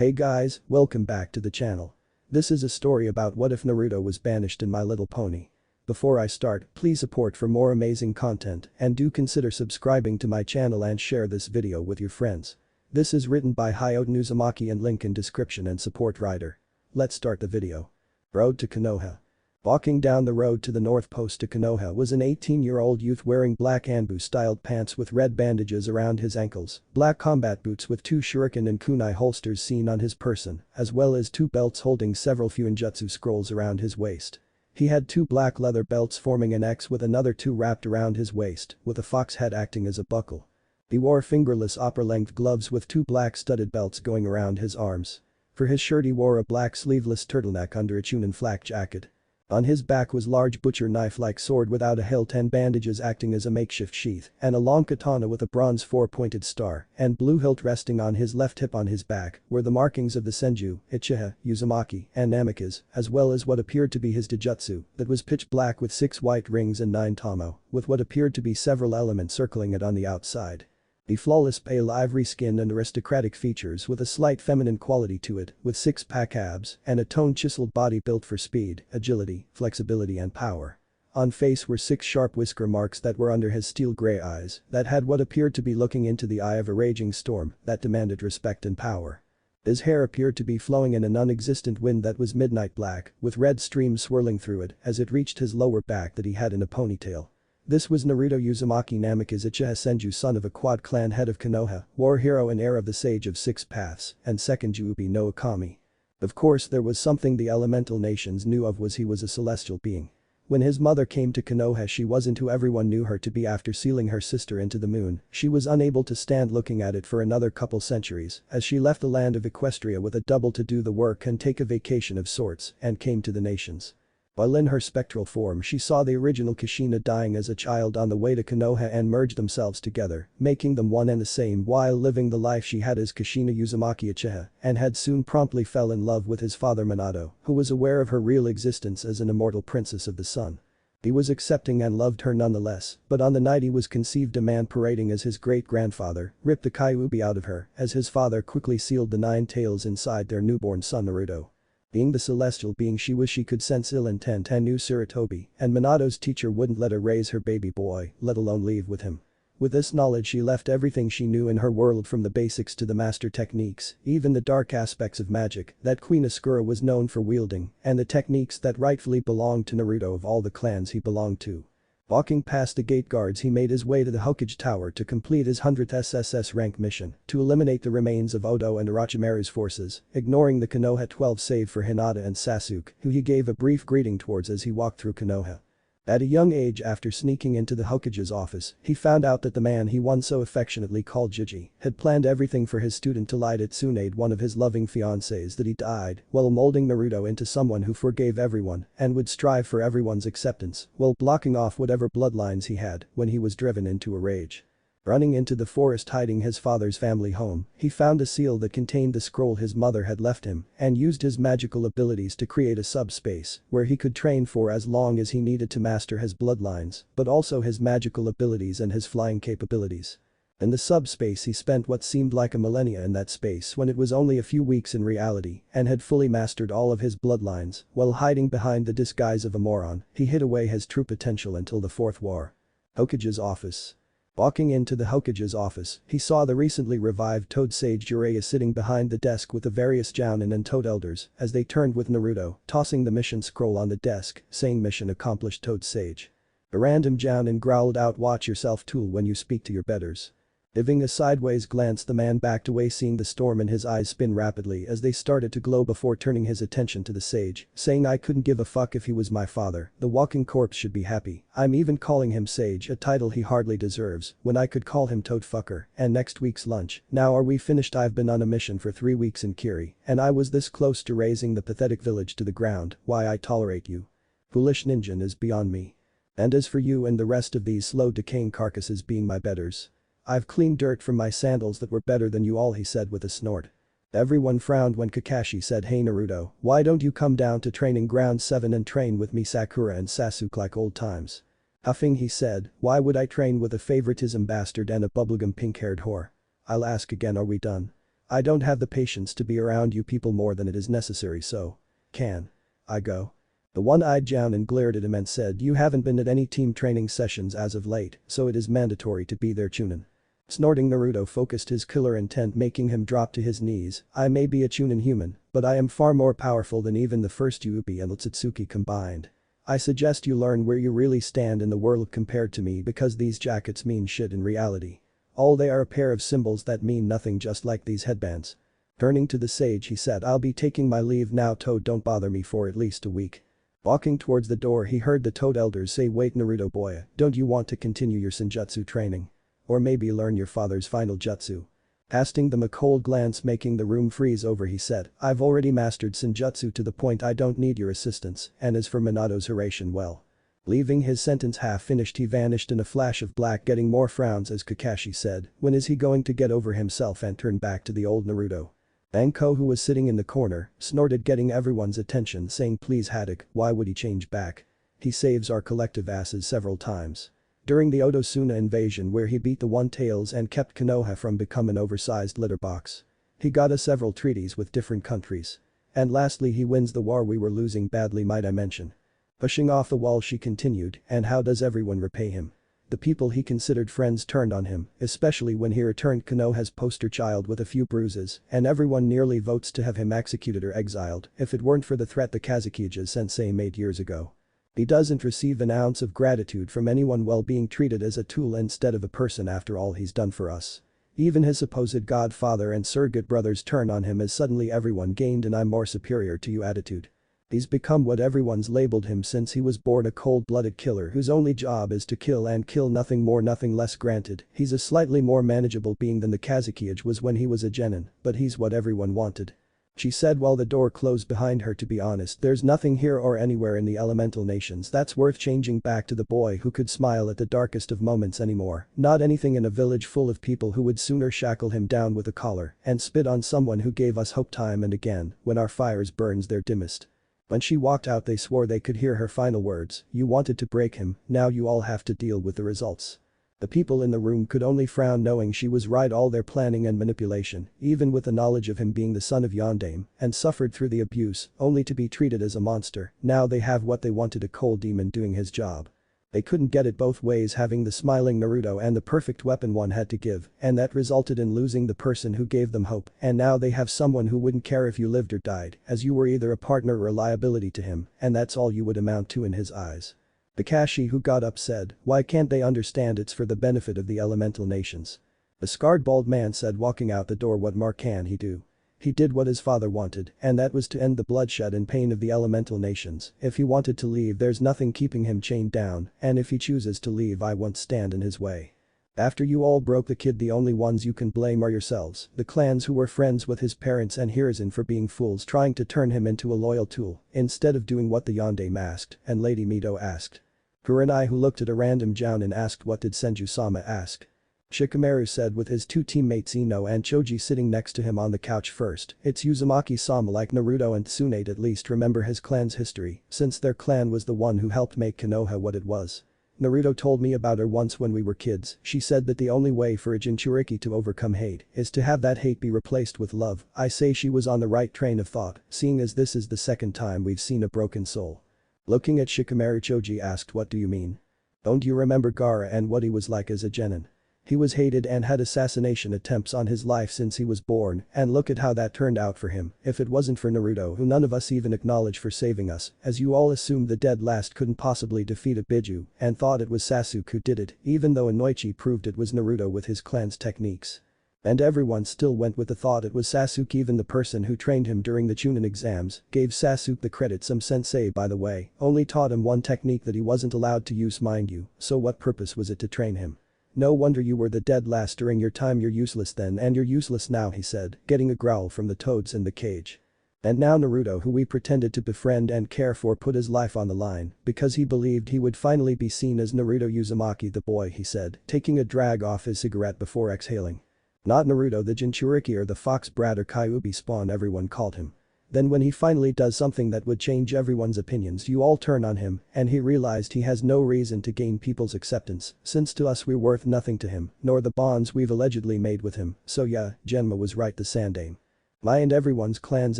Hey guys, welcome back to the channel. This is a story about what if Naruto was banished in My Little Pony. Before I start, please support for more amazing content and do consider subscribing to my channel and share this video with your friends. This is written by hyotonuzumaki and link in description and support writer. Let's start the video. Road to Konoha. Walking down the road to the north post to Konoha was an 18-year-old youth wearing black Anbu-styled pants with red bandages around his ankles, black combat boots with 2 shuriken and kunai holsters seen on his person, as well as 2 belts holding several fuinjutsu scrolls around his waist. He had 2 black leather belts forming an X with another 2 wrapped around his waist, with a fox head acting as a buckle. He wore fingerless upper-length gloves with 2 black studded belts going around his arms. For his shirt he wore a black sleeveless turtleneck under a chunin flak jacket. On his back was large butcher knife-like sword without a hilt and bandages acting as a makeshift sheath, and a long katana with a bronze 4-pointed star and blue hilt resting on his left hip. On his back were the markings of the senju, Uchiha, Uzumaki, and Namikaze, as well as what appeared to be his Dojutsu that was pitch black with 6 white rings and 9 tamo, with what appeared to be several elements circling it on the outside. The flawless pale ivory skin and aristocratic features with a slight feminine quality to it, with 6-pack abs and a toned chiseled body built for speed, agility, flexibility and power. On face were 6 sharp whisker marks that were under his steel gray eyes that had what appeared to be looking into the eye of a raging storm that demanded respect and power. His hair appeared to be flowing in a non-existent wind that was midnight black, with red streams swirling through it as it reached his lower back that he had in a ponytail. This was Naruto Uzumaki Namikaze Uchiha Senju, son of a quad clan head of Konoha, war hero and heir of the Sage of 6 Paths, and second Juubi no Akami. Of course there was something the elemental nations knew of was he was a celestial being. When his mother came to Konoha she wasn't who everyone knew her to be. After sealing her sister into the moon, she was unable to stand looking at it for another couple centuries as she left the land of Equestria with a double to do the work and take a vacation of sorts and came to the nations. While in her spectral form she saw the original Kushina dying as a child on the way to Konoha and merged themselves together, making them one and the same while living the life she had as Kushina Uzumaki Uchiha, and had soon promptly fell in love with his father Minato, who was aware of her real existence as an immortal princess of the sun. He was accepting and loved her nonetheless, but on the night he was conceived a man parading as his great-grandfather ripped the Kyuubi out of her as his father quickly sealed the 9 tails inside their newborn son Naruto. Being the celestial being she was, she could sense ill intent and knew Sarutobi, and Minato's teacher wouldn't let her raise her baby boy, let alone leave with him. With this knowledge she left everything she knew in her world, from the basics to the master techniques, even the dark aspects of magic that Queen Asakura was known for wielding, and the techniques that rightfully belonged to Naruto of all the clans he belonged to. Walking past the gate guards he made his way to the Hokage Tower to complete his 100th SSS rank mission to eliminate the remains of Odo and Orochimaru's forces, ignoring the Konoha 12 save for Hinata and Sasuke, who he gave a brief greeting towards as he walked through Konoha. At a young age, after sneaking into the Hokage's office, he found out that the man he once so affectionately called Jiji had planned everything for his student Twilight Tsunade, one of his loving fiancées, that he died while molding Naruto into someone who forgave everyone and would strive for everyone's acceptance while blocking off whatever bloodlines he had when he was driven into a rage. Running into the forest hiding his father's family home, he found a seal that contained the scroll his mother had left him and used his magical abilities to create a subspace where he could train for as long as he needed to master his bloodlines, but also his magical abilities and his flying capabilities. In the subspace he spent what seemed like a millennia in that space when it was only a few weeks in reality, and had fully mastered all of his bloodlines. While hiding behind the disguise of a moron, he hid away his true potential until the 4th war. Hokage's office. Walking into the Hokage's office, he saw the recently revived Toad Sage Jiraiya sitting behind the desk with the various Jounin and Toad elders as they turned with Naruto, tossing the mission scroll on the desk, saying mission accomplished Toad Sage. A random Jounin growled out, "Watch yourself, tool, when you speak to your betters." Giving a sideways glance the man backed away, seeing the storm in his eyes spin rapidly as they started to glow before turning his attention to the sage, saying, "I couldn't give a fuck if he was my father, the walking corpse should be happy. I'm even calling him sage, a title he hardly deserves, when I could call him toad fucker, and next week's lunch. Now are we finished? I've been on a mission for 3 weeks in Kiri, and I was this close to razing the pathetic village to the ground. Why I tolerate you? Foolish ninja is beyond me. And as for you and the rest of these slow decaying carcasses being my betters, I've cleaned dirt from my sandals that were better than you all," he said with a snort. Everyone frowned when Kakashi said, "Hey Naruto, why don't you come down to training ground 7 and train with me, Sakura and Sasuke, like old times?" Huffing he said, "Why would I train with a favoritism bastard and a bubblegum pink-haired whore? I'll ask again, are we done? I don't have the patience to be around you people more than it is necessary, so. Can I go? The one-eyed Jounin glared at him and said, you haven't been at any team training sessions as of late, so it is mandatory to be there, Chunin. Snorting, Naruto focused his killer intent, making him drop to his knees. I may be a Chunin human, but I am far more powerful than even the first Yuubi and Otsutsuki combined. I suggest you learn where you really stand in the world compared to me, because these jackets mean shit in reality. All they are a pair of symbols that mean nothing, just like these headbands. Turning to the sage, he said, I'll be taking my leave now, Toad, don't bother me for at least a week. Walking towards the door, he heard the Toad elders say, wait, Naruto boy, don't you want to continue your senjutsu training? Or maybe learn your father's final jutsu? Casting them a cold glance, making the room freeze over, he said, I've already mastered senjutsu to the point I don't need your assistance, and as for Minato's Hiraishin, well. Leaving his sentence half finished, he vanished in a flash of black, getting more frowns as Kakashi said, when is he going to get over himself and turn back to the old Naruto? Anko, who was sitting in the corner, snorted, getting everyone's attention, saying, please Haddock, why would he change back? He saves our collective asses several times. During the Otosuna invasion, where he beat the One-Tails and kept Konoha from becoming an oversized litter box. He got us several treaties with different countries. And lastly, he wins the war we were losing badly, might I mention. Pushing off the wall, she continued, and how does everyone repay him? The people he considered friends turned on him, especially when he returned Konoha's poster child with a few bruises, and everyone nearly votes to have him executed or exiled if it weren't for the threat the Kazekija sensei made years ago. He doesn't receive an ounce of gratitude from anyone while being treated as a tool instead of a person after all he's done for us. Even his supposed godfather and surrogate brothers turn on him as suddenly everyone gained an I'm more superior to you attitude. He's become what everyone's labeled him since he was born, a cold-blooded killer whose only job is to kill and kill, nothing more nothing less. Granted, he's a slightly more manageable being than the Kazekija was when he was a genin, but he's what everyone wanted. She said while the door closed behind her, to be honest, there's nothing here or anywhere in the elemental nations that's worth changing back to the boy who could smile at the darkest of moments anymore, not anything in a village full of people who would sooner shackle him down with a collar and spit on someone who gave us hope time and again when our fires burns their dimmest. When she walked out, they swore they could hear her final words, you wanted to break him, now you all have to deal with the results. The people in the room could only frown, knowing she was right, all their planning and manipulation, even with the knowledge of him being the son of Yondaime and suffered through the abuse, only to be treated as a monster. Now they have what they wanted, a cold demon doing his job. They couldn't get it both ways, having the smiling Naruto and the perfect weapon one had to give, and that resulted in losing the person who gave them hope, and now they have someone who wouldn't care if you lived or died, as you were either a partner or a liability to him, and that's all you would amount to in his eyes. Kakashi, who got up, said, why can't they understand it's for the benefit of the elemental nations? The scarred bald man said, walking out the door, what more can he do? He did what his father wanted, and that was to end the bloodshed and pain of the elemental nations. If he wanted to leave, there's nothing keeping him chained down, and if he chooses to leave, I won't stand in his way. After you all broke the kid, the only ones you can blame are yourselves, the clans who were friends with his parents and Hiruzen for being fools, trying to turn him into a loyal tool, instead of doing what the Yondaime asked and Lady Mito asked. Kurenai, who looked at a random Jounin, asked, what did Senju-sama ask? Shikamaru said, with his two teammates Ino and Choji sitting next to him on the couch. First, it's Uzumaki-sama, like Naruto and Tsunade at least remember his clan's history, since their clan was the one who helped make Konoha what it was. Naruto told me about her once when we were kids. She said that the only way for a Jinchuriki to overcome hate is to have that hate be replaced with love. I say she was on the right train of thought, seeing as this is the second time we've seen a broken soul. Looking at Shikamaru, Choji asked, what do you mean? Don't you remember Gaara and what he was like as a genin? He was hated and had assassination attempts on his life since he was born, and look at how that turned out for him. If it wasn't for Naruto, who none of us even acknowledge for saving us, as you all assumed the dead last couldn't possibly defeat a Biju and thought it was Sasuke who did it, even though Inoichi proved it was Naruto with his clan's techniques. And everyone still went with the thought it was Sasuke. Even the person who trained him during the Chunin exams gave Sasuke the credit. Some sensei, by the way, only taught him one technique that he wasn't allowed to use, mind you, so what purpose was it to train him? No wonder you were the dead last during your time. You're useless then, and you're useless now, he said, getting a growl from the toads in the cage. And now Naruto, who we pretended to befriend and care for, put his life on the line because he believed he would finally be seen as Naruto Uzumaki the boy, he said, taking a drag off his cigarette before exhaling. Not Naruto the Jinchuriki or the fox brat or Kyuubi spawn everyone called him. Then when he finally does something that would change everyone's opinions, you all turn on him, and he realized he has no reason to gain people's acceptance, since to us we're worth nothing to him, nor the bonds we've allegedly made with him, so yeah, Genma was right, the Sandaime. My and everyone's clans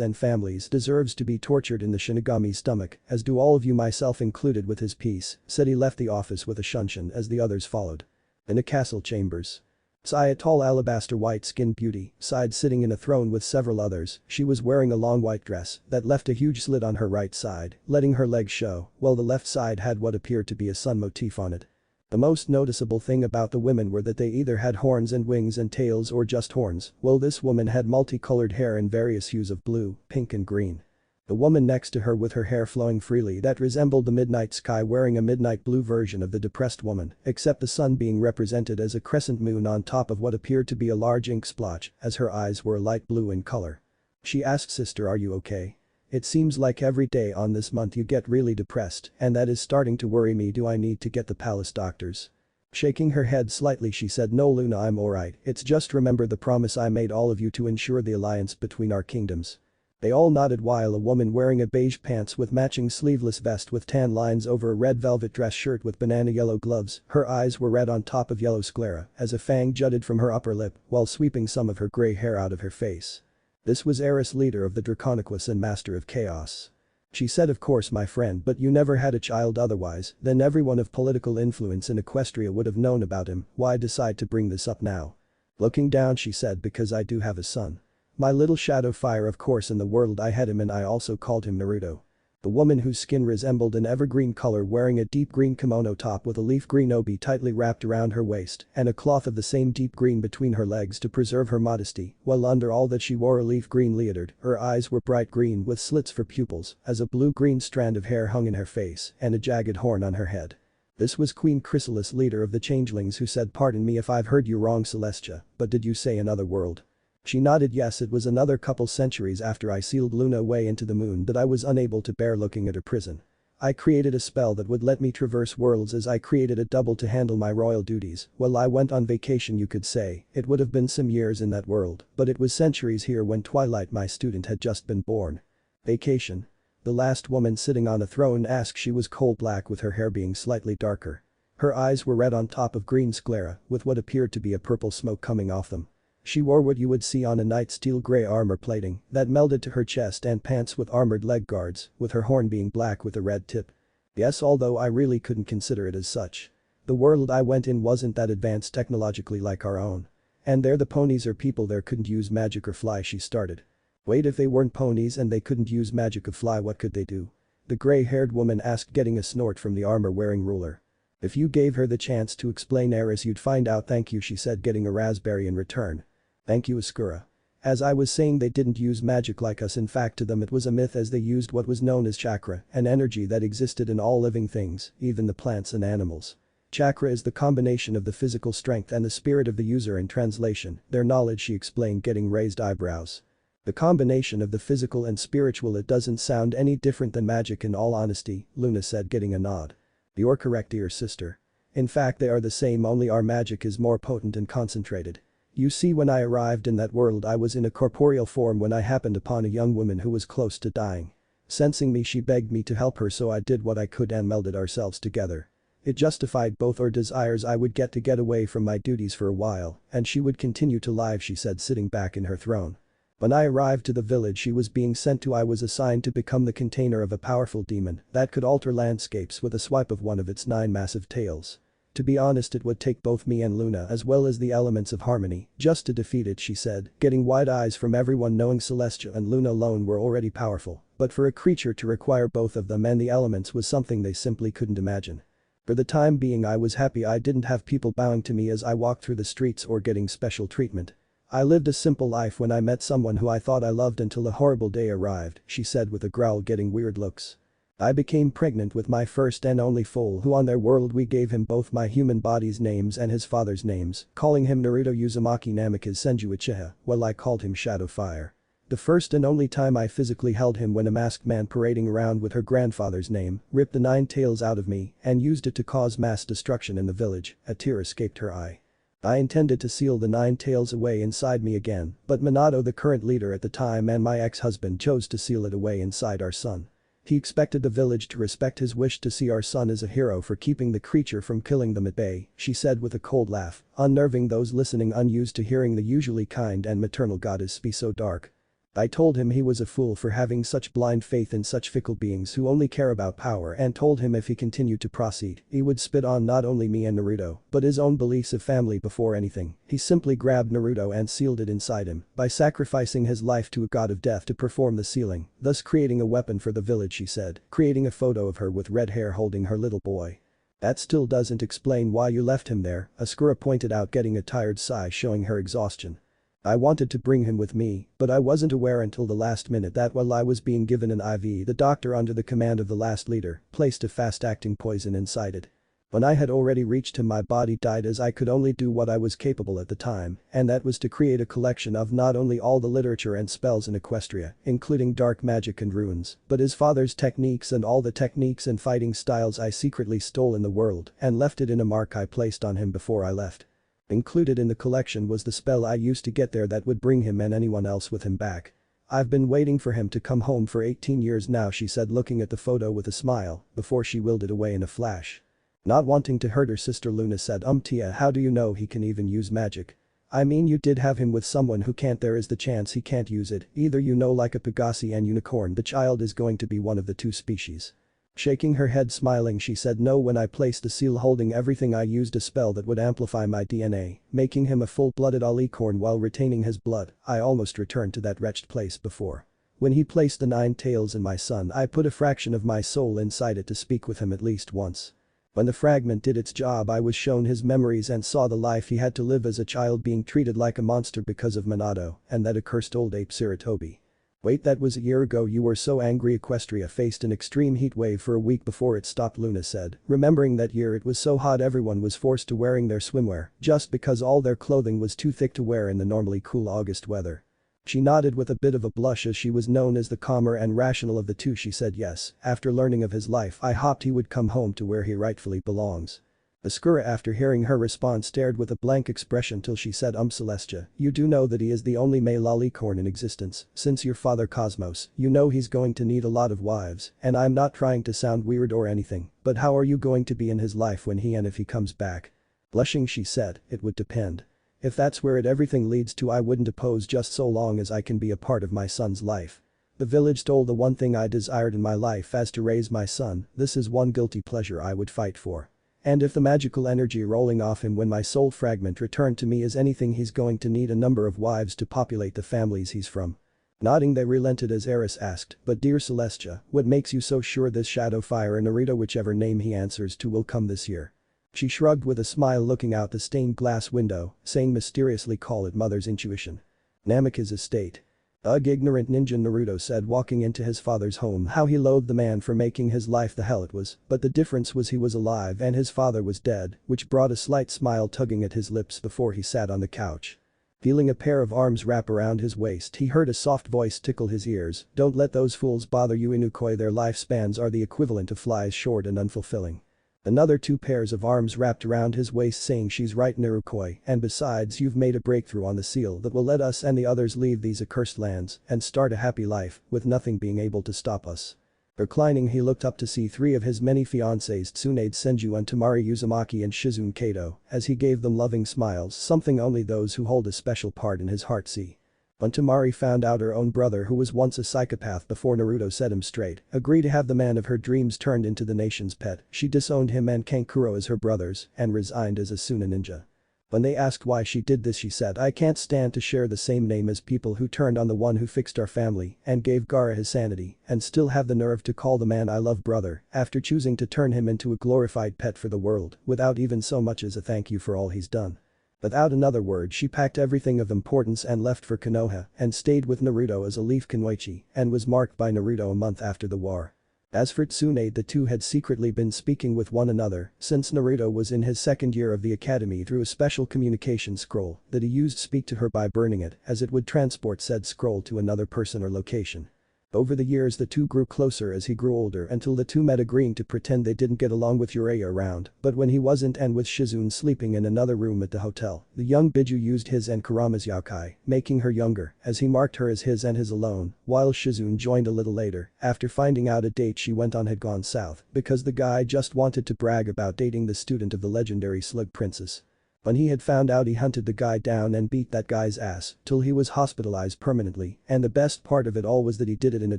and families deserves to be tortured in the Shinigami's stomach, as do all of you, myself included. With his piece, said he left the office with a shunshin as the others followed. In a castle chambers. Sai, a tall alabaster white-skinned beauty, sighed sitting in a throne with several others. She was wearing a long white dress that left a huge slit on her right side, letting her legs show, while the left side had what appeared to be a sun motif on it. The most noticeable thing about the women were that they either had horns and wings and tails or just horns, while this woman had multicolored hair in various hues of blue, pink and green. The woman next to her with her hair flowing freely that resembled the midnight sky, wearing a midnight blue version of the depressed woman, except the sun being represented as a crescent moon on top of what appeared to be a large ink splotch, as her eyes were light blue in color. She asked, "Sister, are you okay? It seems like every day on this month you get really depressed, and that is starting to worry me. Do I need to get the palace doctors?" Shaking her head slightly, she said, "No Luna, I'm alright, it's just remember the promise I made all of you to ensure the alliance between our kingdoms." They all nodded while a woman wearing a beige pants with matching sleeveless vest with tan lines over a red velvet dress shirt with banana yellow gloves, her eyes were red on top of yellow sclera as a fang jutted from her upper lip while sweeping some of her gray hair out of her face. This was Eris, leader of the Draconiquus and master of chaos. She said, "Of course my friend, but you never had a child otherwise, then everyone of political influence in Equestria would have known about him, why decide to bring this up now?" Looking down she said, "Because I do have a son. My little shadow fire, of course in the world I had him and I also called him Naruto." The woman whose skin resembled an evergreen color, wearing a deep green kimono top with a leaf green obi tightly wrapped around her waist and a cloth of the same deep green between her legs to preserve her modesty, while under all that she wore a leaf green leotard. Her eyes were bright green with slits for pupils as a blue-green strand of hair hung in her face and a jagged horn on her head. This was Queen Chrysalis, leader of the changelings, who said, "Pardon me if I've heard you wrong, Celestia, but did you say another world?" She nodded. "Yes, it was another couple centuries after I sealed Luna away into the moon that I was unable to bear looking at her prison. I created a spell that would let me traverse worlds, as I created a double to handle my royal duties. Well, I went on vacation, you could say. It would have been some years in that world, but it was centuries here when Twilight, my student, had just been born." Vacation? The last woman sitting on a throne asked. She was coal black with her hair being slightly darker. Her eyes were red on top of green sclera with what appeared to be a purple smoke coming off them. She wore what you would see on a knight, steel gray armor plating that melded to her chest and pants with armored leg guards, with her horn being black with a red tip. Yes, although I really couldn't consider it as such. The world I went in wasn't that advanced technologically like our own. And there the ponies or people there couldn't use magic or fly, she started. Wait, if they weren't ponies and they couldn't use magic or fly, what could they do? The gray-haired woman asked, getting a snort from the armor-wearing ruler. If you gave her the chance to explain, Eris, you'd find out. Thank you, she said, getting a raspberry in return. Thank you, Zecora. As I was saying, they didn't use magic like us. In fact, to them it was a myth, as they used what was known as chakra, an energy that existed in all living things, even the plants and animals. Chakra is the combination of the physical strength and the spirit of the user. In translation, their knowledge, she explained, getting raised eyebrows. The combination of the physical and spiritual. It doesn't sound any different than magic, in all honesty, Luna said, getting a nod. You're correct, dear sister. In fact, they are the same, only our magic is more potent and concentrated. You see, when I arrived in that world I was in a corporeal form when I happened upon a young woman who was close to dying. Sensing me, she begged me to help her, so I did what I could and melded ourselves together. It justified both our desires. I would get to get away from my duties for a while, and she would continue to live, she said, sitting back in her throne. When I arrived to the village she was being sent to, I was assigned to become the container of a powerful demon that could alter landscapes with a swipe of one of its 9 massive tails. To be honest, it would take both me and Luna, as well as the elements of harmony, just to defeat it, she said, getting wide eyes from everyone, knowing Celestia and Luna alone were already powerful, but for a creature to require both of them and the elements was something they simply couldn't imagine. For the time being I was happy I didn't have people bowing to me as I walked through the streets or getting special treatment. I lived a simple life when I met someone who I thought I loved until a horrible day arrived, she said with a growl, getting weird looks. I became pregnant with my first and only foal, who on their world we gave him both my human body's names and his father's names, calling him Naruto Uzumaki Namikaze Senju Uchiha, while I called him Shadow Fire. The first and only time I physically held him when a masked man parading around with her grandfather's name ripped the 9 tails out of me and used it to cause mass destruction in the village. A tear escaped her eye. I intended to seal the nine tails away inside me again, but Minato, the current leader at the time, and my ex-husband chose to seal it away inside our son. He expected the village to respect his wish to see our son as a hero for keeping the creature from killing them at bay, she said with a cold laugh, unnerving those listening, unused to hearing the usually kind and maternal goddess be so dark. I told him he was a fool for having such blind faith in such fickle beings who only care about power, and told him if he continued to proceed, he would spit on not only me and Naruto, but his own beliefs of family before anything. He simply grabbed Naruto and sealed it inside him by sacrificing his life to a god of death to perform the sealing, thus creating a weapon for the village, she said, creating a photo of her with red hair holding her little boy. That still doesn't explain why you left him there, Zecora pointed out, getting a tired sigh showing her exhaustion. I wanted to bring him with me, but I wasn't aware until the last minute that while I was being given an IV, the doctor, under the command of the last leader, placed a fast-acting poison inside it. When I had already reached him, my body died, as I could only do what I was capable at the time, and that was to create a collection of not only all the literature and spells in Equestria, including dark magic and runes, but his father's techniques and all the techniques and fighting styles I secretly stole in the world and left it in a mark I placed on him before I left. Included in the collection was the spell I used to get there that would bring him and anyone else with him back. I've been waiting for him to come home for 18 years now, she said, looking at the photo with a smile, before she willed it away in a flash. Not wanting to hurt her sister, Luna said, Tia, how do you know he can even use magic? I mean, you did have him with someone who can't. There is the chance he can't use it, either, you know, like a Pegasi and unicorn, the child is going to be one of the two species. Shaking her head, smiling, she said, no, when I placed the seal holding everything, I used a spell that would amplify my DNA, making him a full-blooded alicorn while retaining his blood. I almost returned to that wretched place before. When he placed the nine tails in my son, I put a fraction of my soul inside it to speak with him at least once. When the fragment did its job, I was shown his memories and saw the life he had to live as a child, being treated like a monster because of Minato and that accursed old ape Sarutobi. Wait, that was a year ago. You were so angry. Equestria faced an extreme heat wave for a week before it stopped, Luna said, remembering that year. It was so hot everyone was forced to wearing their swimwear just because all their clothing was too thick to wear in the normally cool August weather. She nodded with a bit of a blush, as she was known as the calmer and rational of the two. She said, yes, after learning of his life, I hoped he would come home to where he rightfully belongs. Zecora, after hearing her response, stared with a blank expression till she said, Celestia, you do know that he is the only male alicorn in existence. Since your father Cosmos, you know he's going to need a lot of wives, and I'm not trying to sound weird or anything, but how are you going to be in his life when he and if he comes back? Blushing, she said, it would depend. If that's where everything leads to, I wouldn't oppose, just so long as I can be a part of my son's life. The village stole the one thing I desired in my life, as to raise my son. This is one guilty pleasure I would fight for. And if the magical energy rolling off him when my soul fragment returned to me is anything, he's going to need a number of wives to populate the families he's from. Nodding, they relented as Eris asked, but dear Celestia, what makes you so sure this shadow fire and Naruto, whichever name he answers to, will come this year? She shrugged with a smile, looking out the stained glass window, saying mysteriously, call it mother's intuition. Namika's estate. Ugh, ignorant ninja, Naruto said, walking into his father's home. How he loathed the man for making his life the hell it was, but the difference was he was alive and his father was dead, which brought a slight smile tugging at his lips before he sat on the couch. Feeling a pair of arms wrap around his waist, he heard a soft voice tickle his ears, don't let those fools bother you, Inukoi. Their lifespans are the equivalent of flies, short and unfulfilling. Another two pairs of arms wrapped around his waist, saying, she's right, Narukoi, and besides, you've made a breakthrough on the seal that will let us and the others leave these accursed lands and start a happy life with nothing being able to stop us. Reclining, he looked up to see three of his many fiancés, Tsunade Senju and Tamari Uzumaki and Shizune Kato, as he gave them loving smiles, something only those who hold a special part in his heart see. When Tamari found out her own brother, who was once a psychopath before Naruto set him straight, agreed to have the man of her dreams turned into the nation's pet, she disowned him and Kankuro as her brothers and resigned as a Suna ninja. When they asked why she did this, she said, I can't stand to share the same name as people who turned on the one who fixed our family and gave Gaara his sanity and still have the nerve to call the man I love brother after choosing to turn him into a glorified pet for the world without even so much as a thank you for all he's done. Without another word, she packed everything of importance and left for Konoha and stayed with Naruto as a leaf Kunoichi and was marked by Naruto a month after the war. As for Tsunade, the two had secretly been speaking with one another since Naruto was in his second year of the academy through a special communication scroll that he used to speak to her by burning it, as it would transport said scroll to another person or location. Over the years the two grew closer as he grew older until the two met agreeing to pretend they didn't get along with Uraya around, but when he wasn't and with Shizune sleeping in another room at the hotel, the young Biju used his and Kurama's yokai, making her younger, as he marked her as his and his alone, while Shizune joined a little later, after finding out a date she went on had gone south, because the guy just wanted to brag about dating the student of the legendary Slug Princess. When he had found out he hunted the guy down and beat that guy's ass till he was hospitalized permanently, and the best part of it all was that he did it in a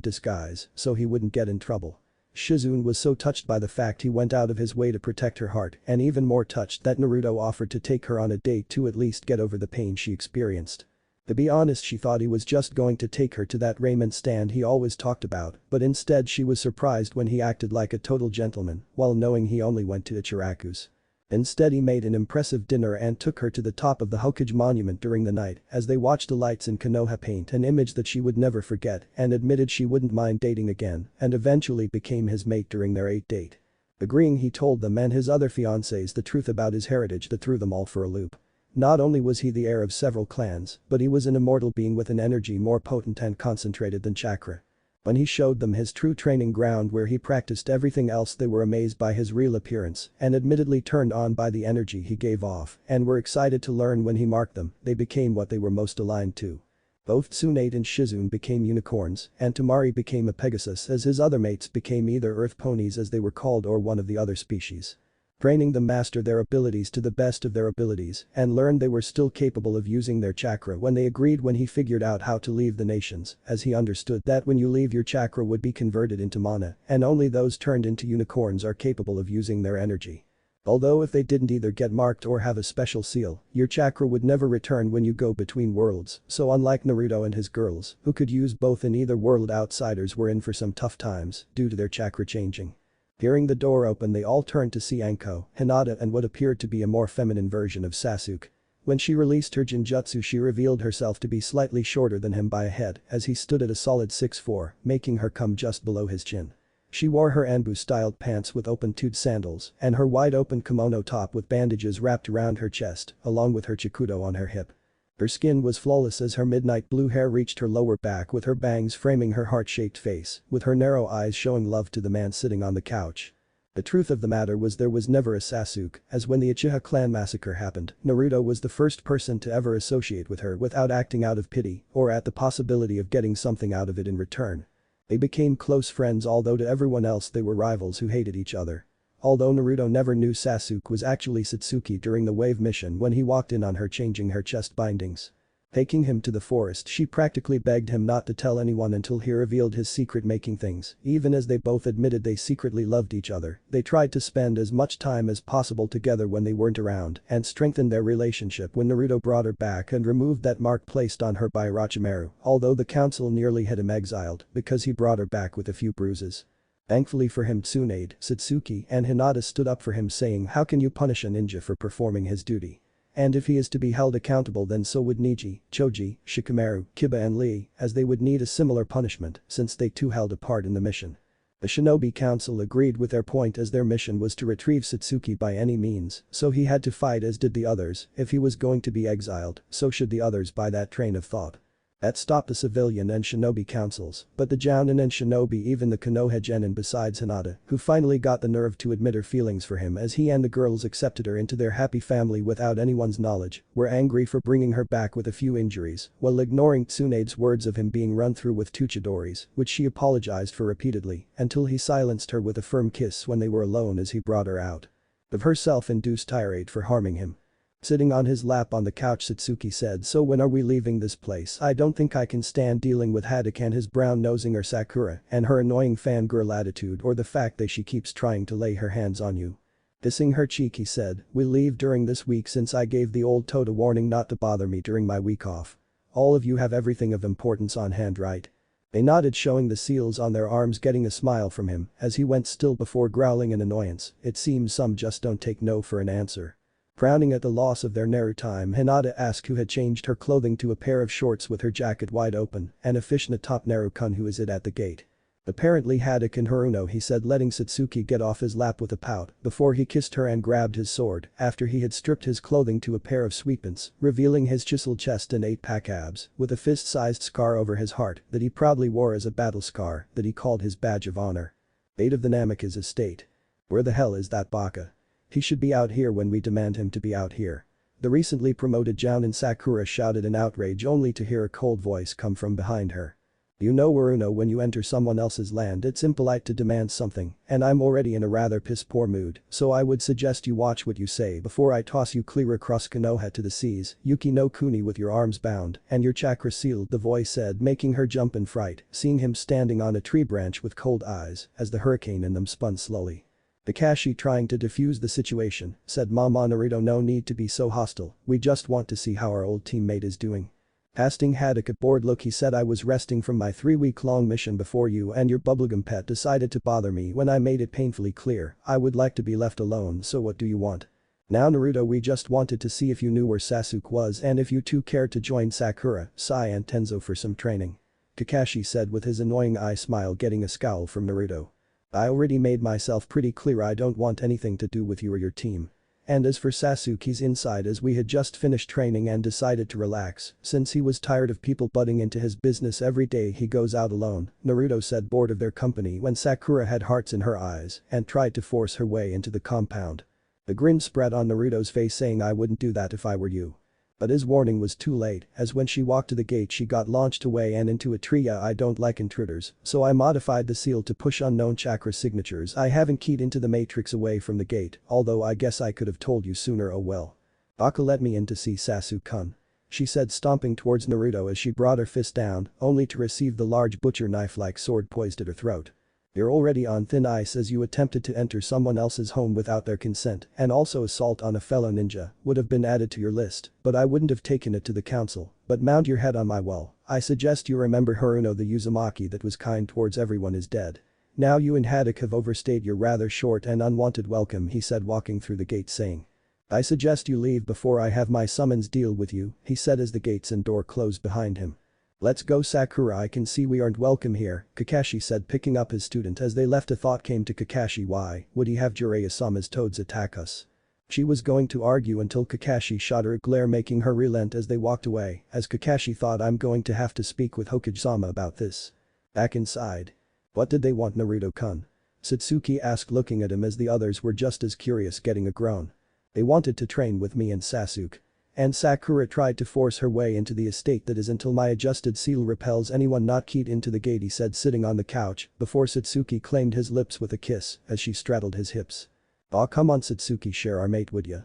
disguise so he wouldn't get in trouble. Shizune was so touched by the fact he went out of his way to protect her heart and even more touched that Naruto offered to take her on a date to at least get over the pain she experienced. To be honest, she thought he was just going to take her to that ramen stand he always talked about, but instead she was surprised when he acted like a total gentleman while knowing he only went to Ichiraku's. Instead he made an impressive dinner and took her to the top of the Hokage monument during the night as they watched the lights in Konoha paint an image that she would never forget and admitted she wouldn't mind dating again and eventually became his mate during their 8th date. Agreeing, he told them and his other fiancés the truth about his heritage that threw them all for a loop. Not only was he the heir of several clans, but he was an immortal being with an energy more potent and concentrated than chakra. When he showed them his true training ground where he practiced everything else, they were amazed by his real appearance and admittedly turned on by the energy he gave off and were excited to learn when he marked them, they became what they were most aligned to. Both Tsunade and Shizune became unicorns and Tamari became a Pegasus as his other mates became either earth ponies as they were called or one of the other species. Training them master their abilities to the best of their abilities and learned they were still capable of using their chakra when they agreed when he figured out how to leave the nations, as he understood that when you leave your chakra would be converted into mana and only those turned into unicorns are capable of using their energy. Although if they didn't either get marked or have a special seal, your chakra would never return when you go between worlds, so unlike Naruto and his girls, who could use both in either world, outsiders were in for some tough times due to their chakra changing. Hearing the door open, they all turned to see Anko, Hinata and what appeared to be a more feminine version of Sasuke. When she released her Jinjutsu, she revealed herself to be slightly shorter than him by a head as he stood at a solid 6'4", making her come just below his chin. She wore her Anbu-styled pants with open-toed sandals and her wide-open kimono top with bandages wrapped around her chest, along with her chikudo on her hip. Her skin was flawless as her midnight blue hair reached her lower back with her bangs framing her heart-shaped face, with her narrow eyes showing love to the man sitting on the couch. The truth of the matter was there was never a Sasuke, as when the Uchiha clan massacre happened, Naruto was the first person to ever associate with her without acting out of pity or at the possibility of getting something out of it in return. They became close friends, although to everyone else they were rivals who hated each other. Although Naruto never knew Sasuke was actually Satsuki during the wave mission when he walked in on her changing her chest bindings. Taking him to the forest, she practically begged him not to tell anyone until he revealed his secret, making things, even as they both admitted they secretly loved each other. They tried to spend as much time as possible together when they weren't around and strengthened their relationship when Naruto brought her back and removed that mark placed on her by Orochimaru, although the council nearly had him exiled because he brought her back with a few bruises. Thankfully for him, Tsunade, Satsuki and Hinata stood up for him, saying, "How can you punish a ninja for performing his duty? And if he is to be held accountable, then so would Neji, Choji, Shikamaru, Kiba and Lee, as they would need a similar punishment since they too held a part in the mission." The Shinobi Council agreed with their point as their mission was to retrieve Satsuki by any means, so he had to fight as did the others. If he was going to be exiled, so should the others by that train of thought. That stopped the civilian and shinobi councils, but the Jounin and shinobi, even the Konoha genin besides Hinata, who finally got the nerve to admit her feelings for him as he and the girls accepted her into their happy family without anyone's knowledge, were angry for bringing her back with a few injuries, while ignoring Tsunade's words of him being run through with two chidoris, which she apologized for repeatedly, until he silenced her with a firm kiss when they were alone as he brought her out of her self-induced tirade for harming him. Sitting on his lap on the couch, Satsuki said, "So when are we leaving this place? I don't think I can stand dealing with Haddock and his brown-nosing, or Sakura and her annoying fangirl attitude, or the fact that she keeps trying to lay her hands on you." Kissing her cheek, he said, "We'll leave during this week since I gave the old toad a warning not to bother me during my week off. All of you have everything of importance on hand, right?" They nodded, showing the seals on their arms, getting a smile from him as he went still before growling in annoyance. It seems some just don't take no for an answer. Frowning at the loss of their Naru time, Hinata asked who had changed her clothing to a pair of shorts with her jacket wide open and a fishnet top. Naru-kun, who is it at the gate? Apparently Haddock and Haruno, he said, letting Satsuki get off his lap with a pout before he kissed her and grabbed his sword after he had stripped his clothing to a pair of sweatpants, revealing his chiseled chest and 8-pack abs with a fist-sized scar over his heart that he proudly wore as a battle scar that he called his badge of honor. 8 of the Namika's estate. Where the hell is that baka? He should be out here when we demand him to be out here. The recently promoted Jounin Sakura shouted in outrage only to hear a cold voice come from behind her. You know, Haruno, when you enter someone else's land it's impolite to demand something, and I'm already in a rather piss-poor mood, so I would suggest you watch what you say before I toss you clear across Konoha to the seas, Yuki no Kuni, with your arms bound and your chakra sealed, the voice said, making her jump in fright, seeing him standing on a tree branch with cold eyes as the hurricane in them spun slowly. Kakashi, trying to defuse the situation, said, Mama Naruto, no need to be so hostile, we just want to see how our old teammate is doing. Casting Haddock a bored look, he said, I was resting from my 3-week-long mission before you and your bubblegum pet decided to bother me when I made it painfully clear I would like to be left alone, so what do you want? Now Naruto, we just wanted to see if you knew where Sasuke was and if you too cared to join Sakura, Sai and Tenzo for some training. Kakashi said with his annoying eye smile, getting a scowl from Naruto. I already made myself pretty clear I don't want anything to do with you or your team. And as for Sasuke, he's inside as we had just finished training and decided to relax since he was tired of people butting into his business every day he goes out alone, Naruto said, bored of their company when Sakura had hearts in her eyes and tried to force her way into the compound. A grin spread on Naruto's face, saying, I wouldn't do that if I were you. But his warning was too late, as when she walked to the gate she got launched away and into a tree. Yeah, I don't like intruders, so I modified the seal to push unknown chakra signatures I haven't keyed into the matrix away from the gate, although I guess I could have told you sooner, oh well. Baka, let me in to see Sasuke-kun. She said, stomping towards Naruto as she brought her fist down, only to receive the large butcher knife-like sword poised at her throat. You're already on thin ice as you attempted to enter someone else's home without their consent, and also assault on a fellow ninja would have been added to your list, but I wouldn't have taken it to the council, but mount your head on my wall. I suggest you remember Haruno, the Uzumaki that was kind towards everyone, is dead. Now you and Haddock have overstayed your rather short and unwanted welcome, he said, walking through the gate, saying. I suggest you leave before I have my summons deal with you, he said as the gates and door closed behind him. Let's go, Sakura, I can see we aren't welcome here, Kakashi said, picking up his student. As they left, a thought came to Kakashi. Why would he have Jiraiya-sama's toads attack us? She was going to argue until Kakashi shot her a glare, making her relent as they walked away, as Kakashi thought, I'm going to have to speak with Hokage-sama about this. Back inside. What did they want, Naruto-kun? Satsuki asked, looking at him as the others were just as curious, getting a groan. They wanted to train with me and Sasuke. And Sakura tried to force her way into the estate, that is until my adjusted seal repels anyone not keyed into the gate, he said, sitting on the couch before Satsuki claimed his lips with a kiss as she straddled his hips. Aw, come on Satsuki, share our mate would ya?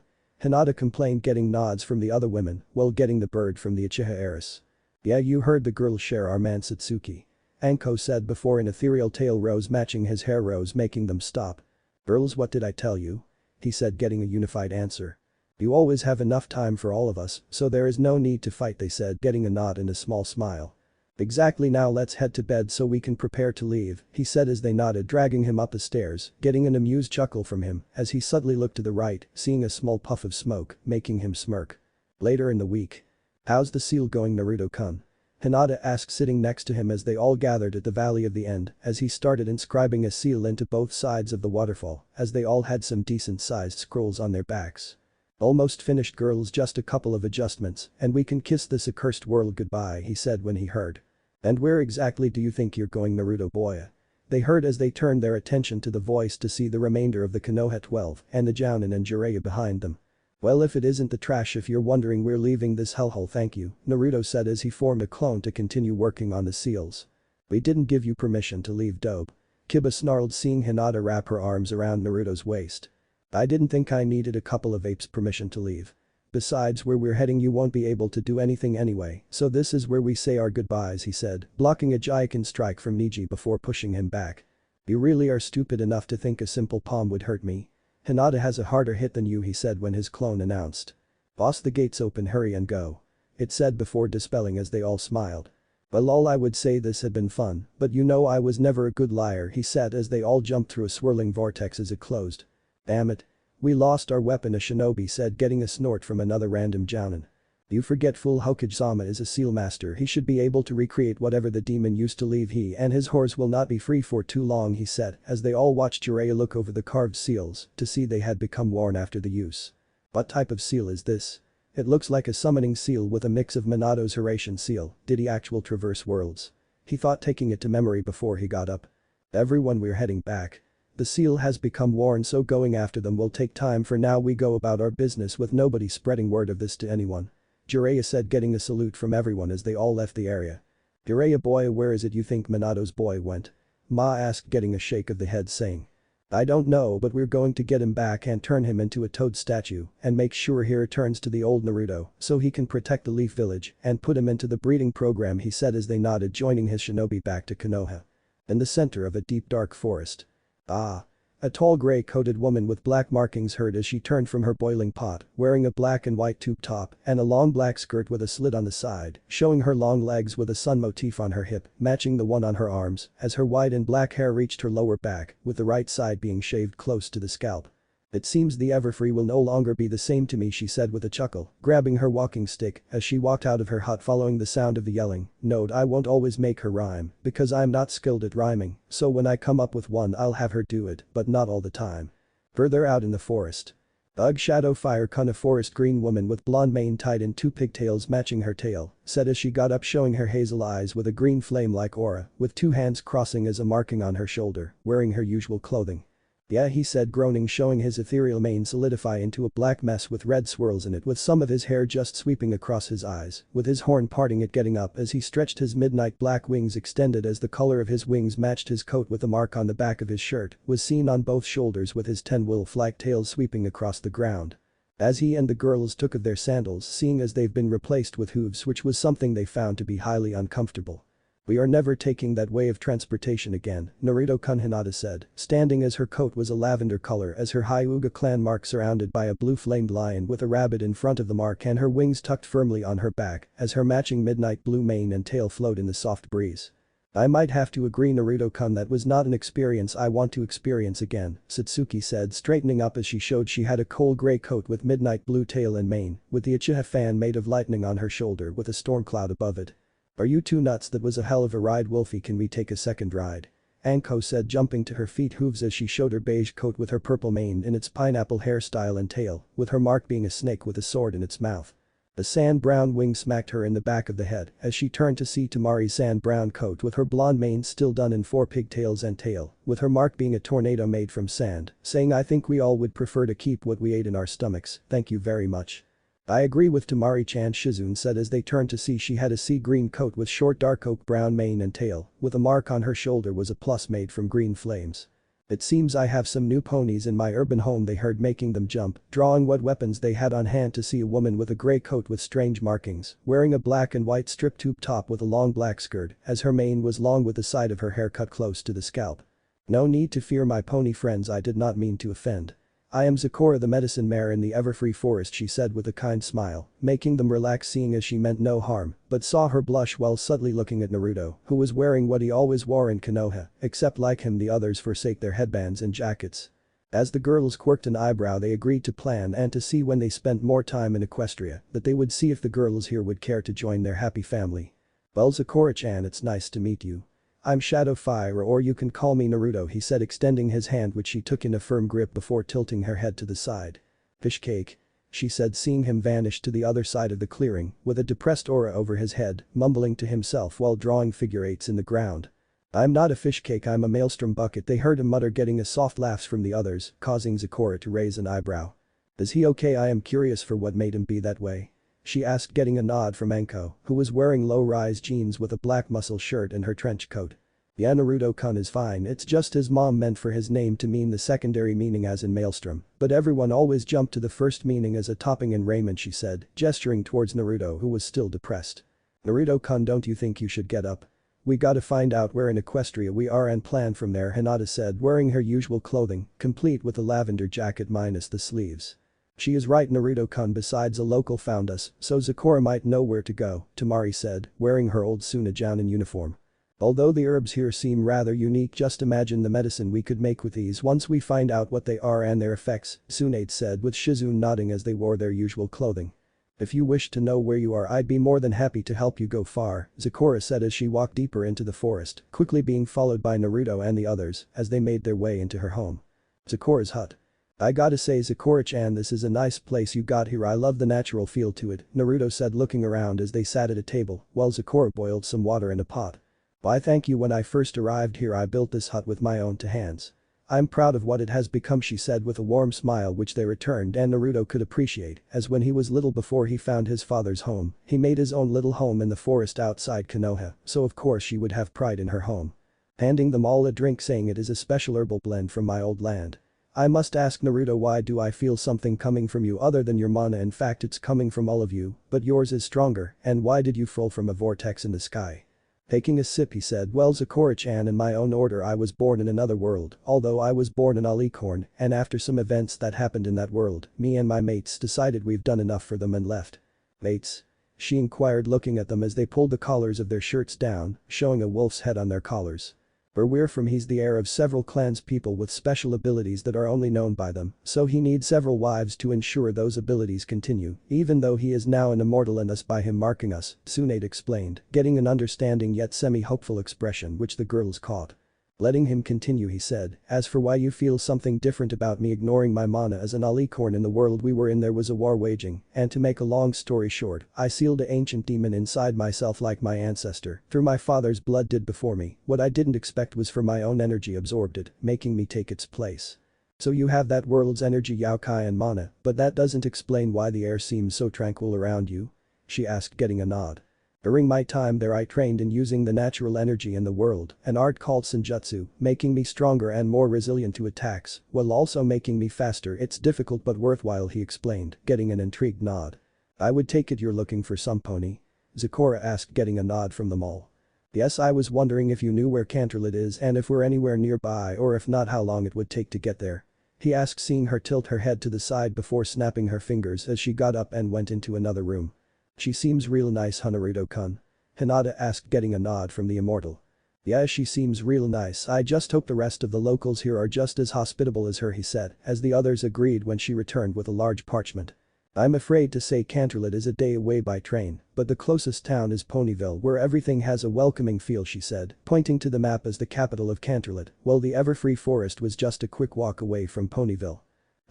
Hinata complained, getting nods from the other women while getting the bird from the Uchiha heiress. Yeah, you heard the girl, share our man Satsuki. Anko said before an ethereal tail rose matching his hair rose, making them stop. Girls, what did I tell you? He said, getting a unified answer. You always have enough time for all of us, so there is no need to fight, they said, getting a nod and a small smile. Exactly, now let's head to bed so we can prepare to leave, he said as they nodded, dragging him up the stairs, getting an amused chuckle from him as he suddenly looked to the right, seeing a small puff of smoke, making him smirk. Later in the week. How's the seal going, Naruto-kun? Hinata asked, sitting next to him as they all gathered at the Valley of the End as he started inscribing a seal into both sides of the waterfall, as they all had some decent-sized scrolls on their backs. Almost finished, girls, just a couple of adjustments and we can kiss this accursed world goodbye, he said when he heard. And where exactly do you think you're going, Naruto boy? They heard as they turned their attention to the voice to see the remainder of the Konoha 12 and the Jounin and Jiraiya behind them. Well, if it isn't the trash, if you're wondering, we're leaving this hellhole, thank you, Naruto said as he formed a clone to continue working on the seals. We didn't give you permission to leave, dope. Kiba snarled, seeing Hinata wrap her arms around Naruto's waist. I didn't think I needed a couple of apes' permission to leave. Besides, where we're heading you won't be able to do anything anyway, so this is where we say our goodbyes, he said, blocking a Jaiken strike from Niji before pushing him back. You really are stupid enough to think a simple palm would hurt me? Hinata has a harder hit than you, he said when his clone announced. Boss, the gate's open, hurry and go. It said before dispelling as they all smiled. Well, lol, I would say this had been fun, but you know I was never a good liar, he said as they all jumped through a swirling vortex as it closed. Damn it. We lost our weapon, a shinobi said, getting a snort from another random Jounin. You forget Full Hokage-sama is a seal master, he should be able to recreate whatever the demon used to leave. He and his horse will not be free for too long, he said as they all watched Jiraiya look over the carved seals to see they had become worn after the use. What type of seal is this? It looks like a summoning seal with a mix of Minato's Horatian seal. Did he actual traverse worlds? He thought, taking it to memory before he got up. Everyone, we're heading back. The seal has become worn, so going after them will take time. For now we go about our business with nobody spreading word of this to anyone. Jiraiya said, getting a salute from everyone as they all left the area. Jiraiya boy, where is it you think Minato's boy went? Ma asked, getting a shake of the head, saying. I don't know, but we're going to get him back and turn him into a toad statue and make sure he returns to the old Naruto so he can protect the Leaf Village and put him into the breeding program, he said as they nodded, joining his shinobi back to Konoha. In the center of a deep dark forest. Ah. A tall gray-coated woman with black markings heard as she turned from her boiling pot, wearing a black and white tube top and a long black skirt with a slit on the side, showing her long legs with a sun motif on her hip, matching the one on her arms, as her white and black hair reached her lower back, with the right side being shaved close to the scalp. It seems the Everfree will no longer be the same to me, she said with a chuckle, grabbing her walking stick as she walked out of her hut following the sound of the yelling. Note, I won't always make her rhyme because I'm not skilled at rhyming, so when I come up with one I'll have her do it, but not all the time. Further out in the forest. Ugh, Shadow Fire Kun, a forest green woman with blonde mane tied in two pigtails matching her tail, said as she got up, showing her hazel eyes with a green flame-like aura, with two hands crossing as a marking on her shoulder, wearing her usual clothing. Yeah, he said, groaning, showing his ethereal mane solidify into a black mess with red swirls in it, with some of his hair just sweeping across his eyes, with his horn parting it, getting up as he stretched his midnight black wings, extended as the color of his wings matched his coat, with a mark on the back of his shirt was seen on both shoulders, with his 10 wolf-like tails sweeping across the ground. As he and the girls took of their sandals, seeing as they've been replaced with hooves, which was something they found to be highly uncomfortable. We are never taking that way of transportation again, Naruto-kun, Hinata said, standing as her coat was a lavender color as her Hyuga clan mark surrounded by a blue flamed lion with a rabbit in front of the mark and her wings tucked firmly on her back as her matching midnight blue mane and tail flowed in the soft breeze. I might have to agree, Naruto-kun, that was not an experience I want to experience again, Satsuki said, straightening up as she showed she had a cold gray coat with midnight blue tail and mane, with the Uchiha fan made of lightning on her shoulder with a storm cloud above it. Are you two nuts? That was a hell of a ride, Wolfie, can we take a second ride? Anko said, jumping to her feet, hooves, as she showed her beige coat with her purple mane in its pineapple hairstyle and tail, with her mark being a snake with a sword in its mouth. A sand brown wing smacked her in the back of the head as she turned to see Tamari's sand brown coat with her blonde mane still done in 4 pigtails and tail, with her mark being a tornado made from sand, saying, I think we all would prefer to keep what we ate in our stomachs, thank you very much. I agree with Tamari-chan, Shizune said as they turned to see she had a sea green coat with short dark oak brown mane and tail, with a mark on her shoulder was a plus made from green flames. It seems I have some new ponies in my urban home, they heard, making them jump, drawing what weapons they had on hand to see a woman with a grey coat with strange markings, wearing a black and white strip tube top with a long black skirt, as her mane was long with the side of her hair cut close to the scalp. No need to fear, my pony friends, I did not mean to offend. I am Zecora, the medicine mare in the Everfree Forest, she said with a kind smile, making them relax, seeing as she meant no harm, but saw her blush while subtly looking at Naruto, who was wearing what he always wore in Konoha, except like him the others forsake their headbands and jackets. As the girls quirked an eyebrow, they agreed to plan and to see when they spent more time in Equestria, that they would see if the girls here would care to join their happy family. Well, Zecora-chan, it's nice to meet you. I'm Shadow Fire, or you can call me Naruto, he said, extending his hand, which she took in a firm grip before tilting her head to the side. Fish cake. She said, seeing him vanish to the other side of the clearing, with a depressed aura over his head, mumbling to himself while drawing figure eights in the ground. I'm not a fish cake, I'm a maelstrom bucket, they heard him mutter, getting a soft laughs from the others, causing Zecora to raise an eyebrow. Is he okay? I am curious for what made him be that way. She asked, getting a nod from Anko, who was wearing low-rise jeans with a black muscle shirt and her trench coat. Yeah, Naruto-kun is fine, it's just his mom meant for his name to mean the secondary meaning as in maelstrom, but everyone always jumped to the first meaning as a topping in raiment, she said, gesturing towards Naruto, who was still depressed. Naruto-kun, don't you think you should get up? We gotta find out where in Equestria we are and plan from there, Hinata said, wearing her usual clothing, complete with a lavender jacket minus the sleeves. She is right, Naruto-kun, besides a local found us, so Zecora might know where to go, Tamari said, wearing her old Suna-jounin uniform. Although the herbs here seem rather unique, just imagine the medicine we could make with these once we find out what they are and their effects, Tsunade said, with Shizune nodding as they wore their usual clothing. If you wish to know where you are, I'd be more than happy to help you go far, Zecora said as she walked deeper into the forest, quickly being followed by Naruto and the others as they made their way into her home. Zecora's hut. I gotta say Zecora-chan, this is a nice place you got here, I love the natural feel to it, Naruto said looking around as they sat at a table while Zecora boiled some water in a pot. Why thank you, when I first arrived here I built this hut with my own two hands. I'm proud of what it has become, she said with a warm smile which they returned and Naruto could appreciate, as when he was little before he found his father's home, he made his own little home in the forest outside Konoha, so of course she would have pride in her home. Handing them all a drink saying it is a special herbal blend from my old land. I must ask Naruto, why do I feel something coming from you other than your mana? In fact it's coming from all of you, but yours is stronger, and why did you fall from a vortex in the sky? Taking a sip he said, well Zecora-chan, in my own order I was born in another world, although I was born in Alicorn, and after some events that happened in that world, me and my mates decided we've done enough for them and left. Mates? She inquired looking at them as they pulled the collars of their shirts down, showing a wolf's head on their collars. Where we're from, he's the heir of several clans, people with special abilities that are only known by them, so he needs several wives to ensure those abilities continue, even though he is now an immortal and us by him marking us, Tsunade explained, getting an understanding yet semi-hopeful expression which the girls caught. Letting him continue he said, as for why you feel something different about me ignoring my mana, as an Alicorn in the world we were in there was a war waging, and to make a long story short, I sealed an ancient demon inside myself like my ancestor, through my father's blood did before me, what I didn't expect was for my own energy absorbed it, making me take its place. So you have that world's energy, yokai and mana, but that doesn't explain why the air seems so tranquil around you? She asked getting a nod. During my time there I trained in using the natural energy in the world, an art called senjutsu, making me stronger and more resilient to attacks, while also making me faster. It's difficult but worthwhile, he explained, getting an intrigued nod. I would take it you're looking for some pony? Zecora asked getting a nod from them all. Yes, I was wondering if you knew where Canterlot is and if we're anywhere nearby, or if not how long it would take to get there. He asked seeing her tilt her head to the side before snapping her fingers as she got up and went into another room. She seems real nice, Naruto-kun? Hinata asked getting a nod from the immortal. Yeah, she seems real nice, I just hope the rest of the locals here are just as hospitable as her, he said, as the others agreed when she returned with a large parchment. I'm afraid to say Canterlot is a day away by train, but the closest town is Ponyville where everything has a welcoming feel, she said, pointing to the map as the capital of Canterlot, while the Everfree Forest was just a quick walk away from Ponyville.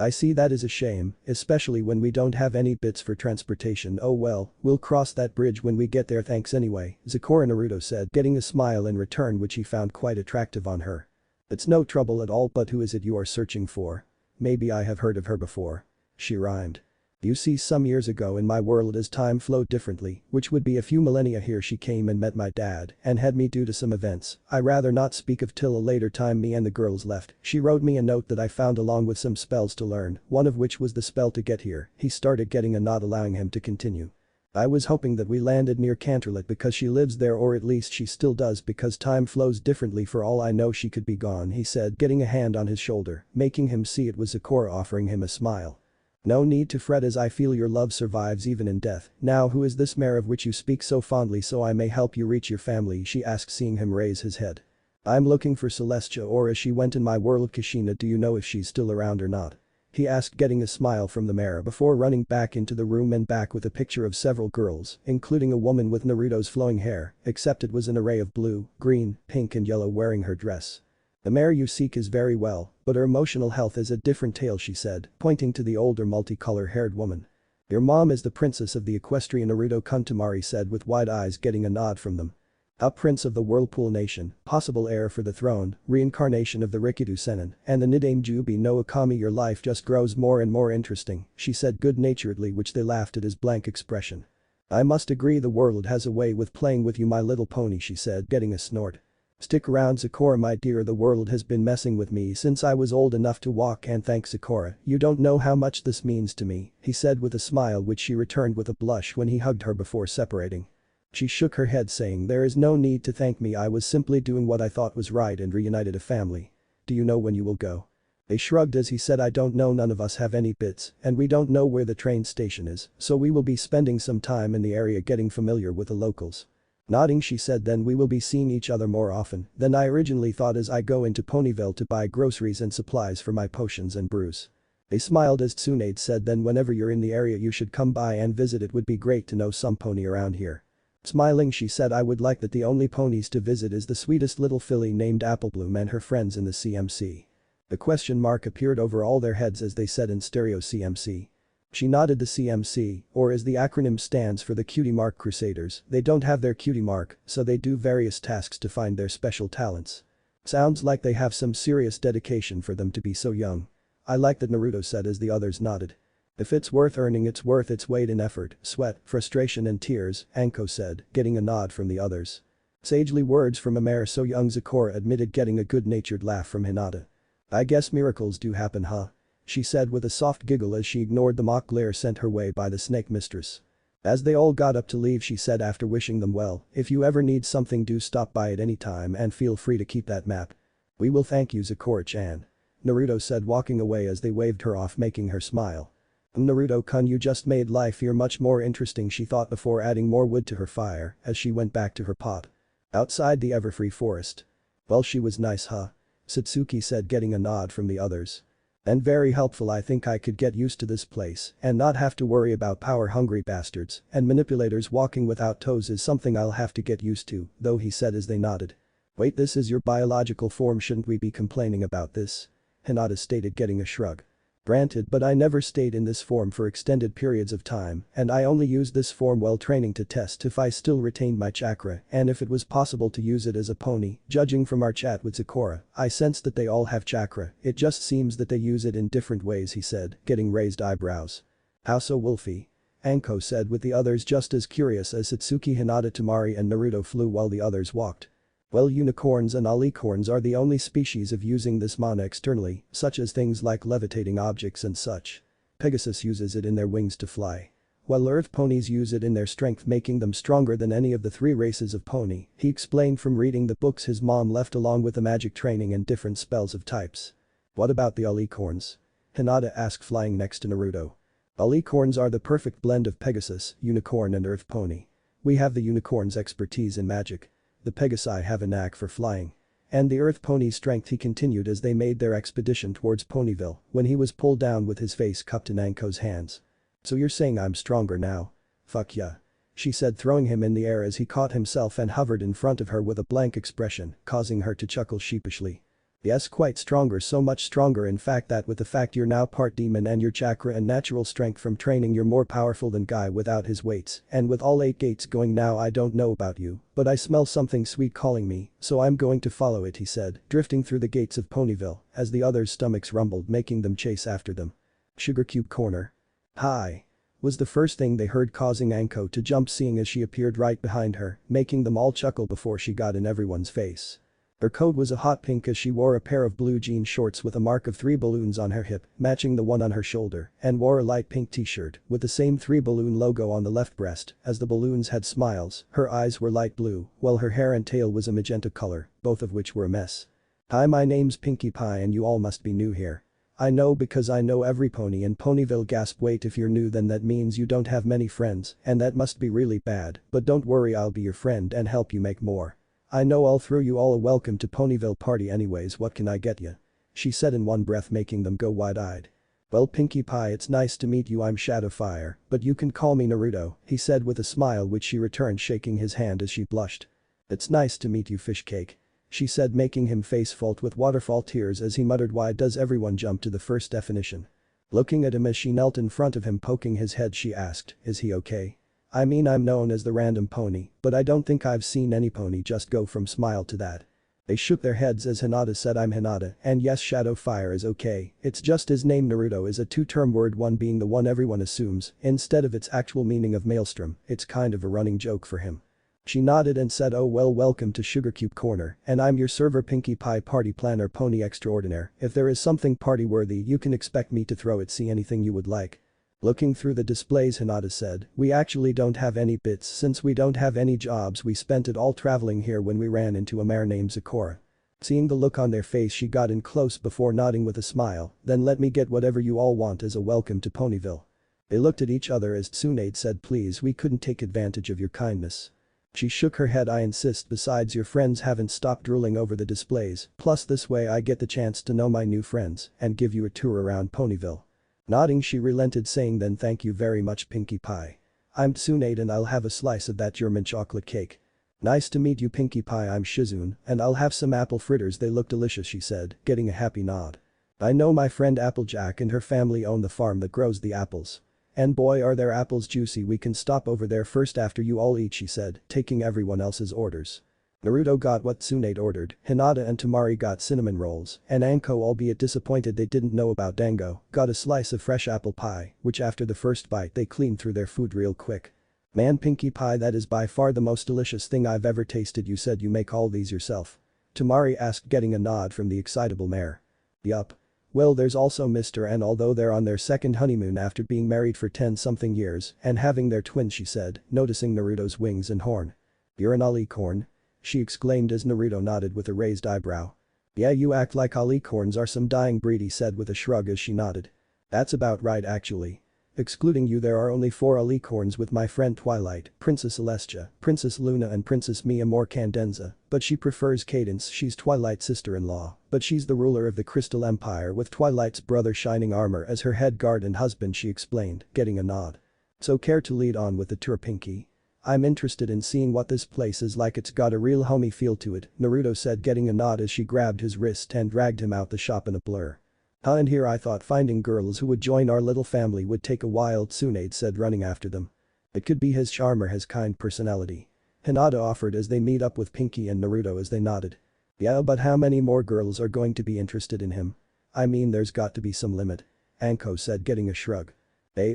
I see, that is a shame, especially when we don't have any bits for transportation. Oh well, we'll cross that bridge when we get there, thanks anyway, Zecora, Naruto said, getting a smile in return which he found quite attractive on her. It's no trouble at all, but who is it you are searching for? Maybe I have heard of her before. She rhymed. You see, some years ago in my world as time flowed differently, which would be a few millennia, here she came and met my dad and had me due to some events I rather not speak of till a later time. Me and the girls left. She wrote me a note that I found along with some spells to learn, one of which was the spell to get here. He started getting a nod allowing him to continue. I was hoping that we landed near Canterlot because she lives there, or at least she still does, because time flows differently. For all I know she could be gone, he said, getting a hand on his shoulder, making him see it was Zecora offering him a smile. No need to fret, as I feel your love survives even in death. Now who is this mare of which you speak so fondly, so I may help you reach your family? She asked seeing him raise his head. I'm looking for Celestia, or as she went in my world, Kushina. Do you know if she's still around or not? He asked getting a smile from the mare before running back into the room and back with a picture of several girls, including a woman with Naruto's flowing hair, except it was an array of blue, green, pink and yellow wearing her dress. The mare you seek is very well, but her emotional health is a different tale, she said, pointing to the older multicolor-haired woman. Your mom is the princess of the Equestria, Naruto Kuntamari said with wide eyes, getting a nod from them. A prince of the Whirlpool Nation, possible heir for the throne, reincarnation of the Rikido Sennin, and the Nidaime Jubi no Akami. Your life just grows more and more interesting, she said good-naturedly, which they laughed at his blank expression. I must agree, the world has a way with playing with you, my little pony, she said, getting a snort. Stick around, Zecora, my dear, the world has been messing with me since I was old enough to walk, and thanks Zecora, you don't know how much this means to me, he said with a smile which she returned with a blush when he hugged her before separating. She shook her head saying, there is no need to thank me, I was simply doing what I thought was right and reunited a family. Do you know when you will go? They shrugged as he said, I don't know, none of us have any bits, and we don't know where the train station is, so we will be spending some time in the area getting familiar with the locals. Nodding she said, then we will be seeing each other more often than I originally thought as I go into Ponyville to buy groceries and supplies for my potions and brews. They smiled as Tsunade said, then whenever you're in the area you should come by and visit, it would be great to know some pony around here. Smiling she said, I would like that. The only ponies to visit is the sweetest little filly named Applebloom and her friends in the CMC. The question mark appeared over all their heads as they said in stereo CMC. She nodded. The CMC, or as the acronym stands for the Cutie Mark Crusaders, they don't have their cutie mark, so they do various tasks to find their special talents. Sounds like they have some serious dedication for them to be so young. I like that, Naruto said as the others nodded. If it's worth earning, it's worth its weight in effort, sweat, frustration and tears, Anko said, getting a nod from the others. Sagely words from a mare so young, Zecora admitted, getting a good-natured laugh from Hinata. I guess miracles do happen, huh? She said with a soft giggle as she ignored the mock glare sent her way by the snake mistress. As they all got up to leave, she said after wishing them well, if you ever need something do stop by at any time and feel free to keep that map. We will thank you, Zecora-chan. Naruto said, walking away as they waved her off, making her smile. Naruto-kun, you just made life here much more interesting, she thought before adding more wood to her fire as she went back to her pot. Outside the Everfree forest. Well, she was nice, huh? Satsuki said, getting a nod from the others. And very helpful. I think I could get used to this place and not have to worry about power-hungry bastards and manipulators walking without toes is something I'll have to get used to, though, he said as they nodded. Wait, this is your biological form, shouldn't we be complaining about this? Hinata stated, getting a shrug. Granted, but I never stayed in this form for extended periods of time and I only used this form while training to test if I still retained my chakra and if it was possible to use it as a pony. Judging from our chat with Zecora, I sense that they all have chakra, it just seems that they use it in different ways, he said, getting raised eyebrows. How so, Wolfie? Anko said, with the others just as curious as Satsuki. Hinata, Tamari and Naruto flew while the others walked. Well, unicorns and alicorns are the only species of using this mana externally, such as things like levitating objects and such. Pegasus uses it in their wings to fly. While earth ponies use it in their strength, making them stronger than any of the 3 races of pony, he explained from reading the books his mom left along with the magic training and different spells of types. What about the alicorns? Hinata asked, flying next to Naruto. Alicorns are the perfect blend of Pegasus, unicorn and earth pony. We have the unicorn's expertise in magic. The Pegasi have a knack for flying. And the earth pony's strength, he continued as they made their expedition towards Ponyville when he was pulled down with his face cupped in Anko's hands. So you're saying I'm stronger now? Fuck yeah. She said, throwing him in the air as he caught himself and hovered in front of her with a blank expression, causing her to chuckle sheepishly. Yes, quite stronger, so much stronger in fact that with the fact you're now part demon and your chakra and natural strength from training, you're more powerful than Guy without his weights, and with all 8 gates going now, I don't know about you, but I smell something sweet calling me, so I'm going to follow it, he said, drifting through the gates of Ponyville as the others' stomachs rumbled, making them chase after them. Sugar Cube Corner. Hi. Was the first thing they heard, causing Anko to jump seeing as she appeared right behind her, making them all chuckle before she got in everyone's face. Her coat was a hot pink as she wore a pair of blue jean shorts with a mark of 3 balloons on her hip, matching the one on her shoulder, and wore a light pink t-shirt with the same 3 balloon logo on the left breast. As the balloons had smiles, her eyes were light blue, while her hair and tail was a magenta color, both of which were a mess. Hi, my name's Pinkie Pie and you all must be new here. I know because I know every pony in Ponyville. Gasp, wait, if you're new then that means you don't have many friends and that must be really bad, but don't worry, I'll be your friend and help you make more. I know I'll throw you all a welcome to Ponyville party anyways, what can I get ya? She said in one breath, making them go wide-eyed. Well, Pinkie Pie, it's nice to meet you, I'm Shadowfire, but you can call me Naruto, he said with a smile which she returned, shaking his hand as she blushed. It's nice to meet you, Fish Cake. She said, making him face fault with waterfall tears as he muttered, why does everyone jump to the first definition? Looking at him as she knelt in front of him poking his head, she asked, is he okay? I mean, I'm known as the random pony, but I don't think I've seen any pony just go from smile to that. They shook their heads as Hinata said, I'm Hinata, and yes, Shadowfire is okay, it's just his name. Naruto is a 2-term word, one being the one everyone assumes, instead of its actual meaning of maelstrom, it's kind of a running joke for him. She nodded and said, oh well, welcome to Sugar Cube Corner, and I'm your server Pinkie Pie, party planner, pony extraordinaire. If there is something party worthy you can expect me to throw it, see anything you would like. Looking through the displays, Hinata said, we actually don't have any bits since we don't have any jobs, we spent it all traveling here when we ran into a mare named Zecora. Seeing the look on their face, she got in close before nodding with a smile, then let me get whatever you all want as a welcome to Ponyville. They looked at each other as Tsunade said, please, we couldn't take advantage of your kindness. She shook her head, I insist, besides your friends haven't stopped drooling over the displays, plus this way I get the chance to know my new friends and give you a tour around Ponyville. Nodding she relented saying then thank you very much Pinkie Pie. I'm Tsunade and I'll have a slice of that German chocolate cake. Nice to meet you Pinkie Pie I'm Shizune and I'll have some apple fritters they look delicious she said, getting a happy nod. I know my friend Applejack and her family own the farm that grows the apples. And boy are their apples juicy we can stop over there first after you all eat she said, taking everyone else's orders. Naruto got what Tsunade ordered, Hinata and Temari got cinnamon rolls, and Anko albeit disappointed they didn't know about Dango, got a slice of fresh apple pie, which after the first bite they cleaned through their food real quick. Man Pinkie Pie that is by far the most delicious thing I've ever tasted you said you make all these yourself. Temari asked getting a nod from the excitable mare. Yup. Well there's also Mr. N although they're on their second honeymoon after being married for 10-something years and having their twins she said, noticing Naruto's wings and horn. You're an alicorn? She exclaimed as Naruto nodded with a raised eyebrow. Yeah you act like alicorns are some dying breed he said with a shrug as she nodded. That's about right actually. Excluding you there are only 4 alicorns with my friend Twilight, Princess Celestia, Princess Luna and Princess Mia Morcandenza, but she prefers Cadence she's Twilight's sister-in-law, but she's the ruler of the Crystal Empire with Twilight's brother Shining Armor as her head guard and husband she explained, getting a nod. So care to lead on with the tour Pinkie? I'm interested in seeing what this place is like it's got a real homey feel to it, Naruto said getting a nod as she grabbed his wrist and dragged him out the shop in a blur. And here I thought finding girls who would join our little family would take a while Tsunade said running after them. It could be his charm or his kind personality. Hinata offered as they meet up with Pinkie and Naruto as they nodded. Yeah but how many more girls are going to be interested in him? I mean there's got to be some limit. Anko said getting a shrug.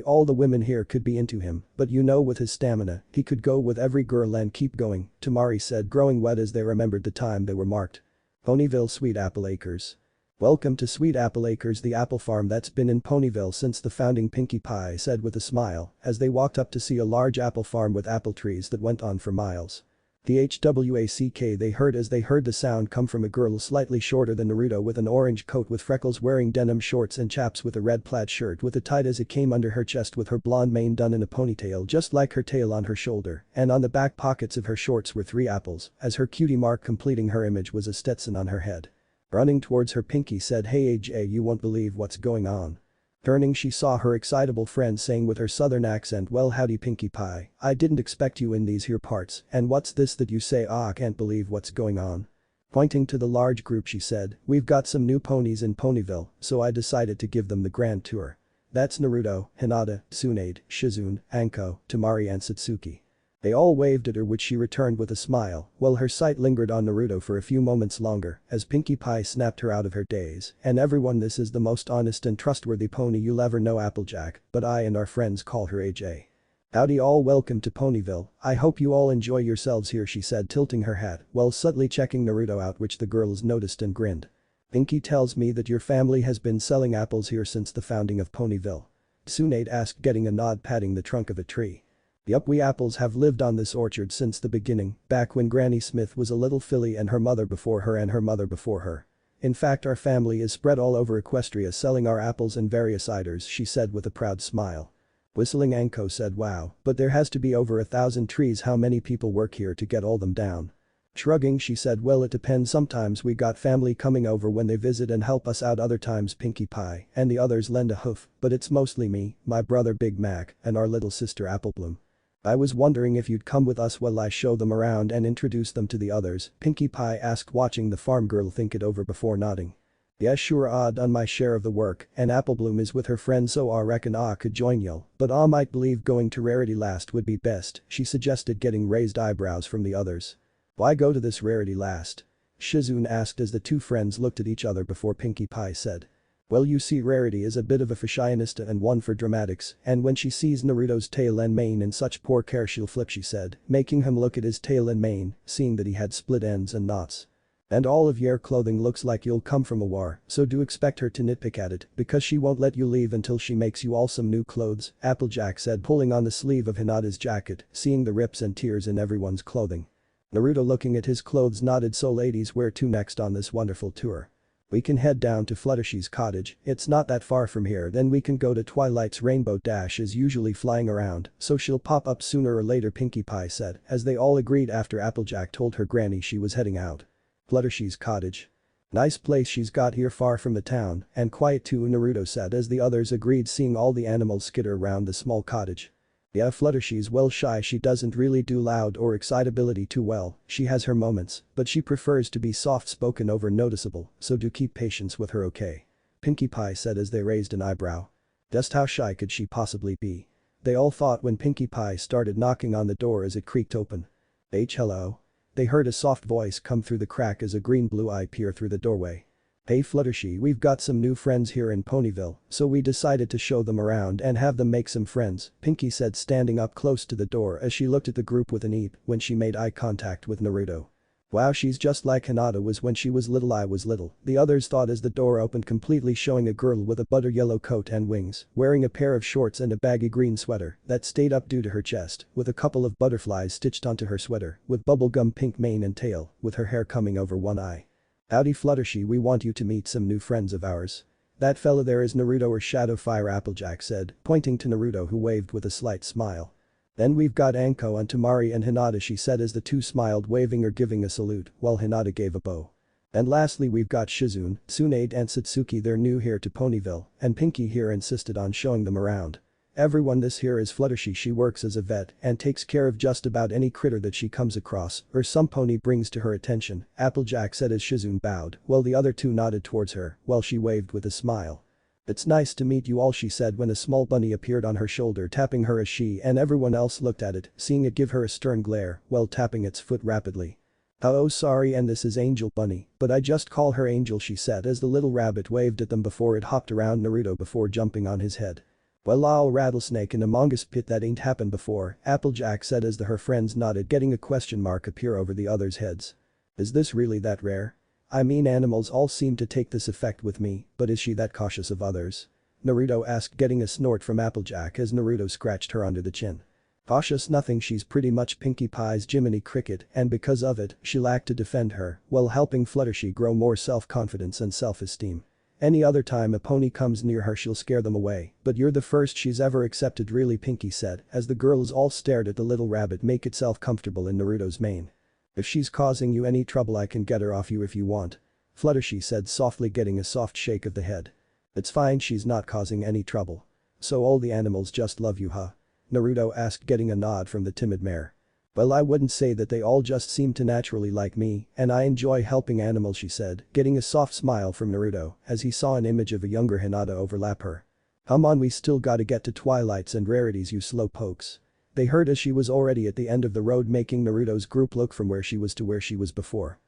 All the women here could be into him, but you know with his stamina, he could go with every girl and keep going, Temari said growing wet as they remembered the time they were marked. Ponyville Sweet Apple Acres. Welcome to Sweet Apple Acres the apple farm that's been in Ponyville since the founding Pinkie Pie said with a smile as they walked up to see a large apple farm with apple trees that went on for miles. The HWACK they heard as they heard the sound come from a girl slightly shorter than Naruto with an orange coat with freckles wearing denim shorts and chaps with a red plaid shirt with a tight as it came under her chest with her blonde mane done in a ponytail just like her tail on her shoulder and on the back pockets of her shorts were 3 apples as her cutie mark completing her image was a Stetson on her head. Running towards her Pinkie said hey AJ you won't believe what's going on. Turning she saw her excitable friend saying with her southern accent well howdy Pinkie Pie, I didn't expect you in these here parts and what's this that you say I can't believe what's going on. Pointing to the large group she said, we've got some new ponies in Ponyville so I decided to give them the grand tour. That's Naruto, Hinata, Tsunade, Shizune, Anko, Temari and Satsuki. They all waved at her which she returned with a smile while her sight lingered on Naruto for a few moments longer as Pinkie Pie snapped her out of her daze and everyone this is the most honest and trustworthy pony you'll ever know Applejack but I and our friends call her AJ. Howdy all welcome to Ponyville, I hope you all enjoy yourselves here she said tilting her hat while subtly checking Naruto out which the girls noticed and grinned. Pinkie tells me that your family has been selling apples here since the founding of Ponyville. Tsunade asked getting a nod patting the trunk of a tree. Yup we apples have lived on this orchard since the beginning, back when Granny Smith was a little filly and her mother before her and her mother before her. In fact our family is spread all over Equestria selling our apples and various ciders she said with a proud smile. Whistling Anko said wow, but there has to be over 1,000 trees how many people work here to get all them down. Shrugging she said well it depends sometimes we got family coming over when they visit and help us out other times Pinkie Pie and the others lend a hoof but it's mostly me, my brother Big Mac and our little sister Applebloom. I was wondering if you'd come with us while I show them around and introduce them to the others, Pinkie Pie asked watching the farm girl think it over before nodding. Yeah sure I done my share of the work and Applebloom is with her friend so I reckon I could join y'all but I might believe going to Rarity last would be best, she suggested getting raised eyebrows from the others. Why go to this Rarity last? Shizune asked as the two friends looked at each other before Pinkie Pie said. Well you see Rarity is a bit of a fashionista and one for dramatics and when she sees Naruto's tail and mane in such poor care she'll flip she said, making him look at his tail and mane, seeing that he had split ends and knots. And all of your clothing looks like you'll come from a war, so do expect her to nitpick at it because she won't let you leave until she makes you all some new clothes, Applejack said pulling on the sleeve of Hinata's jacket, seeing the rips and tears in everyone's clothing. Naruto looking at his clothes nodded so ladies where to next on this wonderful tour? We can head down to Fluttershy's cottage, it's not that far from here then we can go to Twilight's Rainbow Dash is usually flying around so she'll pop up sooner or later Pinkie Pie said as they all agreed after Applejack told her granny she was heading out. Fluttershy's cottage. Nice place she's got here far from the town, and quiet too, Naruto said as the others agreed, seeing all the animals skitter around the small cottage. Yeah, Fluttershy's well shy, she doesn't really do loud or excitability too well, she has her moments, but she prefers to be soft-spoken over noticeable, so do keep patience with her, okay? Pinkie Pie said as they raised an eyebrow. Just how shy could she possibly be? They all thought when Pinkie Pie started knocking on the door as it creaked open. Hello? They heard a soft voice come through the crack as a green blue eye peered through the doorway. Hey Fluttershy, we've got some new friends here in Ponyville, so we decided to show them around and have them make some friends, Pinkie said, standing up close to the door as she looked at the group with an eep when she made eye contact with Naruto. Wow, she's just like Hinata was when she was little. I was little, the others thought as the door opened completely, showing a girl with a butter yellow coat and wings, wearing a pair of shorts and a baggy green sweater that stayed up due to her chest, with a couple of butterflies stitched onto her sweater, with bubblegum pink mane and tail, with her hair coming over one eye. Howdy Fluttershy, we want you to meet some new friends of ours. That fella there is Naruto or Shadow Fire, Applejack said, pointing to Naruto, who waved with a slight smile. Then we've got Anko and Temari and Hinata, she said as the two smiled, waving or giving a salute, while Hinata gave a bow. And lastly we've got Shizune, Tsunade and Satsuki, they're new here to Ponyville, and Pinkie here insisted on showing them around. Everyone, this here is Fluttershy, she works as a vet and takes care of just about any critter that she comes across or some pony brings to her attention, Applejack said as Shizune bowed, while the other two nodded towards her while she waved with a smile. It's nice to meet you all, she said when a small bunny appeared on her shoulder, tapping her as she and everyone else looked at it, seeing it give her a stern glare while tapping its foot rapidly. Oh sorry, and this is Angel Bunny, but I just call her Angel, she said as the little rabbit waved at them before it hopped around Naruto before jumping on his head. Well, lol, rattlesnake in a mongoose pit, that ain't happened before, Applejack said as her friends nodded, getting a question mark appear over the others' heads. Is this really that rare? I mean, animals all seem to take this effect with me, but is she that cautious of others? Naruto asked, getting a snort from Applejack as Naruto scratched her under the chin. Cautious nothing, she's pretty much Pinkie Pie's Jiminy Cricket, and because of it, she lacked to defend her, while helping Fluttershy grow more self-confidence and self-esteem. Any other time a pony comes near her she'll scare them away, but you're the first she's ever accepted, really, Pinkie said as the girls all stared at the little rabbit make itself comfortable in Naruto's mane. If she's causing you any trouble I can get her off you if you want. Fluttershy said softly, getting a soft shake of the head. It's fine, she's not causing any trouble. So all the animals just love you, huh? Naruto asked, getting a nod from the timid mare. Well, I wouldn't say that, they all just seem to naturally like me and I enjoy helping animals, she said, getting a soft smile from Naruto as he saw an image of a younger Hinata overlap her. Come on, we still gotta get to Twilight's and Rarity's, you slow pokes. They heard as she was already at the end of the road, making Naruto's group look from where she was to where she was before.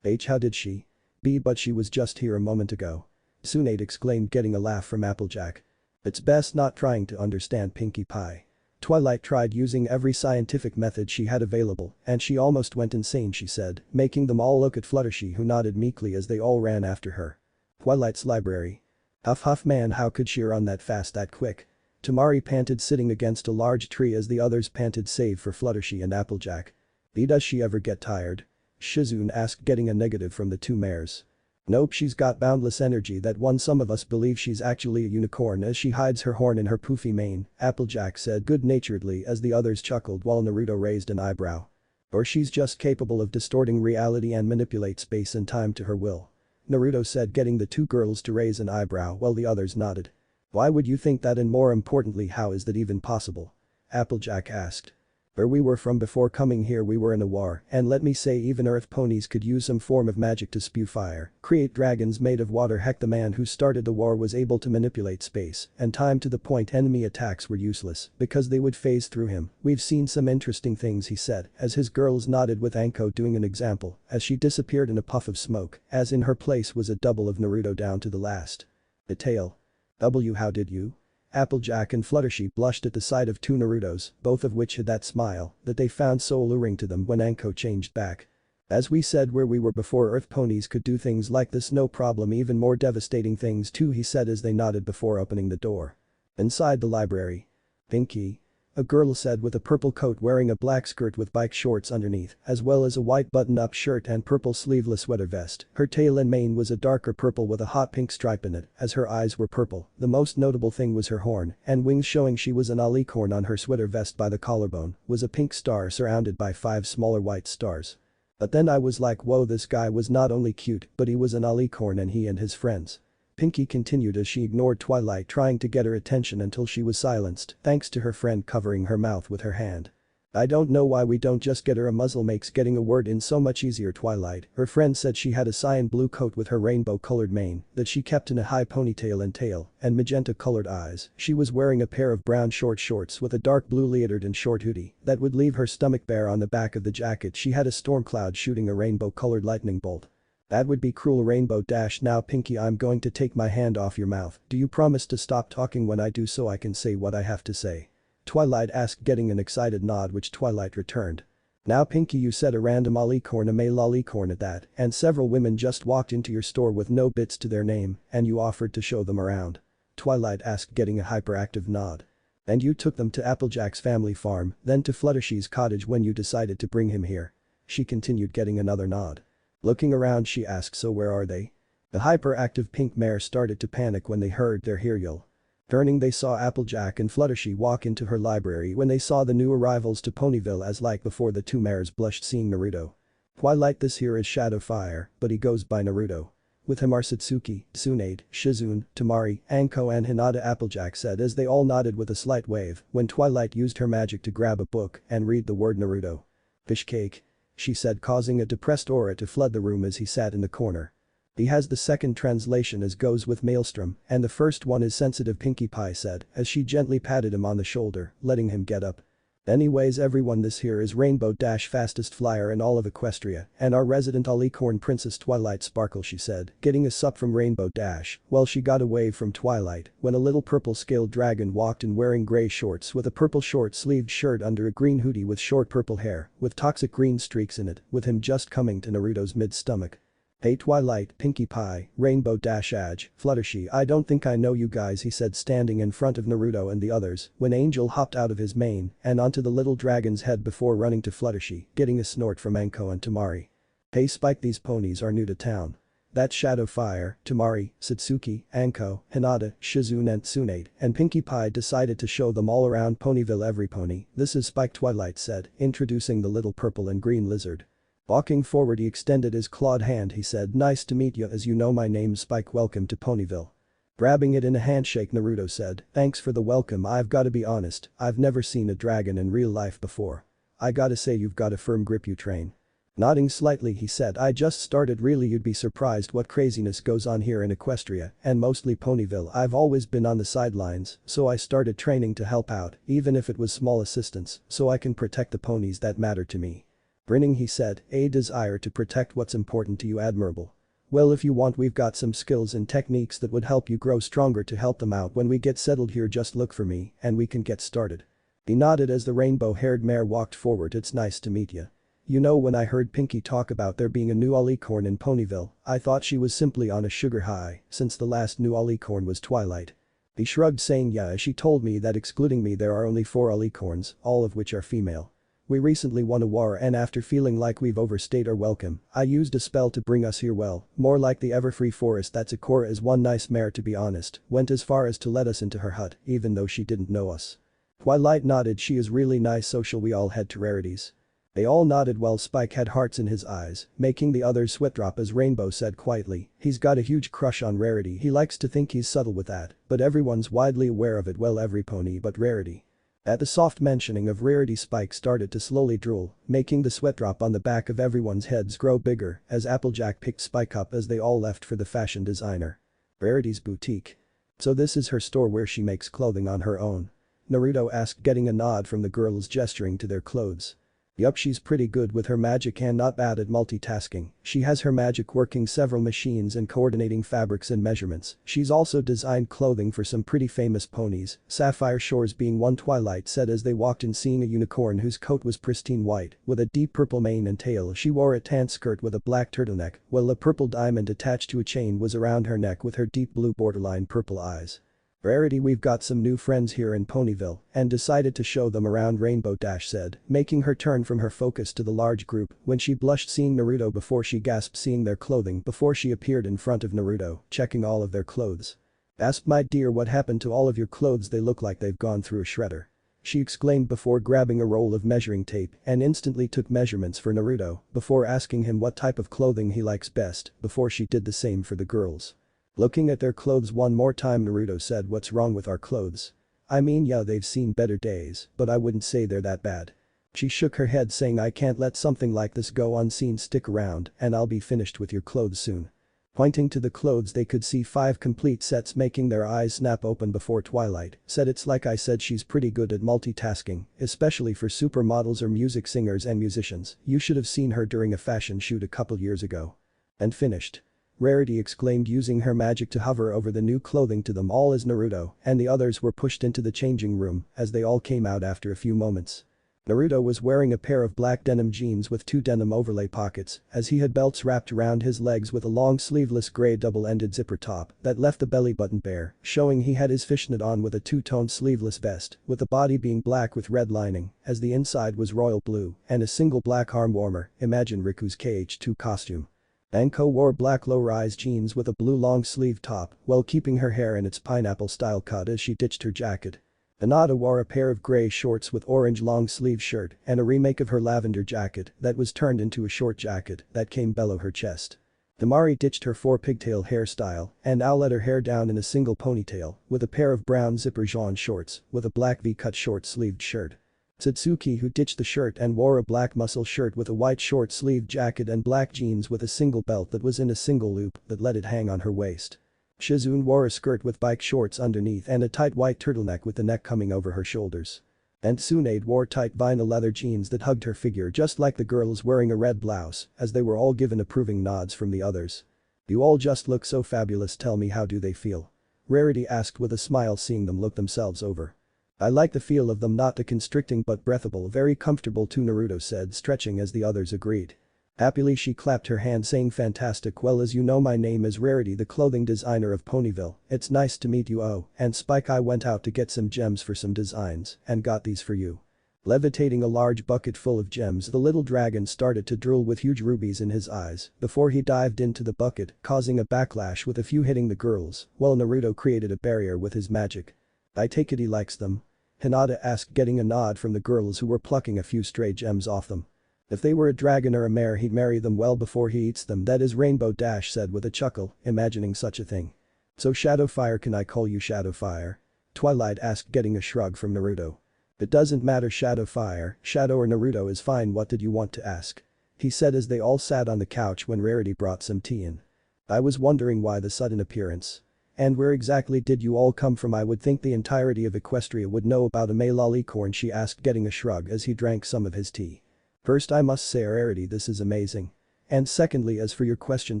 How did she? But she was just here a moment ago. Tsunade exclaimed, getting a laugh from Applejack. It's best not trying to understand, Pinkie Pie. Twilight tried using every scientific method she had available and she almost went insane, she said, making them all look at Fluttershy, who nodded meekly as they all ran after her. Twilight's library. Huff huff, man, how could she run that fast that quick? Temari panted, sitting against a large tree as the others panted, save for Fluttershy and Applejack. Does she ever get tired? Shizune asked, getting a negative from the two mares. Nope, she's got boundless energy that one. Some of us believe she's actually a unicorn as she hides her horn in her poofy mane, Applejack said good-naturedly as the others chuckled while Naruto raised an eyebrow. Or she's just capable of distorting reality and manipulate space and time to her will. Naruto said, getting the two girls to raise an eyebrow while the others nodded. Why would you think that, and more importantly, how is that even possible? Applejack asked. Where we were from before coming here we were in a war, and let me say, even earth ponies could use some form of magic to spew fire, create dragons made of water. Heck, the man who started the war was able to manipulate space and time to the point enemy attacks were useless because they would phase through him. We've seen some interesting things, he said as his girls nodded, with Anko doing an example as she disappeared in a puff of smoke, as in her place was a double of Naruto down to the last. The tail. How did you? Applejack and Fluttershy blushed at the sight of two Narutos, both of which had that smile that they found so alluring to them when Anko changed back. As we said, where we were before, earth ponies could do things like this no problem, even more devastating things too, he said as they nodded before opening the door. Inside the library. Pinkie. A girl said, with a purple coat, wearing a black skirt with bike shorts underneath, as well as a white button-up shirt and purple sleeveless sweater vest. Her tail and mane was a darker purple with a hot pink stripe in it, as her eyes were purple. The most notable thing was her horn and wings, showing she was an alicorn. On her sweater vest by the collarbone was a pink star surrounded by 5 smaller white stars. But then I was like, whoa, this guy was not only cute but he was an alicorn, and he and his friends. Pinky continued as she ignored Twilight trying to get her attention until she was silenced thanks to her friend covering her mouth with her hand. I don't know why we don't just get her a muzzle, makes getting a word in so much easier. Twilight, her friend, said she had a cyan blue coat with her rainbow colored mane that she kept in a high ponytail and tail and magenta colored eyes. She was wearing a pair of brown short shorts with a dark blue leotard and short hoodie that would leave her stomach bare. On the back of the jacket she had a storm cloud shooting a rainbow colored lightning bolt. That would be cruel. Rainbow dash. Now Pinky, I'm going to take my hand off your mouth. Do you promise to stop talking when I do so I can say what I have to say? Twilight asked, getting an excited nod which Twilight returned. Now Pinky, you said a random alicorn, a male alicorn at that, and several women just walked into your store with no bits to their name and you offered to show them around. Twilight asked, getting a hyperactive nod. And you took them to Applejack's family farm, then to Fluttershy's cottage when you decided to bring him here. She continued, getting another nod. Looking around she asked, so where are they? The hyperactive pink mare started to panic when they heard their hero. Turning, they saw Applejack and Fluttershy walk into her library when they saw the new arrivals to Ponyville. As like before, the two mares blushed seeing Naruto. Twilight, this here is Shadowfire, but he goes by Naruto. With him are Satsuki, Tsunade, Shizune, Temari, Anko and Hinata, Applejack said as they all nodded with a slight wave when Twilight used her magic to grab a book and read the word Naruto. Fish cake. She said, causing a depressed aura to flood the room as he sat in the corner. He has the second translation as goes with Maelstrom, and the first one is sensitive, Pinkie Pie said as she gently patted him on the shoulder, letting him get up. Anyways everyone, this here is Rainbow Dash, fastest flyer in all of Equestria and our resident alicorn princess Twilight Sparkle, she said, getting a sup from Rainbow Dash while she got away from Twilight when a little purple scaled dragon walked in wearing grey shorts with a purple short-sleeved shirt under a green hoodie with short purple hair with toxic green streaks in it, with him just coming to Naruto's mid-stomach. Hey Twilight, Pinkie Pie, Rainbow Dash, Edge, Fluttershy, I don't think I know you guys, he said standing in front of Naruto and the others when Angel hopped out of his mane and onto the little dragon's head before running to Fluttershy, getting a snort from Anko and Temari. Hey Spike, these ponies are new to town. That's Shadowfire, Temari, Satsuki, Anko, Hinata, Shizune and Tsunade, and Pinkie Pie decided to show them all around Ponyville. Every pony, this is Spike, Twilight said, introducing the little purple and green lizard. Walking forward he extended his clawed hand, he said, nice to meet you, as you know my name's Spike, welcome to Ponyville. Grabbing it in a handshake Naruto said, thanks for the welcome, I've gotta be honest, I've never seen a dragon in real life before. I gotta say you've got a firm grip, you train. Nodding slightly he said, I just started, really you'd be surprised what craziness goes on here in Equestria and mostly Ponyville. I've always been on the sidelines, so I started training to help out, even if it was small assistance, so I can protect the ponies that matter to me. Grinning he said, a desire to protect what's important to you, admirable. Well, if you want, we've got some skills and techniques that would help you grow stronger to help them out when we get settled here, just look for me and we can get started. He nodded as the rainbow-haired mare walked forward, it's nice to meet you. You know, when I heard Pinkie talk about there being a new alicorn in Ponyville, I thought she was simply on a sugar high since the last new alicorn was Twilight. He shrugged saying, yeah, she told me that excluding me there are only 4 alicorns, all of which are female. We recently won a war and after feeling like we've overstayed our welcome, I used a spell to bring us here, well, more like the Everfree Forest. That Zecora is one nice mare, to be honest, went as far as to let us into her hut even though she didn't know us. Twilight nodded, she is really nice, so shall we all head to Rarity's? They all nodded while Spike had hearts in his eyes, making the others sweat drop as Rainbow said quietly, he's got a huge crush on Rarity. He likes to think he's subtle with that, but everyone's widely aware of it, well, every pony but Rarity. At the soft mentioning of Rarity, Spike started to slowly drool, making the sweat drop on the back of everyone's heads grow bigger as Applejack picked Spike up as they all left for the fashion designer. Rarity's boutique. So this is her store where she makes clothing on her own? Naruto asked, getting a nod from the girls gesturing to their clothes. Yup, she's pretty good with her magic and not bad at multitasking. She has her magic working several machines and coordinating fabrics and measurements. She's also designed clothing for some pretty famous ponies, Sapphire Shores being one, Twilight said as they walked in, seeing a unicorn whose coat was pristine white with a deep purple mane and tail. She wore a tan skirt with a black turtleneck while a purple diamond attached to a chain was around her neck with her deep blue borderline purple eyes. Rarity, we've got some new friends here in Ponyville and decided to show them around, Rainbow Dash said, making her turn from her focus to the large group when she blushed seeing Naruto before she gasped seeing their clothing before she appeared in front of Naruto, checking all of their clothes. Asked, my dear, what happened to all of your clothes? They look like they've gone through a shredder. she exclaimed before grabbing a roll of measuring tape and instantly took measurements for Naruto before asking him what type of clothing he likes best before she did the same for the girls. Looking at their clothes one more time, Naruto said, "What's wrong with our clothes? I mean, yeah, they've seen better days, but I wouldn't say they're that bad." She shook her head saying, "I can't let something like this go unseen. Stick around and I'll be finished with your clothes soon." Pointing to the clothes they could see 5 complete sets, making their eyes snap open before Twilight said, "It's like I said, she's pretty good at multitasking, especially for supermodels or music singers and musicians. You should have seen her during a fashion shoot a couple years ago." And finished. Rarity exclaimed, using her magic to hover over the new clothing to them all as Naruto and the others were pushed into the changing room as they all came out after a few moments. Naruto was wearing a pair of black denim jeans with 2 denim overlay pockets as he had belts wrapped around his legs with a long sleeveless grey double-ended zipper top that left the belly button bare, showing he had his fishnet on with a 2-tone sleeveless vest with the body being black with red lining as the inside was royal blue and a single black arm warmer, imagine Riku's KH2 costume. Anko wore black low-rise jeans with a blue long-sleeve top while keeping her hair in its pineapple-style cut as she ditched her jacket. Hinata wore a pair of grey shorts with orange long-sleeve shirt and a remake of her lavender jacket that was turned into a short jacket that came below her chest. Himari ditched her 4-pigtail hairstyle and now let her hair down in a single ponytail with a pair of brown zipper jaune shorts with a black V-cut short-sleeved shirt. Satsuki, who ditched the shirt and wore a black muscle shirt with a white short-sleeved jacket and black jeans with a single belt that was in a single loop that let it hang on her waist. Shizune wore a skirt with bike shorts underneath and a tight white turtleneck with the neck coming over her shoulders. And Tsunade wore tight vinyl leather jeans that hugged her figure just like the girls, wearing a red blouse as they were all given approving nods from the others. "You all just look so fabulous, tell me, how do they feel?" Rarity asked with a smile, seeing them look themselves over. "I like the feel of them, not too constricting but breathable, very comfortable too," Naruto said, stretching as the others agreed. Happily she clapped her hand saying, "Fantastic, well, as you know, my name is Rarity, the clothing designer of Ponyville. It's nice to meet you. Oh, and Spike, I went out to get some gems for some designs and got these for you." Levitating a large bucket full of gems, the little dragon started to drool with huge rubies in his eyes before he dived into the bucket, causing a backlash with a few hitting the girls while Naruto created a barrier with his magic. "I take it he likes them?" Hinata asked, getting a nod from the girls who were plucking a few stray gems off them. "If they were a dragon or a mare, he'd marry them well before he eats them, that is," Rainbow Dash said with a chuckle, imagining such a thing. "So Shadowfire, can I call you Shadowfire?" Twilight asked, getting a shrug from Naruto. "It doesn't matter, Shadowfire, Shadow or Naruto is fine. What did you want to ask?" he said as they all sat on the couch when Rarity brought some tea in. "I was wondering why the sudden appearance. And where exactly did you all come from? I would think the entirety of Equestria would know about a Malolicorn," she asked, getting a shrug as he drank some of his tea. "First, I must say, Rarity, this is amazing. And secondly, as for your question,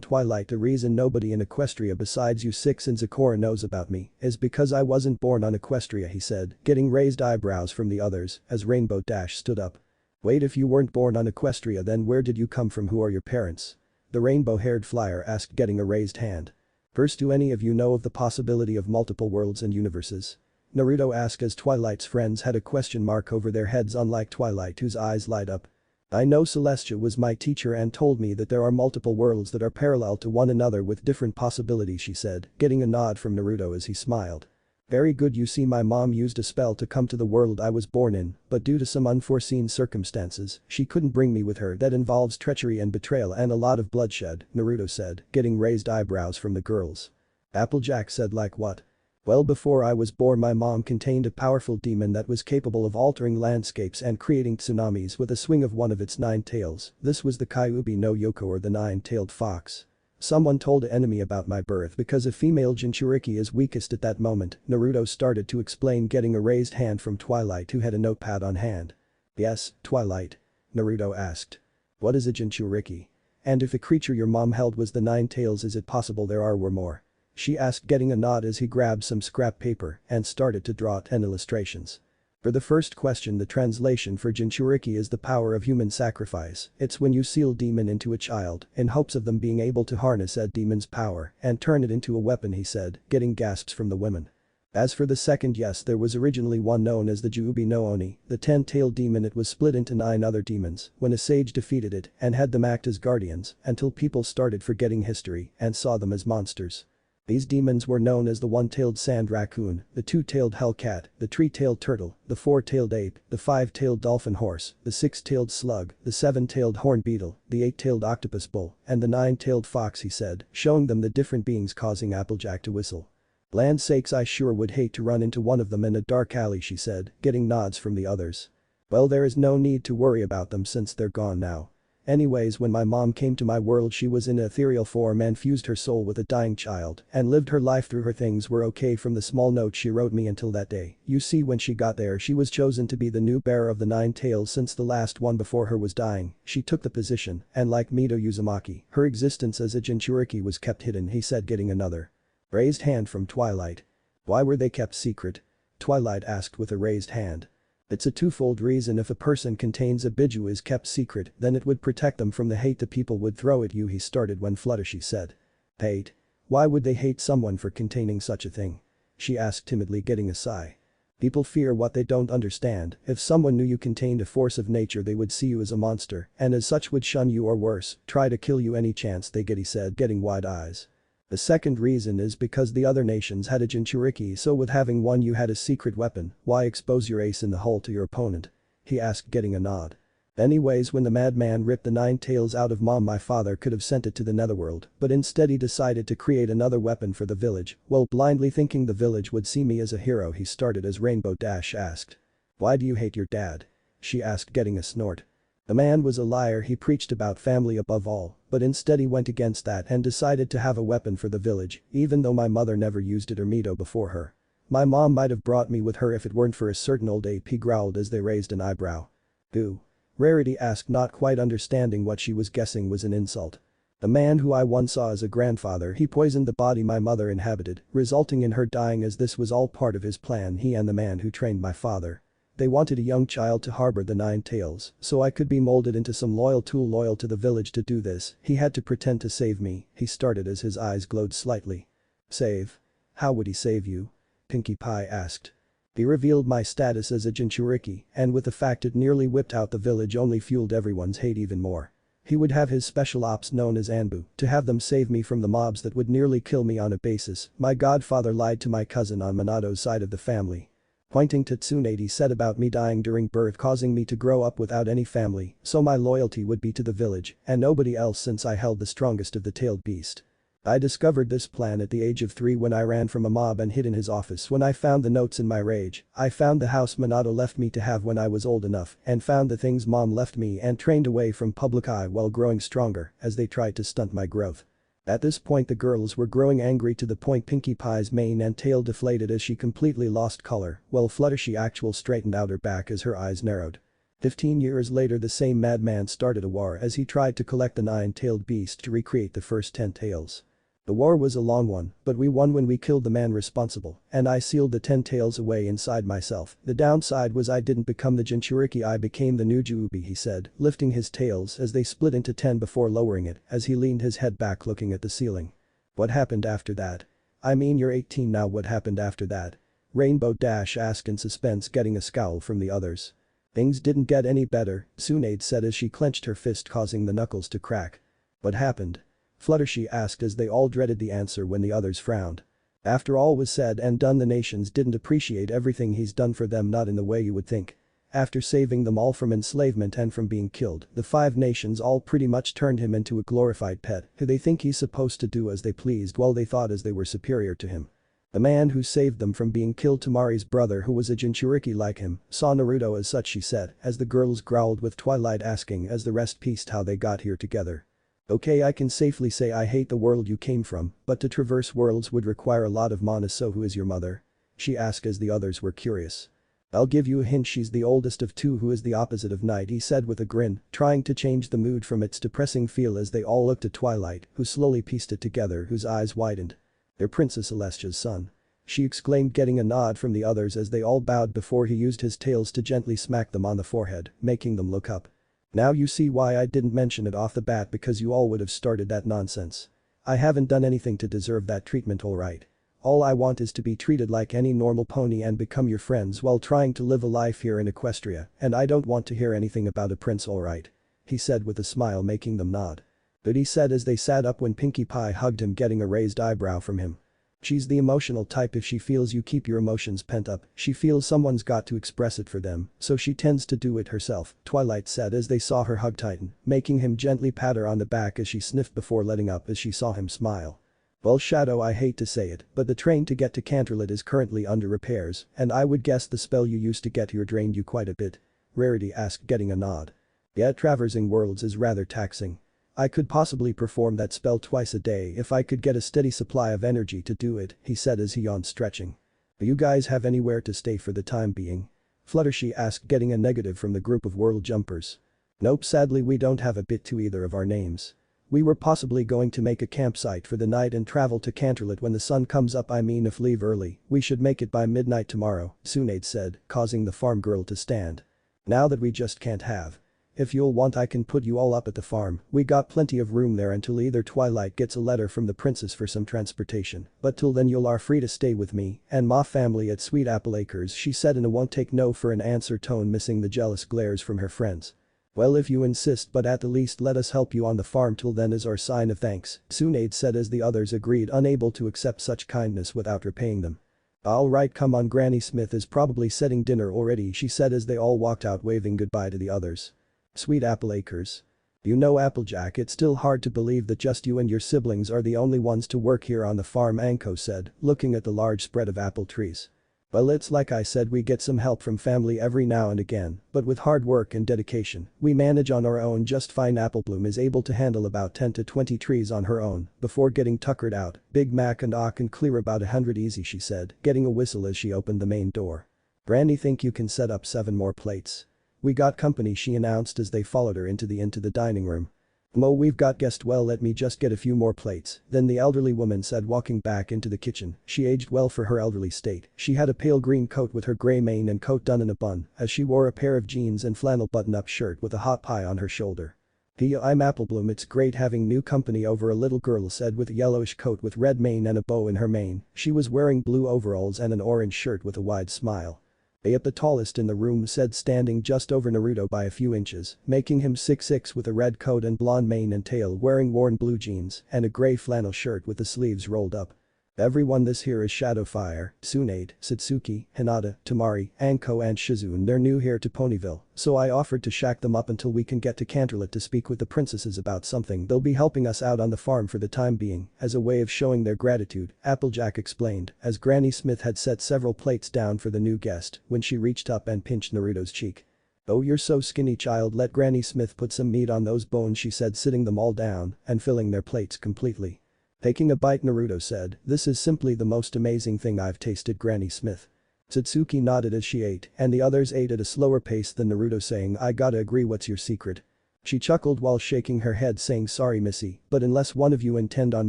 Twilight, the reason nobody in Equestria besides you 6 and Zecora knows about me is because I wasn't born on Equestria," he said, getting raised eyebrows from the others as Rainbow Dash stood up. "Wait, if you weren't born on Equestria, then where did you come from? Who are your parents?" the rainbow-haired flyer asked, getting a raised hand. "First, do any of you know of the possibility of multiple worlds and universes?" Naruto asked as Twilight's friends had a question mark over their heads, unlike Twilight, whose eyes light up. "I know, Celestia was my teacher and told me that there are multiple worlds that are parallel to one another with different possibilities," she said, getting a nod from Naruto as he smiled. "Very good, you see, my mom used a spell to come to the world I was born in, but due to some unforeseen circumstances, she couldn't bring me with her. That involves treachery and betrayal and a lot of bloodshed," Naruto said, getting raised eyebrows from the girls. Applejack said, "Like what?" "Well, before I was born, my mom contained a powerful demon that was capable of altering landscapes and creating tsunamis with a swing of one of its 9 tails. This was the Kyuubi no Yoko, or the 9-tailed fox. Someone told an enemy about my birth because a female Jinchuriki is weakest at that moment," Naruto started to explain, getting a raised hand from Twilight, who had a notepad on hand. "Yes, Twilight?" Naruto asked. "What is a Jinchuriki? And if a creature your mom held was the 9 tails, is it possible there were more?" she asked, getting a nod as he grabbed some scrap paper and started to draw 10 illustrations. For the first question, the translation for Jinchuriki is the power of human sacrifice. It's when you seal demon into a child in hopes of them being able to harness that demon's power and turn it into a weapon, he said, getting gasps from the women. As for the second, yes, there was originally one known as the Juubi no Oni, the 10-tailed demon. It was split into 9 other demons when a sage defeated it and had them act as guardians until people started forgetting history and saw them as monsters. These demons were known as the one-tailed sand raccoon, the two-tailed hellcat, the three-tailed turtle, the four-tailed ape, the five-tailed dolphin horse, the six-tailed slug, the seven-tailed horn beetle, the eight-tailed octopus bull, and the nine-tailed fox, he said, showing them the different beings, causing Applejack to whistle. Land sakes, I sure would hate to run into one of them in a dark alley, she said, getting nods from the others. Well, there is no need to worry about them since they're gone now. Anyways, when my mom came to my world, she was in ethereal form and fused her soul with a dying child and lived her life through her. Things were okay from the small note she wrote me until that day. You see, when she got there, she was chosen to be the new bearer of the 9 tails since the last one before her was dying. She took the position, and like hyotonuzumaki, her existence as a Jinchuriki was kept hidden, he said, getting another raised hand from Twilight. Why were they kept secret? Twilight asked with a raised hand. It's a twofold reason. If a person contains a biju is kept secret, then it would protect them from the hate the people would throw at you, he started when Fluttershy said. Hate? Why would they hate someone for containing such a thing? She asked timidly, getting a sigh. People fear what they don't understand. If someone knew you contained a force of nature, they would see you as a monster and as such would shun you or worse, try to kill you any chance they get, he said, getting wide eyes. The second reason is because the other nations had a Jinchuriki, so with having one you had a secret weapon. Why expose your ace in the hole to your opponent? He asked, getting a nod. Anyways, when the madman ripped the 9 tails out of Mom, my father could have sent it to the netherworld, but instead he decided to create another weapon for the village, while blindly thinking the village would see me as a hero, he started as Rainbow Dash asked. Why do you hate your dad? She asked, getting a snort. The man was a liar. He preached about family above all, but instead he went against that and decided to have a weapon for the village, even though my mother never used it or Mito before her. My mom might have brought me with her if it weren't for a certain old ape, he growled as they raised an eyebrow. Who? Rarity asked, not quite understanding what she was guessing was an insult. The man who I once saw as a grandfather. He poisoned the body my mother inhabited, resulting in her dying, as this was all part of his plan, he and the man who trained my father. They wanted a young child to harbor the 9 tails, so I could be molded into some loyal tool loyal to the village. To do this, he had to pretend to save me, he started as his eyes glowed slightly. Save? How would he save you? Pinkie Pie asked. He revealed my status as a Jinchuriki, and with the fact it nearly whipped out the village only fueled everyone's hate even more. He would have his special ops known as Anbu to have them save me from the mobs that would nearly kill me on a basis. My godfather lied to my cousin on Minato's side of the family. Pointing to Tsunade, he said about me dying during birth, causing me to grow up without any family, so my loyalty would be to the village and nobody else since I held the strongest of the tailed beast. I discovered this plan at the age of 3 when I ran from a mob and hid in his office. When I found the notes in my rage, I found the house Minato left me to have when I was old enough and found the things Mom left me and trained away from public eye while growing stronger as they tried to stunt my growth. At this point the girls were growing angry to the point Pinkie Pie's mane and tail deflated as she completely lost color, while Fluttershy actually straightened out her back as her eyes narrowed. 15 years later the same madman started a war as he tried to collect the 9-tailed beast to recreate the first 10 tails. The war was a long one, but we won when we killed the man responsible, and I sealed the 10 tails away inside myself. The downside was I didn't become the Jinchuriki, I became the new Juubi, he said, lifting his tails as they split into 10 before lowering it as he leaned his head back looking at the ceiling. What happened after that? I mean, you're 18 now, what happened after that? Rainbow Dash asked in suspense, getting a scowl from the others. Things didn't get any better, Tsunade said as she clenched her fist, causing the knuckles to crack. What happened? Fluttershy asked as they all dreaded the answer when the others frowned. After all was said and done, the nations didn't appreciate everything he's done for them, not in the way you would think. After saving them all from enslavement and from being killed, the 5 nations all pretty much turned him into a glorified pet who they think he's supposed to do as they pleased while they thought as they were superior to him. The man who saved them from being killed, Tamari's brother who was a Jinchuriki like him, saw Naruto as such, she said, as the girls growled with Twilight asking as the rest pieced how they got here together. Okay, I can safely say I hate the world you came from, but to traverse worlds would require a lot of mana. So who is your mother? She asked as the others were curious. I'll give you a hint, she's the oldest of 2 who is the opposite of Night, he said with a grin, trying to change the mood from its depressing feel as they all looked at Twilight, who slowly pieced it together, whose eyes widened. They're Princess Celestia's son. She exclaimed, getting a nod from the others as they all bowed before he used his tails to gently smack them on the forehead, making them look up. Now you see why I didn't mention it off the bat, because you all would have started that nonsense. I haven't done anything to deserve that treatment, alright. All I want is to be treated like any normal pony and become your friends while trying to live a life here in Equestria, and I don't want to hear anything about a prince, alright? He said with a smile, making them nod. But he said as they sat up when Pinkie Pie hugged him, getting a raised eyebrow from him. She's the emotional type. If she feels you keep your emotions pent up, she feels someone's got to express it for them, so she tends to do it herself, Twilight said as they saw her hug Titan, making him gently pat her on the back as she sniffed before letting up as she saw him smile. Well Shadow, I hate to say it, but the train to get to Canterlot is currently under repairs, and I would guess the spell you used to get here drained you quite a bit. Rarity asked, getting a nod. Yeah, traversing worlds is rather taxing. I could possibly perform that spell twice a day if I could get a steady supply of energy to do it, he said as he yawned, stretching. Do you guys have anywhere to stay for the time being? Fluttershy asked, getting a negative from the group of world jumpers. Nope, sadly we don't have a bit to either of our names. We were possibly going to make a campsite for the night and travel to Canterlot when the sun comes up. I mean, if leave early, we should make it by midnight tomorrow, Tsunade said, causing the farm girl to stand. Now that we just can't have. If you'll want I can put you all up at the farm, we got plenty of room there until either Twilight gets a letter from the princess for some transportation, but till then you are free to stay with me and my family at Sweet Apple Acres, she said in a won't take no for an answer tone, missing the jealous glares from her friends. Well, if you insist, but at the least let us help you on the farm till then as our sign of thanks, Tsunade said as the others agreed, unable to accept such kindness without repaying them. Alright, come on, Granny Smith is probably setting dinner already, she said as they all walked out waving goodbye to the others. Sweet Apple Acres. You know, Applejack, it's still hard to believe that just you and your siblings are the only ones to work here on the farm, Anko said, looking at the large spread of apple trees. Well, it's like I said, we get some help from family every now and again, but with hard work and dedication, we manage on our own just fine. Applebloom is able to handle about 10 to 20 trees on her own before getting tuckered out. Big Mac and I can clear about 100 easy, she said, getting a whistle as she opened the main door. Granny, think you can set up 7 more plates? We got company, she announced as they followed her into the dining room. Mo, we've got guests. Well, let me just get a few more plates, then the elderly woman said, walking back into the kitchen. She aged well for her elderly state. She had a pale green coat with her grey mane and coat done in a bun, as she wore a pair of jeans and flannel button-up shirt with a hot pie on her shoulder. Hey, I'm Applebloom, it's great having new company over, a little girl said with a yellowish coat with red mane and a bow in her mane. She was wearing blue overalls and an orange shirt with a wide smile. Yep, the tallest in the room said, standing just over Naruto by a few inches, making him 6'6" with a red coat and blonde mane and tail, wearing worn blue jeans and a grey flannel shirt with the sleeves rolled up. Everyone, this here is Shadowfire, Tsunade, Satsuki, Hinata, Tamari, Anko and Shizune. They're new here to Ponyville, so I offered to shack them up until we can get to Canterlot to speak with the princesses about something. They'll be helping us out on the farm for the time being, as a way of showing their gratitude, Applejack explained, as Granny Smith had set several plates down for the new guest when she reached up and pinched Naruto's cheek. Oh, you're so skinny, child, let Granny Smith put some meat on those bones, she said, sitting them all down and filling their plates completely. Taking a bite, Naruto said, this is simply the most amazing thing I've tasted, Granny Smith. Satsuki nodded as she ate, and the others ate at a slower pace than Naruto, saying, I gotta agree, what's your secret? She chuckled while shaking her head, saying, sorry missy, but unless one of you intend on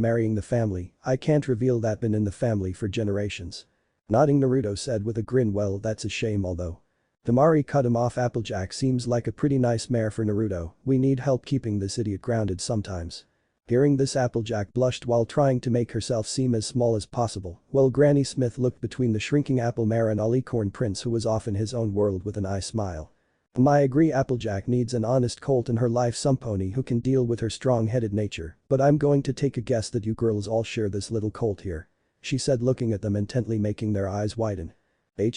marrying the family, I can't reveal that. Been in the family for generations. Nodding, Naruto said with a grin, well, that's a shame, although. Tamari cut him off. Applejack seems like a pretty nice mare for Naruto, we need help keeping this idiot grounded sometimes. Hearing this, Applejack blushed while trying to make herself seem as small as possible, while Granny Smith looked between the shrinking Apple Mare and Alicorn Prince, who was off in his own world with an eye smile. I agree, Applejack needs an honest colt in her life, some pony who can deal with her strong-headed nature, but I'm going to take a guess that you girls all share this little colt here. She said, looking at them intently, making their eyes widen.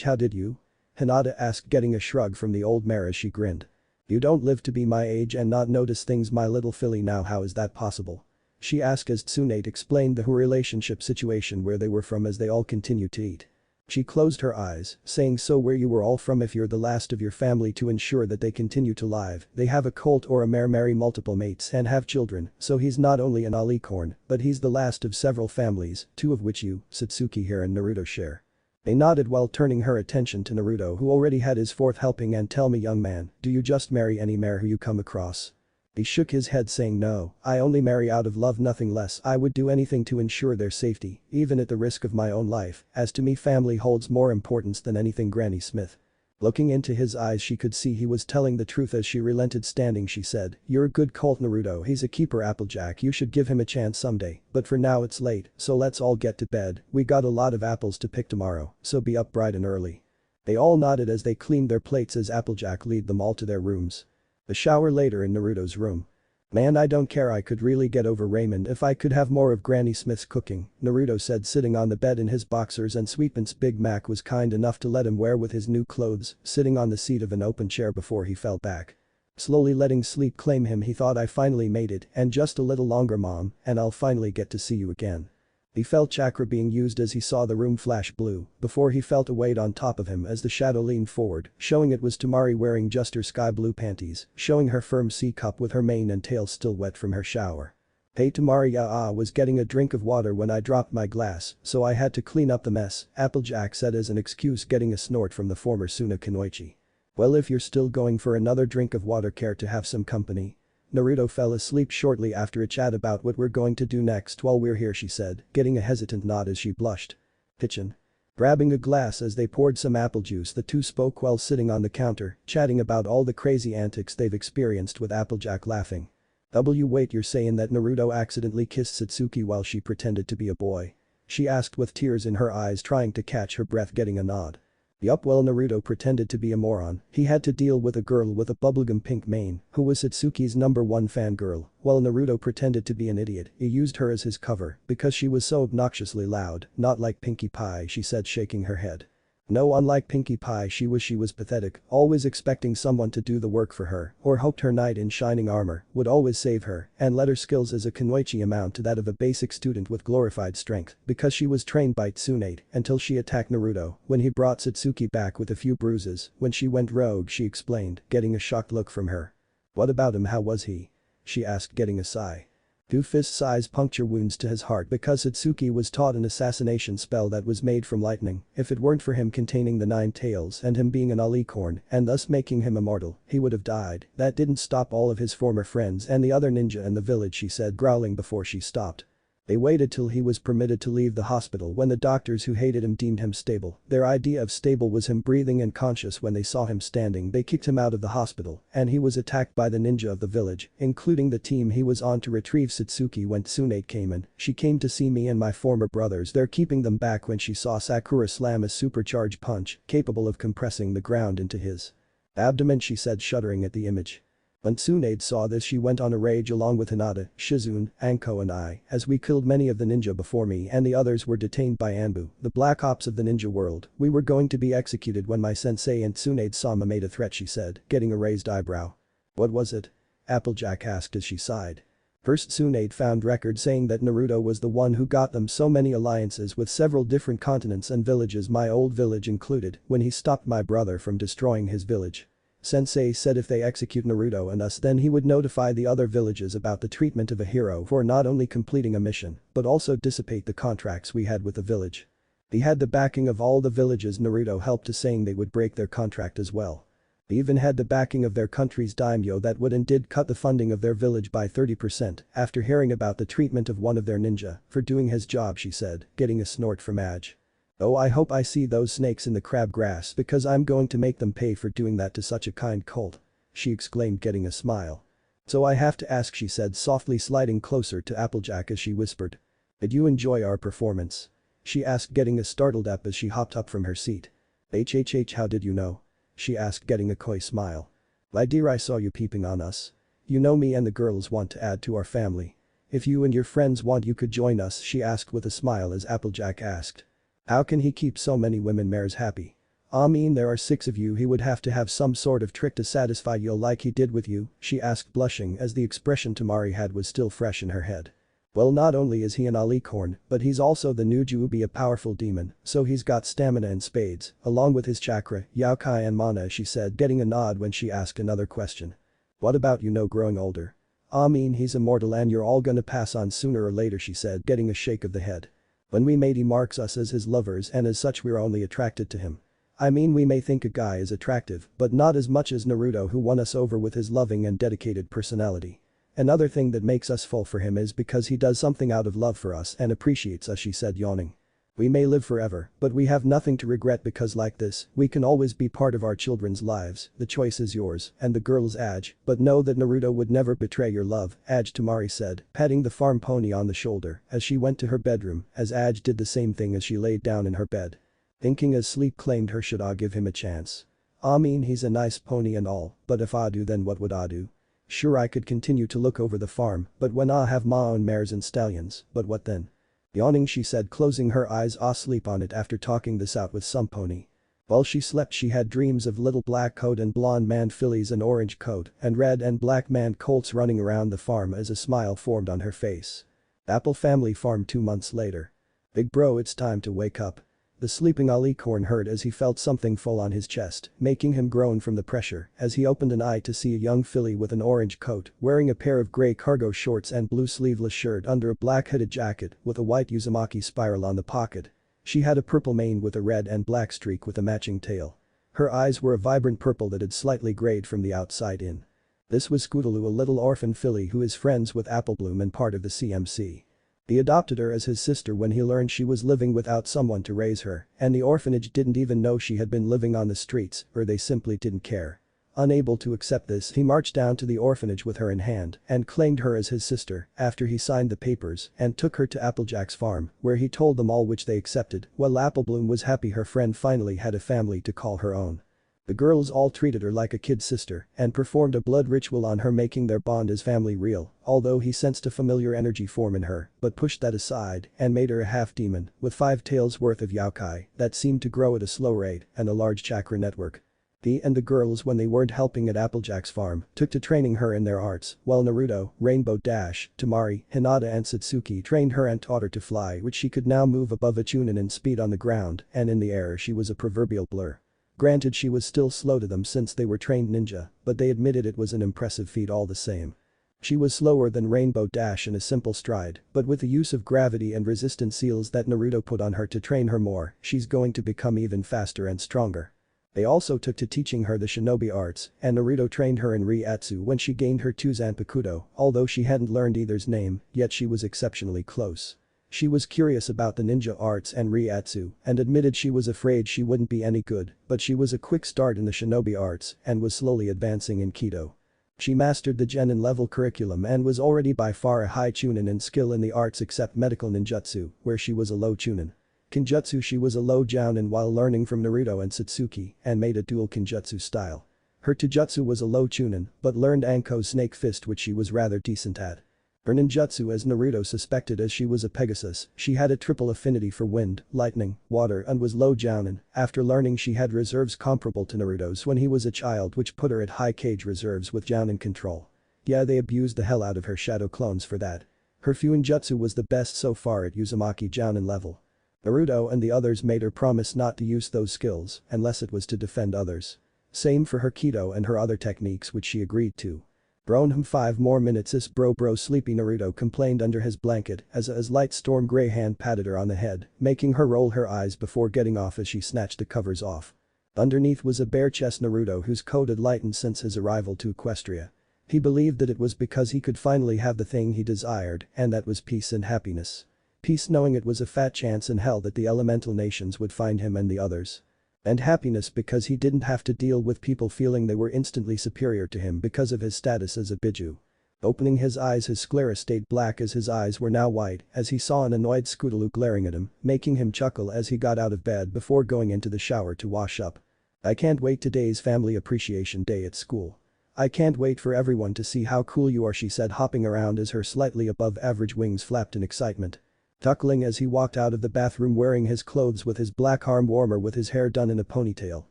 How did you? Hinata asked, getting a shrug from the old mare as she grinned. You don't live to be my age and not notice things, my little filly. Now how is that possible? She asked as Tsunade explained the relationship situation where they were from as they all continued to eat. She closed her eyes, saying, so where you were all from, if you're the last of your family to ensure that they continue to live, they have a colt or a mare, marry multiple mates and have children, so he's not only an alicorn, but he's the last of several families, 2 of which you, Satsuki here and Naruto share. They nodded while turning her attention to Naruto, who already had his 4th helping. And tell me, young man, do you just marry any mare who you come across? He shook his head, saying, no, I only marry out of love, nothing less. I would do anything to ensure their safety, even at the risk of my own life, as to me family holds more importance than anything. Granny Smith. Looking into his eyes, she could see he was telling the truth as she relented. Standing, she said, you're a good colt, Naruto, he's a keeper, Applejack, you should give him a chance someday, but for now it's late, so let's all get to bed, we got a lot of apples to pick tomorrow, so be up bright and early. They all nodded as they cleaned their plates as Applejack led them all to their rooms. The shower later in Naruto's room. Man, I don't care, I could really get over Raymond if I could have more of Granny Smith's cooking, Naruto said sitting on the bed in his boxers, and Sweetman's Big Mac was kind enough to let him wear with his new clothes, sitting on the seat of an open chair before he fell back. Slowly letting sleep claim him, he thought, I finally made it, and just a little longer mom, and I'll finally get to see you again. He felt chakra being used as he saw the room flash blue, before he felt a weight on top of him as the shadow leaned forward, showing it was Tamari wearing just her sky blue panties, showing her firm C cup with her mane and tail still wet from her shower. Hey Tamari, was getting a drink of water when I dropped my glass, so I had to clean up the mess, Applejack said as an excuse, getting a snort from the former Suna Kunoichi. Well, if you're still going for another drink of water, care to have some company? Naruto fell asleep shortly after a chat about what we're going to do next while we're here, she said, getting a hesitant nod as she blushed. Kitchen. Grabbing a glass as they poured some apple juice, the two spoke while sitting on the counter, chatting about all the crazy antics they've experienced, with Applejack laughing. Wait, you're saying that Naruto accidentally kissed Satsuki while she pretended to be a boy? She asked with tears in her eyes, trying to catch her breath, getting a nod. Yup, well, Naruto pretended to be a moron. He had to deal with a girl with a bubblegum pink mane, who was Satsuki's #1 fangirl, while Naruto pretended to be an idiot. He used her as his cover because she was so obnoxiously loud, not like Pinkie Pie, she said, shaking her head. No, unlike Pinkie Pie, she was pathetic, always expecting someone to do the work for her, or hoped her knight in shining armor would always save her, and let her skills as a kunoichi amount to that of a basic student with glorified strength, because she was trained by Tsunade until she attacked Naruto when he brought Satsuki back with a few bruises. When she went rogue, she explained, getting a shocked look from her. What about him, how was he? She asked, getting a sigh. Doofus eyes puncture wounds to his heart because Satsuki was taught an assassination spell that was made from lightning. If it weren't for him containing the 9 tails and him being an alicorn and thus making him immortal, he would have died. That didn't stop all of his former friends and the other ninja in the village, she said, growling before she stopped. They waited till he was permitted to leave the hospital when the doctors who hated him deemed him stable. Their idea of stable was him breathing and conscious. When they saw him standing, they kicked him out of the hospital, and he was attacked by the ninja of the village, including the team he was on to retrieve Satsuki. When Tsunade came in, she came to see me and my former brothers. They're keeping them back. When she saw Sakura slam a supercharged punch, capable of compressing the ground into his abdomen, she said, shuddering at the image. When Tsunade saw this, she went on a rage along with Hinata, Shizune, Anko and I, as we killed many of the ninja before me and the others were detained by Anbu, the black ops of the ninja world. We were going to be executed when my sensei and Tsunade-sama made a threat, she said, getting a raised eyebrow. What was it? Applejack asked as she sighed. First, Tsunade found records saying that Naruto was the one who got them so many alliances with several different continents and villages, my old village included, when he stopped my brother from destroying his village. Sensei said if they execute Naruto and us, then he would notify the other villages about the treatment of a hero for not only completing a mission, but also dissipate the contracts we had with the village. He had the backing of all the villages Naruto helped to, saying they would break their contract as well. They even had the backing of their country's daimyo that would and did cut the funding of their village by 30% after hearing about the treatment of one of their ninja for doing his job, she said, getting a snort from Aj. Oh, I hope I see those snakes in the crabgrass because I'm going to make them pay for doing that to such a kind cult, she exclaimed, getting a smile. So I have to ask, she said, softly sliding closer to Applejack as she whispered. Did you enjoy our performance? She asked, getting a startled up as she hopped up from her seat. How did you know? She asked, getting a coy smile. My dear, I saw you peeping on us. You know me and the girls want to add to our family. If you and your friends want, you could join us, she asked with a smile as Applejack asked. How can he keep so many women mares happy? I mean, there are 6 of you, he would have to have some sort of trick to satisfy you like he did with you, she asked, blushing as the expression Tamari had was still fresh in her head. Well, not only is he an alicorn, but he's also the new Juubi, a powerful demon, so he's got stamina and spades, along with his chakra, yaokai and mana, she said, getting a nod when she asked another question. What about growing older? I mean, he's immortal and you're all gonna pass on sooner or later, she said, getting a shake of the head. When we mate, he marks us as his lovers and as such we're only attracted to him. I mean, we may think a guy is attractive, but not as much as Naruto, who won us over with his loving and dedicated personality. Another thing that makes us fall for him is because he does something out of love for us and appreciates us, she said, yawning. We may live forever, but we have nothing to regret because like this, we can always be part of our children's lives. The choice is yours and the girl's, Aj, but know that Naruto would never betray your love, Aj, Tamari said, patting the farm pony on the shoulder as she went to her bedroom, as Aj did the same thing as she laid down in her bed. Thinking as sleep claimed her, should I give him a chance? I mean, he's a nice pony and all, but if I do, then what would I do? Sure, I could continue to look over the farm, but when I have my own mares and stallions, but what then? Yawning, she said, closing her eyes. I'll sleep on it after talking this out with some pony. While she slept, she had dreams of little black coat and blonde man fillies and orange coat and red and black man colts running around the farm as a smile formed on her face. Apple Family Farm 2 months later. Big bro, it's time to wake up. The sleeping alicorn heard as he felt something fall on his chest, making him groan from the pressure as he opened an eye to see a young filly with an orange coat wearing a pair of grey cargo shorts and blue sleeveless shirt under a black hooded jacket with a white Uzumaki spiral on the pocket. She had a purple mane with a red and black streak with a matching tail. Her eyes were a vibrant purple that had slightly grayed from the outside in. This was Scootaloo, a little orphan filly who is friends with Applebloom and part of the CMC. He adopted her as his sister when he learned she was living without someone to raise her, and the orphanage didn't even know she had been living on the streets, or they simply didn't care. Unable to accept this, he marched down to the orphanage with her in hand and claimed her as his sister after he signed the papers and took her to Applejack's farm, where he told them all, which they accepted, while Applebloom was happy her friend finally had a family to call her own. The girls all treated her like a kid sister and performed a blood ritual on her, making their bond as family real, although he sensed a familiar energy form in her but pushed that aside and made her a half-demon with 5 tails worth of yokai that seemed to grow at a slow rate and a large chakra network. He and the girls, when they weren't helping at Applejack's farm, took to training her in their arts, while Naruto, Rainbow Dash, Tamari, Hinata and Satsuki trained her and taught her to fly, which she could now move above a chunin in speed on the ground, and in the air she was a proverbial blur. Granted, she was still slow to them since they were trained ninja, but they admitted it was an impressive feat all the same. She was slower than Rainbow Dash in a simple stride, but with the use of gravity and resistance seals that Naruto put on her to train her more, she's going to become even faster and stronger. They also took to teaching her the shinobi arts, and Naruto trained her in Ryatsu when she gained her 2 Zanpakuto, although she hadn't learned either's name, yet she was exceptionally close. She was curious about the ninja arts and Ryatsu and admitted she was afraid she wouldn't be any good, but she was a quick start in the shinobi arts and was slowly advancing in Kido. She mastered the genin level curriculum and was already by far a high chunin in skill in the arts except medical ninjutsu, where she was a low chunin. Kinjutsu, she was a low jounin while learning from Naruto and Satsuki and made a dual kinjutsu style. Her taijutsu was a low chunin but learned Anko's snake fist, which she was rather decent at. Her ninjutsu, as Naruto suspected, as she was a Pegasus, she had a triple affinity for wind, lightning, water and was low jounin after learning she had reserves comparable to Naruto's when he was a child, which put her at high cage reserves with jounin control. Yeah, they abused the hell out of her shadow clones for that. Her Fuinjutsu was the best so far at Uzumaki jounin level. Naruto and the others made her promise not to use those skills unless it was to defend others. Same for her Kido and her other techniques, which she agreed to. Brown 5 more minutes. This bro sleepy, Naruto complained under his blanket as a light storm gray hand patted her on the head, making her roll her eyes before getting off as she snatched the covers off. Underneath was a bare chest Naruto, whose coat had lightened since his arrival to Equestria. He believed that it was because he could finally have the thing he desired, and that was peace and happiness. Peace, knowing it was a fat chance in hell that the elemental nations would find him and the others. And happiness because he didn't have to deal with people feeling they were instantly superior to him because of his status as a Biju. Opening his eyes, his sclera stayed black as his eyes were now white as he saw an annoyed Scootaloo glaring at him, making him chuckle as he got out of bed before going into the shower to wash up. I can't wait, today's Family Appreciation Day at school. I can't wait for everyone to see how cool you are, she said, hopping around as her slightly above average wings flapped in excitement. Chuckling as he walked out of the bathroom wearing his clothes with his black arm warmer with his hair done in a ponytail,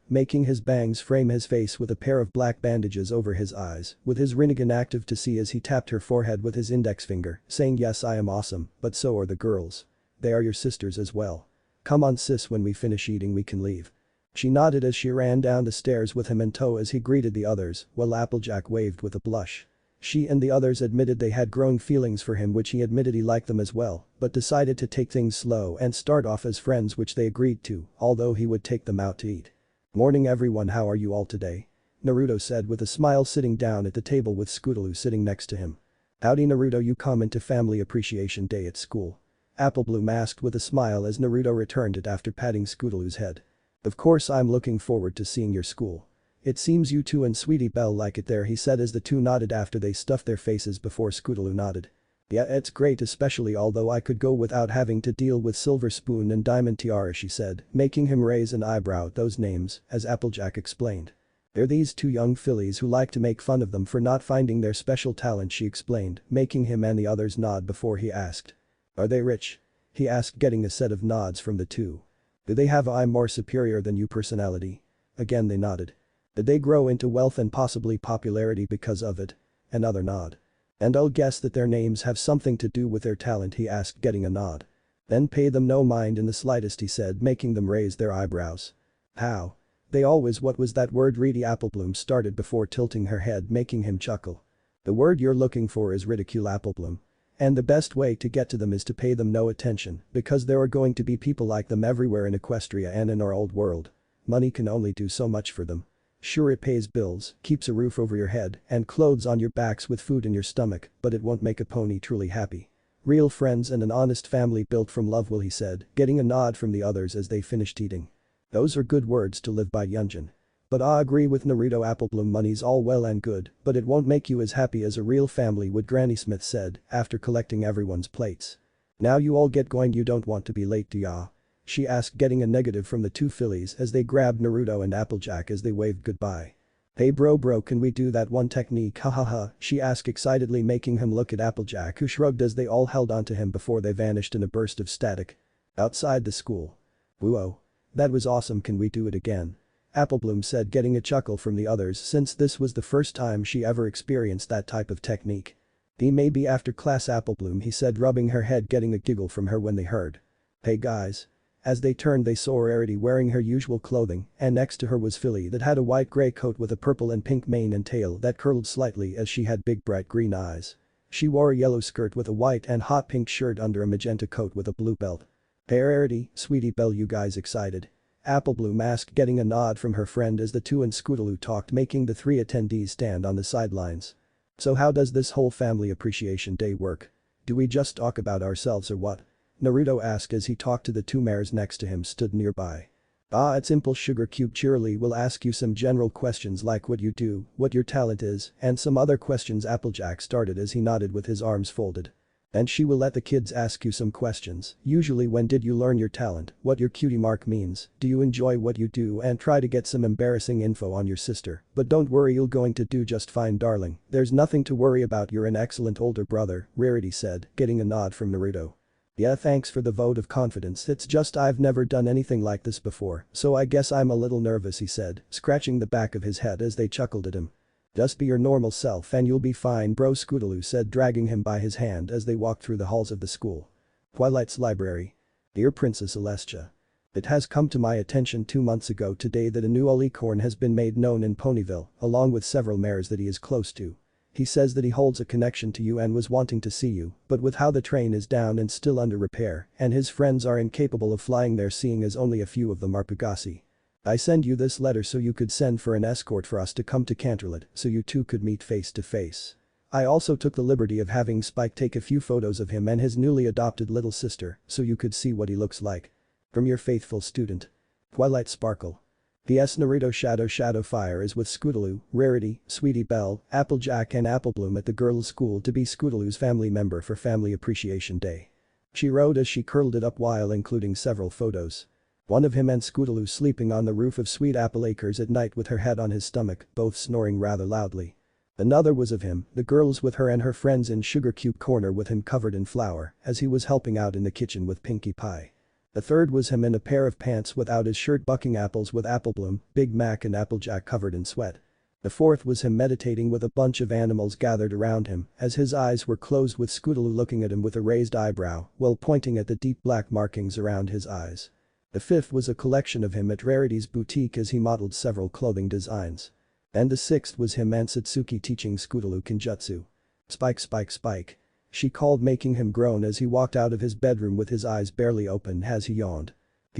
making his bangs frame his face with a pair of black bandages over his eyes, with his Rinnegan active to see as he tapped her forehead with his index finger, saying, "Yes, I am awesome, but so are the girls. They are your sisters as well. Come on sis, when we finish eating we can leave." She nodded as she ran down the stairs with him in tow as he greeted the others, while Applejack waved with a blush. She and the others admitted they had growing feelings for him, which he admitted he liked them as well, but decided to take things slow and start off as friends, which they agreed to, although he would take them out to eat. "Morning everyone, how are you all today?" Naruto said with a smile, sitting down at the table with Scootaloo sitting next to him. "Howdy Naruto, you come into Family Appreciation Day at school?" Applebloom asked with a smile as Naruto returned it after patting Scootaloo's head. "Of course, I'm looking forward to seeing your school. It seems you two and Sweetie Belle like it there," he said as the two nodded after they stuffed their faces before Scootaloo nodded. "Yeah, it's great, especially although I could go without having to deal with Silver Spoon and Diamond Tiara," she said, making him raise an eyebrow at those names, as Applejack explained. They're these two young fillies who like to make fun of them for not finding their special talent, she explained, making him and the others nod before he asked. Are they rich? He asked, getting a set of nods from the two. Do they have a more superior than you personality? Again they nodded. Did they grow into wealth and possibly popularity because of it? Another nod. And I'll guess that their names have something to do with their talent, he asked, getting a nod. Then pay them no mind in the slightest, he said, making them raise their eyebrows. How? They always, what was that word? Rarity Applebloom started before tilting her head, making him chuckle. The word you're looking for is ridicule, Applebloom. And the best way to get to them is to pay them no attention, because there are going to be people like them everywhere in Equestria and in our old world. Money can only do so much for them. Sure, it pays bills, keeps a roof over your head, and clothes on your backs with food in your stomach, but it won't make a pony truly happy. Real friends and an honest family built from love will, he said, getting a nod from the others as they finished eating. Those are good words to live by, Yunjin. But I agree with Naruto, Applebloom, money's all well and good, but it won't make you as happy as a real family would, Granny Smith said, after collecting everyone's plates. Now you all get going, you don't want to be late, do ya? She asked, getting a negative from the two fillies as they grabbed Naruto and Applejack as they waved goodbye. Hey bro, can we do that one technique, hahaha, she asked excitedly, making him look at Applejack, who shrugged as they all held onto him before they vanished in a burst of static. Outside the school. Whoa. That was awesome, can we do it again? Applebloom said, getting a chuckle from the others since this was the first time she ever experienced that type of technique. Maybe after class, Applebloom, he said, rubbing her head, getting a giggle from her when they heard. Hey guys. As they turned, they saw Rarity wearing her usual clothing, and next to her was Philly that had a white gray coat with a purple and pink mane and tail that curled slightly as she had big bright green eyes. She wore a yellow skirt with a white and hot pink shirt under a magenta coat with a blue belt. Hey Rarity, sweetie belle, you guys excited? Applebloom asked, getting a nod from her friend as the two and Scootaloo talked, making the three attendees stand on the sidelines. So how does this whole family appreciation day work? Do we just talk about ourselves or what? Naruto asked as he talked to the two mares next to him stood nearby. It's simple, Sugar Cube cheerily will ask you some general questions like what you do, what your talent is, and some other questions, Applejack started as he nodded with his arms folded. And she will let the kids ask you some questions, usually when did you learn your talent, what your cutie mark means, do you enjoy what you do, and try to get some embarrassing info on your sister, but don't worry, you're going to do just fine, darling, there's nothing to worry about, you're an excellent older brother, Rarity said, getting a nod from Naruto. Yeah, thanks for the vote of confidence, it's just I've never done anything like this before, so I guess I'm a little nervous, he said, scratching the back of his head as they chuckled at him. Just be your normal self and you'll be fine, bro, Scootaloo said, dragging him by his hand as they walked through the halls of the school. Twilight's library. Dear Princess Celestia. It has come to my attention 2 months ago today that a new alicorn has been made known in Ponyville, along with several mares that he is close to. He says that he holds a connection to you and was wanting to see you, but with how the train is down and still under repair, and his friends are incapable of flying there, seeing as only a few of them are Pegasi. I send you this letter so you could send for an escort for us to come to Canterlot so you two could meet face to face. I also took the liberty of having Spike take a few photos of him and his newly adopted little sister so you could see what he looks like. From your faithful student. Twilight Sparkle. P.S. Naruto Shadowfire is with Scootaloo, Rarity, Sweetie Belle, Applejack and Applebloom at the girls' school to be Scootaloo's family member for Family Appreciation Day. She wrote as she curled it up while including several photos. One of him and Scootaloo sleeping on the roof of Sweet Apple Acres at night with her head on his stomach, both snoring rather loudly. Another was of him, the girls with her and her friends in Sugar Cube Corner with him covered in flour as he was helping out in the kitchen with Pinkie Pie. The third was him in a pair of pants without his shirt bucking apples with Applebloom, Big Mac and Applejack covered in sweat. The fourth was him meditating with a bunch of animals gathered around him as his eyes were closed with Scootaloo looking at him with a raised eyebrow while pointing at the deep black markings around his eyes. The fifth was a collection of him at Rarity's boutique as he modeled several clothing designs. And the sixth was him and Satsuki teaching Scootaloo Kinjutsu. Spike. She called, making him groan as he walked out of his bedroom with his eyes barely open as he yawned.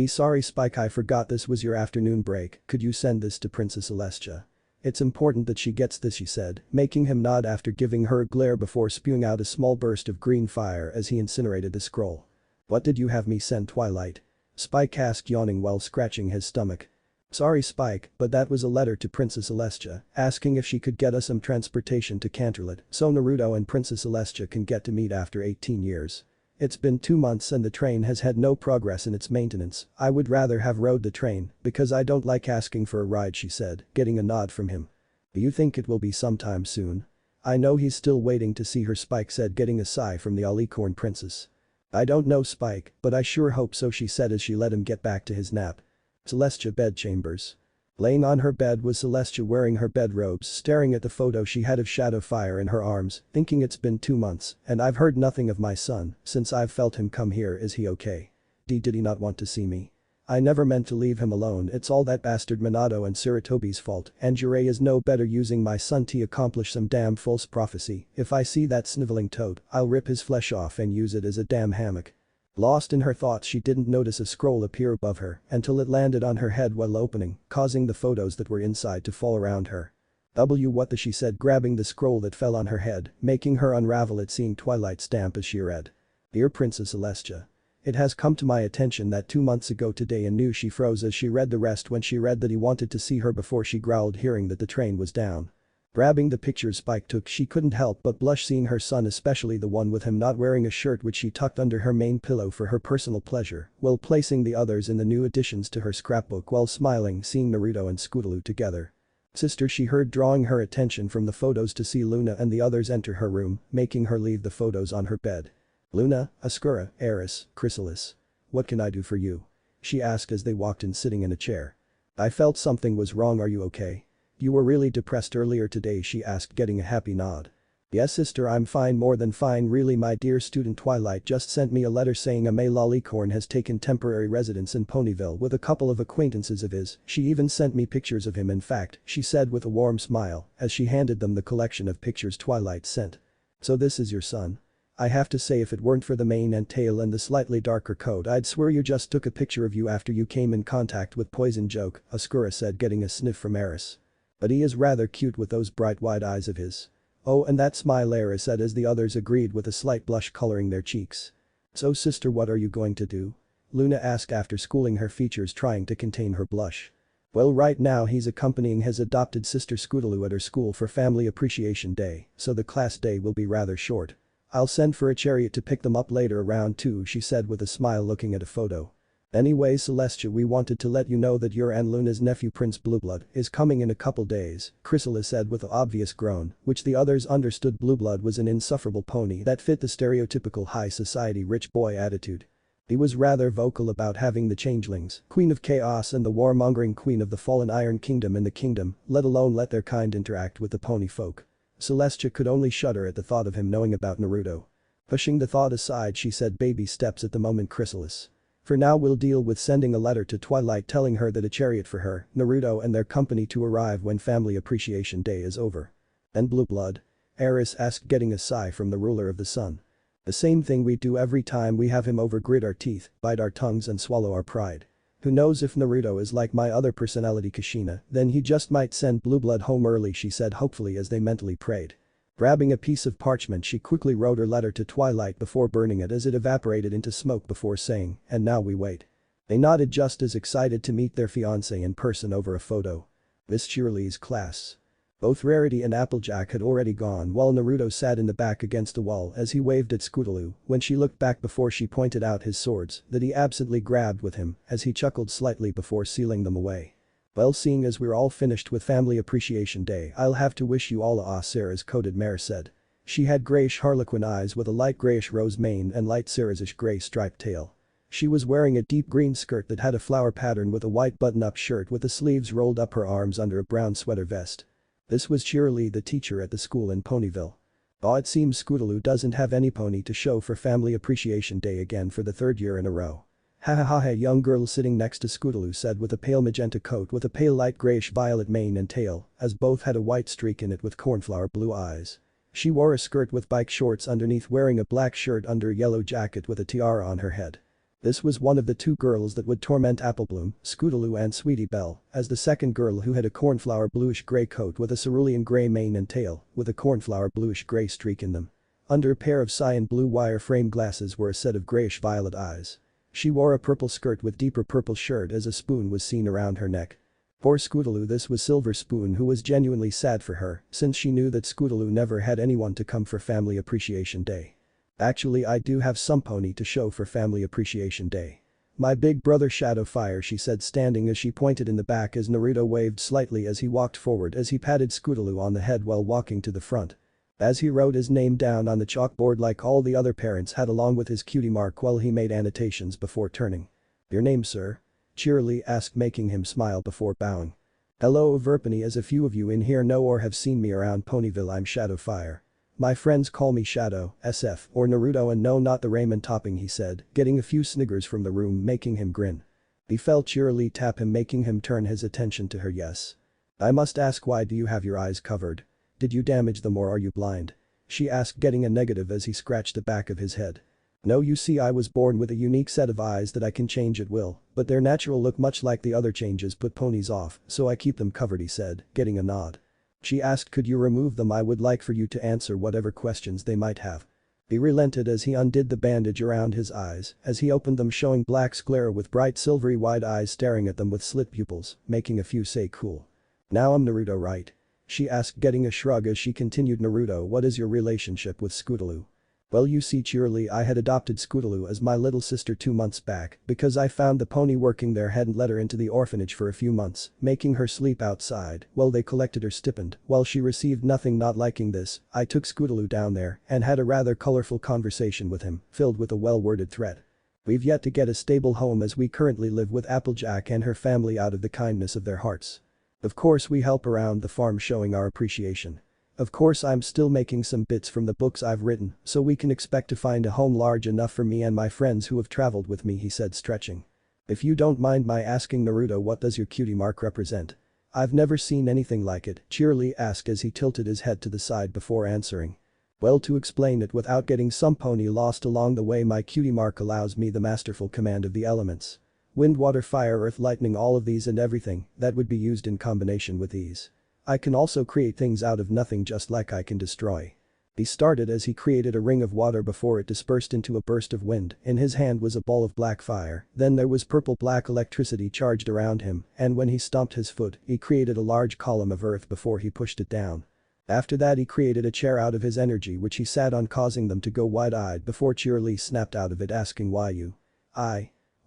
Sorry Spike, I forgot this was your afternoon break, could you send this to Princess Celestia? It's important that she gets this, she said, making him nod after giving her a glare before spewing out a small burst of green fire as he incinerated the scroll. What did you have me send, Twilight? Spike asked, yawning while scratching his stomach. Sorry Spike, but that was a letter to Princess Celestia asking if she could get us some transportation to Canterlot so Naruto and Princess Celestia can get to meet after 18 years. It's been 2 months and the train has had no progress in its maintenance. I would rather have rode the train because I don't like asking for a ride, she said, getting a nod from him. You think it will be sometime soon? I know he's still waiting to see her, Spike said, getting a sigh from the alicorn princess. I don't know, Spike, but I sure hope so, she said as she let him get back to his nap. Celestia bedchambers. Laying on her bed was Celestia wearing her bedrobes, staring at the photo she had of Shadowfire in her arms, thinking it's been 2 months, and I've heard nothing of my son since I've felt him come here. Is he okay? Did he not want to see me? I never meant to leave him alone. It's all that bastard Minato and Sarutobi's fault, and Jiraiya is no better using my son to accomplish some damn false prophecy. If I see that sniveling toad, I'll rip his flesh off and use it as a damn hammock. Lost in her thoughts, she didn't notice a scroll appear above her until it landed on her head while opening, causing the photos that were inside to fall around her. What the, she said, grabbing the scroll that fell on her head, making her unravel it, seeing Twilight stamp as she read. Dear Princess Celestia. It has come to my attention that 2 months ago today, and knew. She froze as she read the rest when she read that he wanted to see her before she growled, hearing that the train was down. Grabbing the pictures Spike took, she couldn't help but blush seeing her son, especially the one with him not wearing a shirt, which she tucked under her main pillow for her personal pleasure, while placing the others in the new additions to her scrapbook while smiling seeing Naruto and Scootaloo together. Sister, she heard, drawing her attention from the photos to see Luna and the others enter her room, making her leave the photos on her bed. Luna, Ascura, Eris, Chrysalis. What can I do for you? She asked as they walked in, sitting in a chair. I felt something was wrong. Are you okay? You were really depressed earlier today, she asked, getting a happy nod. Yes sister, I'm fine, more than fine really. My dear student Twilight just sent me a letter saying a male alicorn has taken temporary residence in Ponyville with a couple of acquaintances of his. She even sent me pictures of him, in fact, she said with a warm smile as she handed them the collection of pictures Twilight sent. So this is your son? I have to say, if it weren't for the mane and tail and the slightly darker coat, I'd swear you just took a picture of you after you came in contact with poison. Joke, Ascura said, getting a sniff from Eris. But he is rather cute with those bright wide eyes of his. Oh, and that smile, Eris said as the others agreed with a slight blush coloring their cheeks. So sister, what are you going to do? Luna asked after schooling her features, trying to contain her blush. Well, right now he's accompanying his adopted sister Scootaloo at her school for Family Appreciation Day, so the class day will be rather short. I'll send for a chariot to pick them up later around 2, she said with a smile, looking at a photo. Anyway Celestia, we wanted to let you know that your and Luna's nephew Prince Blueblood is coming in a couple days, Chrysalis said with an obvious groan, which the others understood. Blueblood was an insufferable pony that fit the stereotypical high society rich boy attitude. He was rather vocal about having the changelings, Queen of Chaos and the warmongering Queen of the Fallen Iron Kingdom in the kingdom, let alone let their kind interact with the pony folk. Celestia could only shudder at the thought of him knowing about Naruto. Pushing the thought aside, she said, baby steps at the moment, Chrysalis. For now we'll deal with sending a letter to Twilight telling her that a chariot for her, Naruto and their company to arrive when Family Appreciation Day is over. And Blueblood? Eris asked, getting a sigh from the ruler of the sun. The same thing we do every time we have him over, grit our teeth, bite our tongues and swallow our pride. Who knows if Naruto is like my other personality Kushina, then he just might send Blueblood home early, she said hopefully as they mentally prayed. Grabbing a piece of parchment, she quickly wrote her letter to Twilight before burning it as it evaporated into smoke before saying, and now we wait. They nodded, just as excited to meet their fiancé in person over a photo. Miss Shirley's class. Both Rarity and Applejack had already gone while Naruto sat in the back against the wall as he waved at Scootaloo when she looked back before she pointed out his swords that he absently grabbed with him as he chuckled slightly before sealing them away. Well, seeing as we're all finished with Family Appreciation Day, I'll have to wish you all a Sarah's coated mare said. She had grayish harlequin eyes with a light grayish rose mane and light cerusish gray striped tail. She was wearing a deep green skirt that had a flower pattern with a white button-up shirt with the sleeves rolled up her arms under a brown sweater vest. This was Shirley, the teacher at the school in Ponyville. Oh, it seems Scootaloo doesn't have any pony to show for Family Appreciation Day again for the 3rd year in a row. Ha ha ha, a young girl sitting next to Scootaloo said with a pale magenta coat with a pale light grayish violet mane and tail, as both had a white streak in it with cornflower blue eyes. She wore a skirt with bike shorts underneath, wearing a black shirt under a yellow jacket with a tiara on her head. This was one of the 2 girls that would torment Applebloom, Scootaloo and Sweetie Belle, as the second girl who had a cornflower bluish gray coat with a cerulean gray mane and tail, with a cornflower bluish gray streak in them. Under a pair of cyan blue wire frame glasses were a set of grayish violet eyes. She wore a purple skirt with deeper purple shirt as a spoon was seen around her neck. Poor Scootaloo, this was Silver Spoon, who was genuinely sad for her since she knew that Scootaloo never had anyone to come for Family Appreciation Day. Actually I do have some pony to show for Family Appreciation Day. My big brother Shadowfire, she said, standing as she pointed in the back as Naruto waved slightly as he walked forward as he patted Scootaloo on the head while walking to the front. As he wrote his name down on the chalkboard like all the other parents had along with his cutie mark while he made annotations before turning. "Your name, sir?" cheerily asked, making him smile before bowing. "Hello Verpany, as a few of you in here know or have seen me around Ponyville, I'm Shadowfire. My friends call me Shadow, SF, or Naruto, and no, not the ramen topping," he said, getting a few sniggers from the room making him grin. He felt cheerily tap him, making him turn his attention to her. "Yes. I must ask, why do you have your eyes covered? Did you damage them or are you blind?" she asked, getting a negative as he scratched the back of his head. "No, you see I was born with a unique set of eyes that I can change at will, but their natural look much like the other changes put ponies off, so I keep them covered," he said, getting a nod. She asked, "Could you remove them? I would like for you to answer whatever questions they might have." He relented as he undid the bandage around his eyes as he opened them, showing black sclera with bright silvery wide eyes staring at them with slit pupils, making a few say cool. "Now I'm Naruto, right?" she asked, getting a shrug as she continued. "Naruto, what is your relationship with Scootaloo?" "Well, you see, cheerily, I had adopted Scootaloo as my little sister 2 months back because I found the pony working there hadn't let her into the orphanage for a few months, making her sleep outside while they collected her stipend. While she received nothing. Not liking this, I took Scootaloo down there and had a rather colorful conversation with him, filled with a well-worded threat. We've yet to get a stable home as we currently live with Applejack and her family out of the kindness of their hearts. Of course we help around the farm showing our appreciation. Of course I'm still making some bits from the books I've written, so we can expect to find a home large enough for me and my friends who have traveled with me," he said, stretching. "If you don't mind my asking, Naruto, what does your cutie mark represent?" "I've never seen anything like it," cheerily asked as he tilted his head to the side before answering. "Well, to explain it without getting some pony lost along the way, my cutie mark allows me the masterful command of the elements. Wind, water, fire, earth, lightning, all of these and everything that would be used in combination with these. I can also create things out of nothing just like I can destroy." He started as he created a ring of water before it dispersed into a burst of wind. In his hand was a ball of black fire, then there was purple-black electricity charged around him, and when he stomped his foot, he created a large column of earth before he pushed it down. After that he created a chair out of his energy which he sat on, causing them to go wide-eyed before cheerily snapped out of it, asking, "Why you?"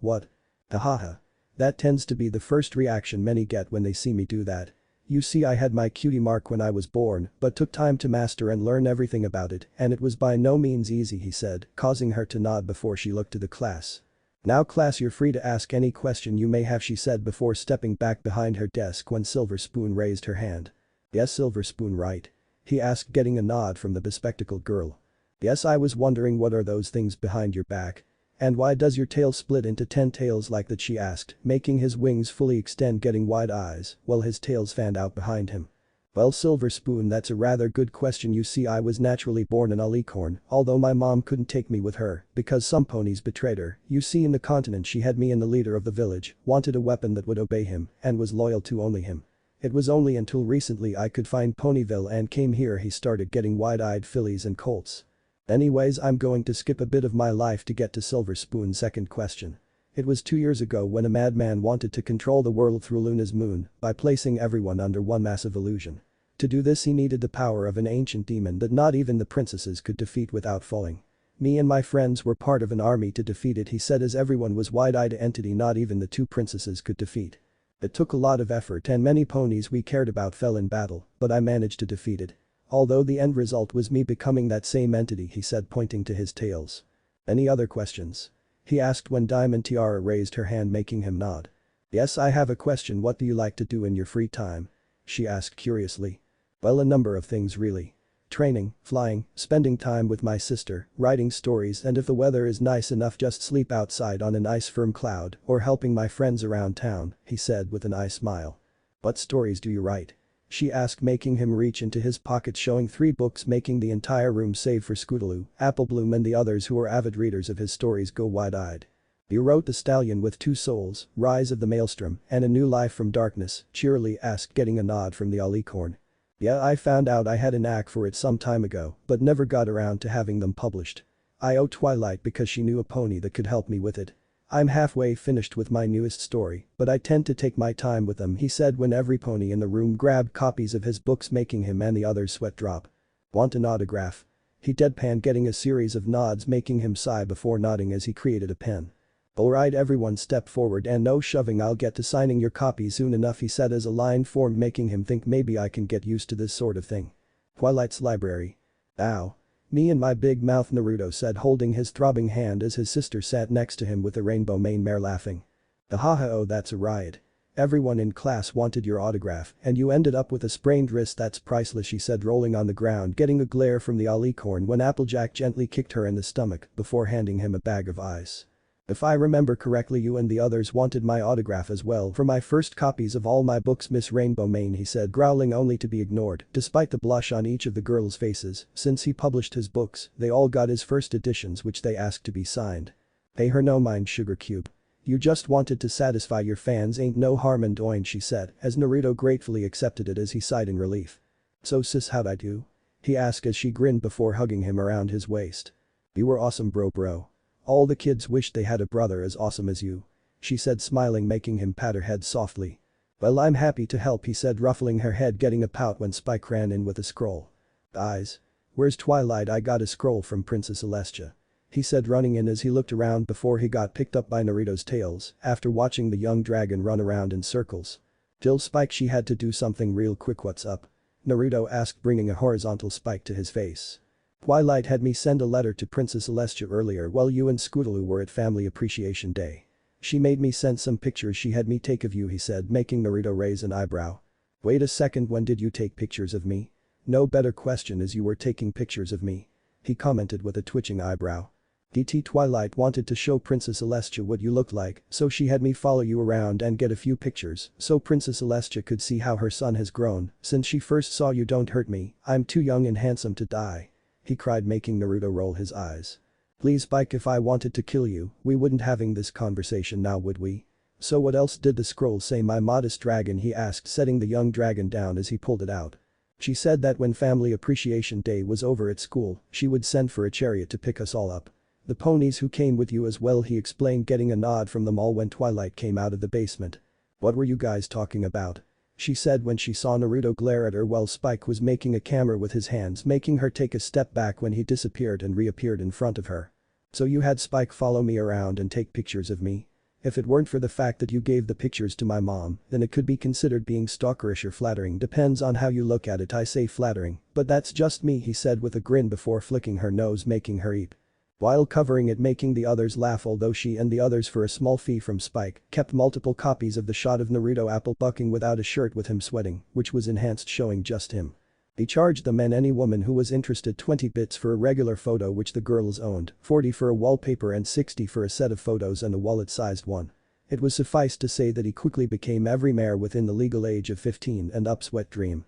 What? Hahaha. That tends to be the first reaction many get when they see me do that. "You see, I had my cutie mark when I was born, but took time to master and learn everything about it, and it was by no means easy," he said, causing her to nod before she looked to the class. "Now class, you're free to ask any question you may have," she said before stepping back behind her desk when Silver Spoon raised her hand. "Yes, Silver Spoon, right?" he asked, getting a nod from the bespectacled girl. "Yes, I was wondering, what are those things behind your back? And why does your tail split into 10 tails like that?" she asked, making his wings fully extend, getting wide eyes while his tails fanned out behind him. "Well, Silver Spoon, that's a rather good question. You see, I was naturally born an alicorn, although my mom couldn't take me with her because some ponies betrayed her. You see, in the continent she had me, and the leader of the village wanted a weapon that would obey him and was loyal to only him. It was only until recently I could find Ponyville and came here." He started, getting wide-eyed fillies and colts. "Anyways, I'm going to skip a bit of my life to get to Silver Spoon's second question. It was 2 years ago when a madman wanted to control the world through Luna's moon by placing everyone under one massive illusion. To do this he needed the power of an ancient demon that not even the princesses could defeat without falling. Me and my friends were part of an army to defeat it," he said, as everyone was wide-eyed. "Entity not even the 2 princesses could defeat. It took a lot of effort and many ponies we cared about fell in battle, but I managed to defeat it. Although the end result was me becoming that same entity," he said, pointing to his tails. "Any other questions?" he asked when Diamond Tiara raised her hand, making him nod. "Yes, I have a question. What do you like to do in your free time?" she asked curiously. "Well, a number of things really. Training, flying, spending time with my sister, writing stories, and if the weather is nice enough just sleep outside on a nice firm cloud or helping my friends around town," he said with an eye smile. "What stories do you write?" she asked, making him reach into his pocket, showing 3 books, making the entire room save for Scootaloo, Applebloom and the others who were avid readers of his stories go wide-eyed. "You wrote The Stallion with 2 Souls, Rise of the Maelstrom, and A New Life from Darkness," cheerily asked, getting a nod from the alicorn. "Yeah, I found out I had a knack for it some time ago, but never got around to having them published. I owe Twilight because she knew a pony that could help me with it. I'm halfway finished with my newest story, but I tend to take my time with them," he said when every pony in the room grabbed copies of his books, making him and the others sweat drop. "Want an autograph?" He deadpanned, getting a series of nods, making him sigh before nodding as he created a pen. "Alright, everyone step forward and no shoving, I'll get to signing your copy soon enough," he said as a line formed, making him think maybe I can get used to this sort of thing. Twilight's library. Ow. Me and my big mouth, Naruto said, holding his throbbing hand as his sister sat next to him with a rainbow mane mare laughing. Ahaha, oh that's a riot. Everyone in class wanted your autograph and you ended up with a sprained wrist, that's priceless, she said, rolling on the ground, getting a glare from the alicorn when Applejack gently kicked her in the stomach before handing him a bag of ice. "If I remember correctly, you and the others wanted my autograph as well for my first copies of all my books, Miss Rainbow Mane," he said, growling only to be ignored despite the blush on each of the girls' faces. Since he published his books, they all got his first editions which they asked to be signed. "Pay her no mind, Sugar Cube. You just wanted to satisfy your fans, ain't no harm in doing," she said as Naruto gratefully accepted it as he sighed in relief. "So sis, how'd I do?" he asked as she grinned before hugging him around his waist. "You were awesome, bro. All the kids wished they had a brother as awesome as you," she said, smiling, making him pat her head softly. "Well, I'm happy to help," he said, ruffling her head, getting a pout when Spike ran in with a scroll. "Eyes. Where's Twilight? I got a scroll from Princess Celestia," he said, running in as he looked around before he got picked up by Naruto's tails after watching the young dragon run around in circles. "Till Spike, she had to do something real quick, what's up?" Naruto asked, bringing a horizontal spike to his face. "Twilight had me send a letter to Princess Celestia earlier while you and Scootaloo were at Family Appreciation Day. She made me send some pictures she had me take of you," he said, making Naruto raise an eyebrow. "Wait a second, when did you take pictures of me?" "No better question, as you were taking pictures of me," he commented with a twitching eyebrow. "DT Twilight wanted to show Princess Celestia what you looked like, so she had me follow you around and get a few pictures so Princess Celestia could see how her son has grown since she first saw you. Don't hurt me, I'm too young and handsome to die," he cried, making Naruto roll his eyes. "Please Spike, if I wanted to kill you, we wouldn't having this conversation now, would we?" "So what else did the scroll say, my modest dragon?" he asked, setting the young dragon down as he pulled it out. "She said that when Family Appreciation Day was over at school, she would send for a chariot to pick us all up. The ponies who came with you as well," he explained, getting a nod from them all when Twilight came out of the basement. "What were you guys talking about?" she said when she saw Naruto glare at her while Spike was making a camera with his hands, making her take a step back when he disappeared and reappeared in front of her. "So you had Spike follow me around and take pictures of me? If it weren't for the fact that you gave the pictures to my mom, then it could be considered being stalkerish or flattering, depends on how you look at it. I say flattering, but that's just me," he said with a grin before flicking her nose, making her eat. While covering it, making the others laugh, although she and the others, for a small fee from Spike, kept multiple copies of the shot of Naruto apple bucking without a shirt with him sweating, which was enhanced showing just him. He charged them and any woman who was interested 20 bits for a regular photo which the girls owned, 40 for a wallpaper and 60 for a set of photos and a wallet-sized one. It was suffice to say that he quickly became every mare within the legal age of 15 and up's wet dream.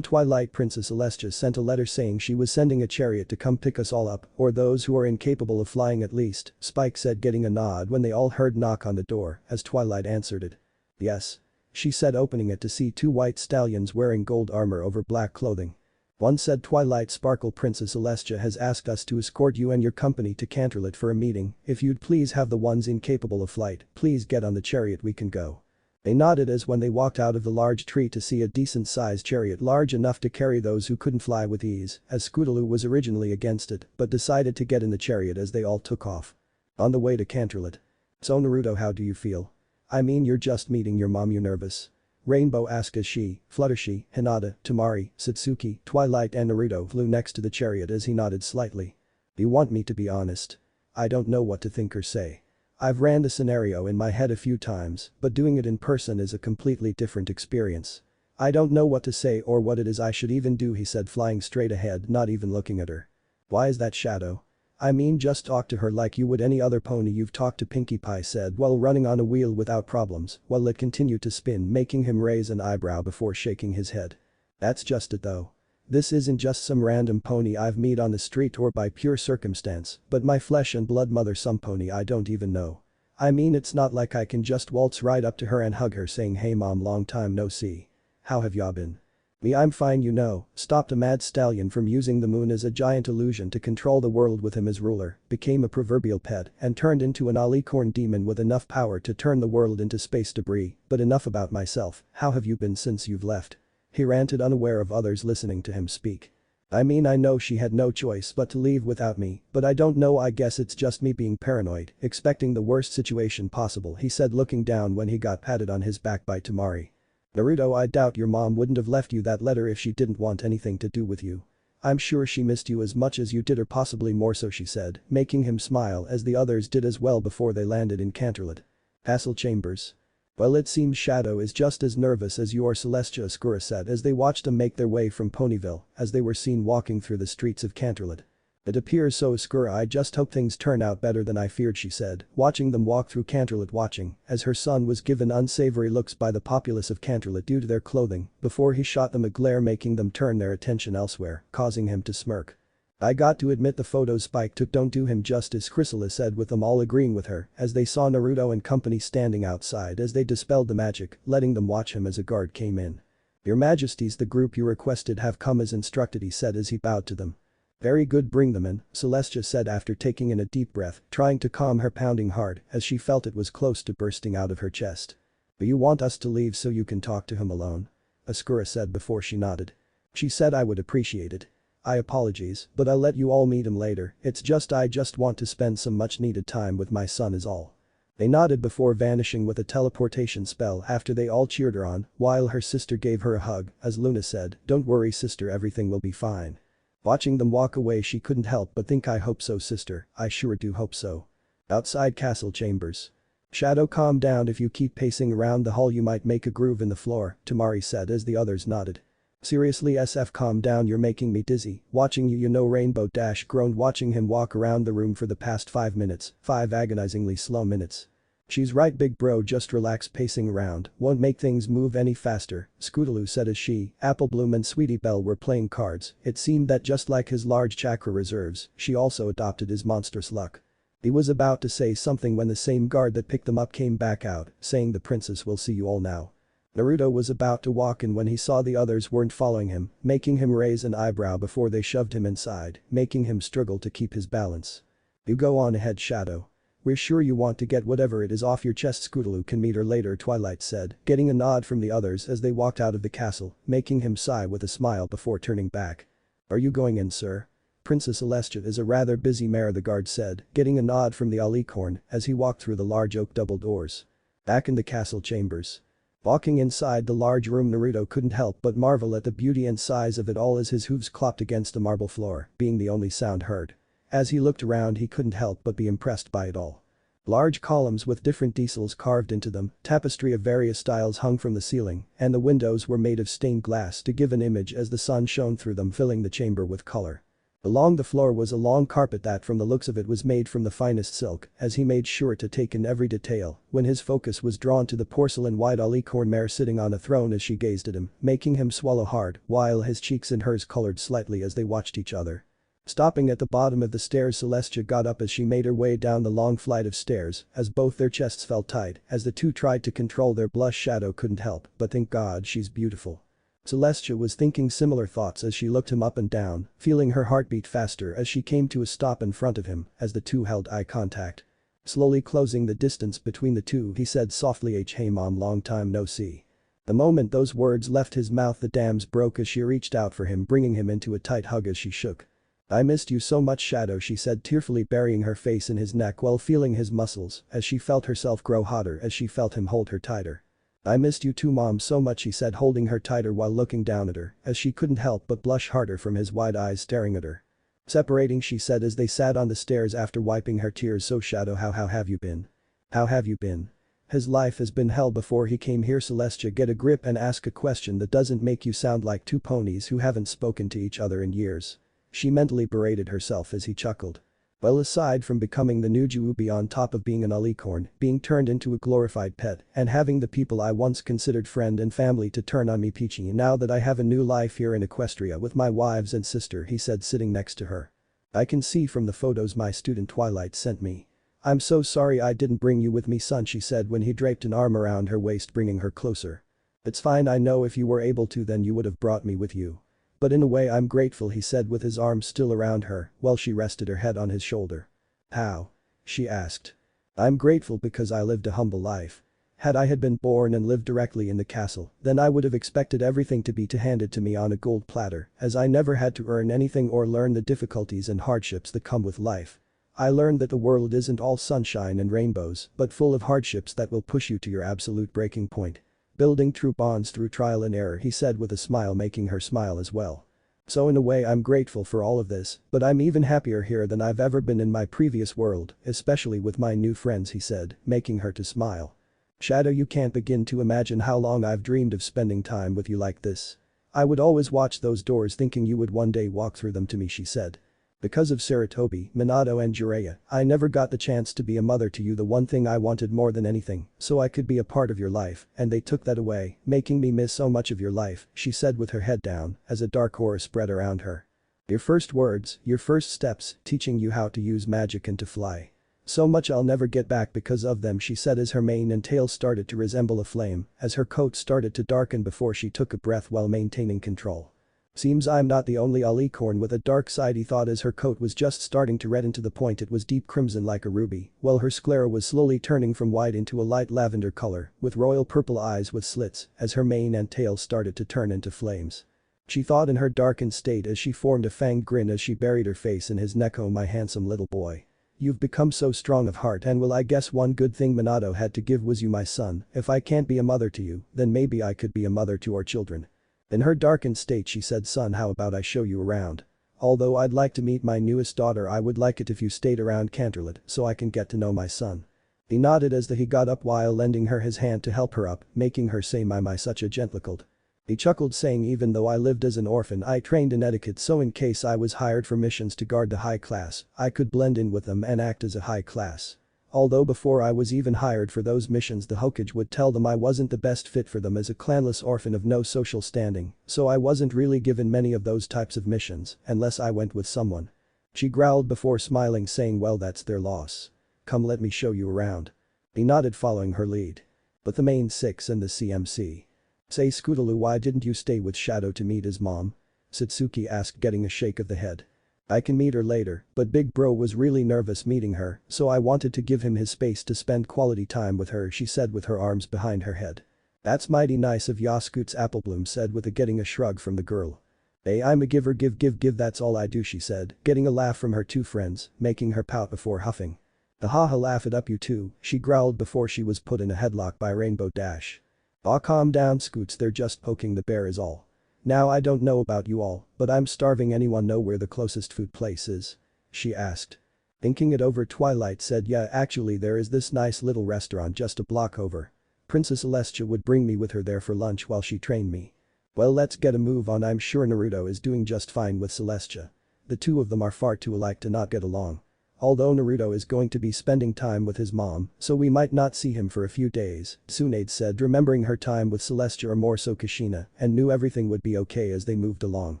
Twilight, Princess Celestia sent a letter saying she was sending a chariot to come pick us all up, or those who are incapable of flying at least, Spike said, getting a nod when they all heard knock on the door as Twilight answered it. "Yes," she said, opening it to see 2 white stallions wearing gold armor over black clothing. "One," said Twilight, "Sparkle, Princess Celestia has asked us to escort you and your company to Canterlot for a meeting. If you'd please have the ones incapable of flight please get on the chariot, we can go." They nodded as when they walked out of the large tree to see a decent-sized chariot large enough to carry those who couldn't fly with ease, as Scootaloo was originally against it but decided to get in the chariot as they all took off. On the way to Canterlot. "So Naruto, how do you feel? I mean, you're just meeting your mom, you nervous?" Rainbow asked as she, Fluttershy, Hinata, Temari, Satsuki, Twilight and Naruto flew next to the chariot as he nodded slightly. "You want me to be honest? I don't know what to think or say. I've ran the scenario in my head a few times, but doing it in person is a completely different experience. I don't know what to say or what it is I should even do," he said, flying straight ahead, not even looking at her. "Why is that, Shadow?" "I mean, just talk to her like you would any other pony you've talked to," Pinkie Pie said while running on a wheel without problems while it continued to spin, making him raise an eyebrow before shaking his head. "That's just it though. This isn't just some random pony I've met on the street or by pure circumstance, but my flesh and blood mother, some pony I don't even know. I mean, it's not like I can just waltz right up to her and hug her saying, 'Hey mom, long time no see. How have ya been?' Me, I'm fine, you know," stopped a mad stallion from using the moon as a giant illusion to control the world with him as ruler, became a proverbial pet and turned into an alicorn demon with enough power to turn the world into space debris. "But enough about myself, how have you been since you've left?" he ranted, unaware of others listening to him speak. I mean I know she had no choice but to leave without me, but I don't know, I guess it's just me being paranoid, expecting the worst situation possible, he said looking down when he got patted on his back by Tamari. Naruto, I doubt your mom wouldn't have left you that letter if she didn't want anything to do with you. I'm sure she missed you as much as you did or possibly more so, she said, making him smile as the others did as well before they landed in Canterlot. Castle Chambers. Well, it seems Shadow is just as nervous as you are, Celestia, Zecora said as they watched them make their way from Ponyville as they were seen walking through the streets of Canterlot. It appears so, Zecora, I just hope things turn out better than I feared, she said, watching them walk through Canterlot, watching as her son was given unsavory looks by the populace of Canterlot due to their clothing before he shot them a glare, making them turn their attention elsewhere, causing him to smirk. I got to admit the photos Spike took don't do him justice, Chrysalis said with them all agreeing with her as they saw Naruto and company standing outside as they dispelled the magic, letting them watch him as a guard came in. Your Majesties, the group you requested have come as instructed, he said as he bowed to them. Very good, bring them in, Celestia said after taking in a deep breath, trying to calm her pounding heart as she felt it was close to bursting out of her chest. But you want us to leave so you can talk to him alone? Zecora said before she nodded. She said I would appreciate it. I apologize, but I'll let you all meet him later, it's just I just want to spend some much needed time with my son is all. They nodded before vanishing with a teleportation spell after they all cheered her on, while her sister gave her a hug as Luna said, don't worry sister, everything will be fine. Watching them walk away she couldn't help but think, I hope so sister, I sure do hope so. Outside Castle Chambers. Shadow, calm down, if you keep pacing around the hall you might make a groove in the floor, Tamari said as the others nodded. Seriously SF, calm down, you're making me dizzy, watching you know, Rainbow Dash groaned watching him walk around the room for the past 5 minutes, 5 agonizingly slow minutes. She's right big bro, just relax, pacing around won't make things move any faster, Scootaloo said as she, Applebloom and Sweetie Belle were playing cards. It seemed that just like his large chakra reserves, she also adopted his monstrous luck. He was about to say something when the same guard that picked them up came back out, saying the princess will see you all now. Naruto was about to walk in when he saw the others weren't following him, making him raise an eyebrow before they shoved him inside, making him struggle to keep his balance. You go on ahead, Shadow. We're sure you want to get whatever it is off your chest, Scootaloo can meet her later, Twilight said, getting a nod from the others as they walked out of the castle, making him sigh with a smile before turning back. Are you going in, sir? Princess Celestia is a rather busy mare, the guard said, getting a nod from the alicorn as he walked through the large oak double doors. Back in the castle chambers. Walking inside the large room, Naruto couldn't help but marvel at the beauty and size of it all as his hooves clopped against the marble floor, being the only sound heard. As he looked around he couldn't help but be impressed by it all. Large columns with different decals carved into them, tapestry of various styles hung from the ceiling, and the windows were made of stained glass to give an image as the sun shone through them, filling the chamber with color. Along the floor was a long carpet that from the looks of it was made from the finest silk, as he made sure to take in every detail when his focus was drawn to the porcelain white alicorn mare sitting on a throne as she gazed at him, making him swallow hard while his cheeks and hers colored slightly as they watched each other. Stopping at the bottom of the stairs, Celestia got up as she made her way down the long flight of stairs as both their chests felt tight as the two tried to control their blush. Shadow couldn't help but thank God she's beautiful. Celestia was thinking similar thoughts as she looked him up and down, feeling her heartbeat faster as she came to a stop in front of him as the two held eye contact. Slowly closing the distance between the two, he said softly, hey mom, long time no see. The moment those words left his mouth the dams broke as she reached out for him, bringing him into a tight hug as she shook. I missed you so much, Shadow, she said, tearfully burying her face in his neck while feeling his muscles as she felt herself grow hotter as she felt him hold her tighter. I missed you too, mom, so much, he said, holding her tighter while looking down at her as she couldn't help but blush harder from his wide eyes staring at her. Separating, she said as they sat on the stairs after wiping her tears. So Shadow, how have you been? How have you been? His life has been hell before he came here. Celestia, get a grip and ask a question that doesn't make you sound like two ponies who haven't spoken to each other in years. She mentally berated herself as he chuckled. Well, aside from becoming the new Juubi on top of being an alicorn, being turned into a glorified pet, and having the people I once considered friend and family to turn on me peachy now that I have a new life here in Equestria with my wives and sister, he said, sitting next to her. I can see from the photos my student Twilight sent me. I'm so sorry I didn't bring you with me, son, she said when he draped an arm around her waist, bringing her closer. It's fine, I know if you were able to then you would have brought me with you. But in a way I'm grateful, he said with his arms still around her while she rested her head on his shoulder. How? She asked. I'm grateful because I lived a humble life. Had I had been born and lived directly in the castle, then I would have expected everything to be handed to me on a gold platter, as I never had to earn anything or learn the difficulties and hardships that come with life. I learned that the world isn't all sunshine and rainbows, but full of hardships that will push you to your absolute breaking point. Building true bonds through trial and error, he said with a smile, making her smile as well. So in a way I'm grateful for all of this, but I'm even happier here than I've ever been in my previous world, especially with my new friends, he said, making her to smile. Shadow, you can't begin to imagine how long I've dreamed of spending time with you like this. I would always watch those doors thinking you would one day walk through them to me, she said. Because of Sarutobi, Minato and Jiraiya, I never got the chance to be a mother to you, the one thing I wanted more than anything, so I could be a part of your life, and they took that away, making me miss so much of your life, she said with her head down, as a dark aura spread around her. Your first words, your first steps, teaching you how to use magic and to fly. So much I'll never get back because of them, she said as her mane and tail started to resemble a flame, as her coat started to darken before she took a breath while maintaining control. Seems I'm not the only alicorn with a dark side, he thought as her coat was just starting to redden to the point it was deep crimson like a ruby, while her sclera was slowly turning from white into a light lavender color, with royal purple eyes with slits, as her mane and tail started to turn into flames. She thought in her darkened state as she formed a fanged grin as she buried her face in his neck. Oh my handsome little boy. You've become so strong of heart, and well, I guess one good thing Minato had to give was you, my son. If I can't be a mother to you, then maybe I could be a mother to our children. In her darkened state she said, son, how about I show you around? Although I'd like to meet my newest daughter, I would like it if you stayed around Canterlot so I can get to know my son. He nodded as he got up while lending her his hand to help her up, making her say my such a gentlecold. He chuckled, saying, even though I lived as an orphan, I trained in etiquette, so in case I was hired for missions to guard the high class, I could blend in with them and act as a high class. Although before I was even hired for those missions the Hokage would tell them I wasn't the best fit for them as a clanless orphan of no social standing, so I wasn't really given many of those types of missions, unless I went with someone. She growled before smiling, saying, well, that's their loss. Come, let me show you around. He nodded, following her lead. But the main six and the CMC. Say, Scootaloo, why didn't you stay with Shadow to meet his mom? Satsuki asked, getting a shake of the head. I can meet her later, but Big Bro was really nervous meeting her, so I wanted to give him his space to spend quality time with her, she said with her arms behind her head. That's mighty nice of ya, Scoots, Applebloom said with getting a shrug from the girl. Hey, I'm a giver, give, that's all I do, she said, getting a laugh from her two friends, making her pout before huffing. The haha, laugh it up you two, she growled before she was put in a headlock by Rainbow Dash. Aw, calm down, Scoots, they're just poking the bear is all. Now I don't know about you all, but I'm starving. Anyone know where the closest food place is? She asked. Thinking it over, Twilight said, yeah, actually there is this nice little restaurant just a block over. Princess Celestia would bring me with her there for lunch while she trained me. Well, let's get a move on. I'm sure Naruto is doing just fine with Celestia. The two of them are far too alike to not get along. Although Naruto is going to be spending time with his mom, so we might not see him for a few days, Tsunade said, remembering her time with Celestia, or more so Kushina, and knew everything would be okay as they moved along.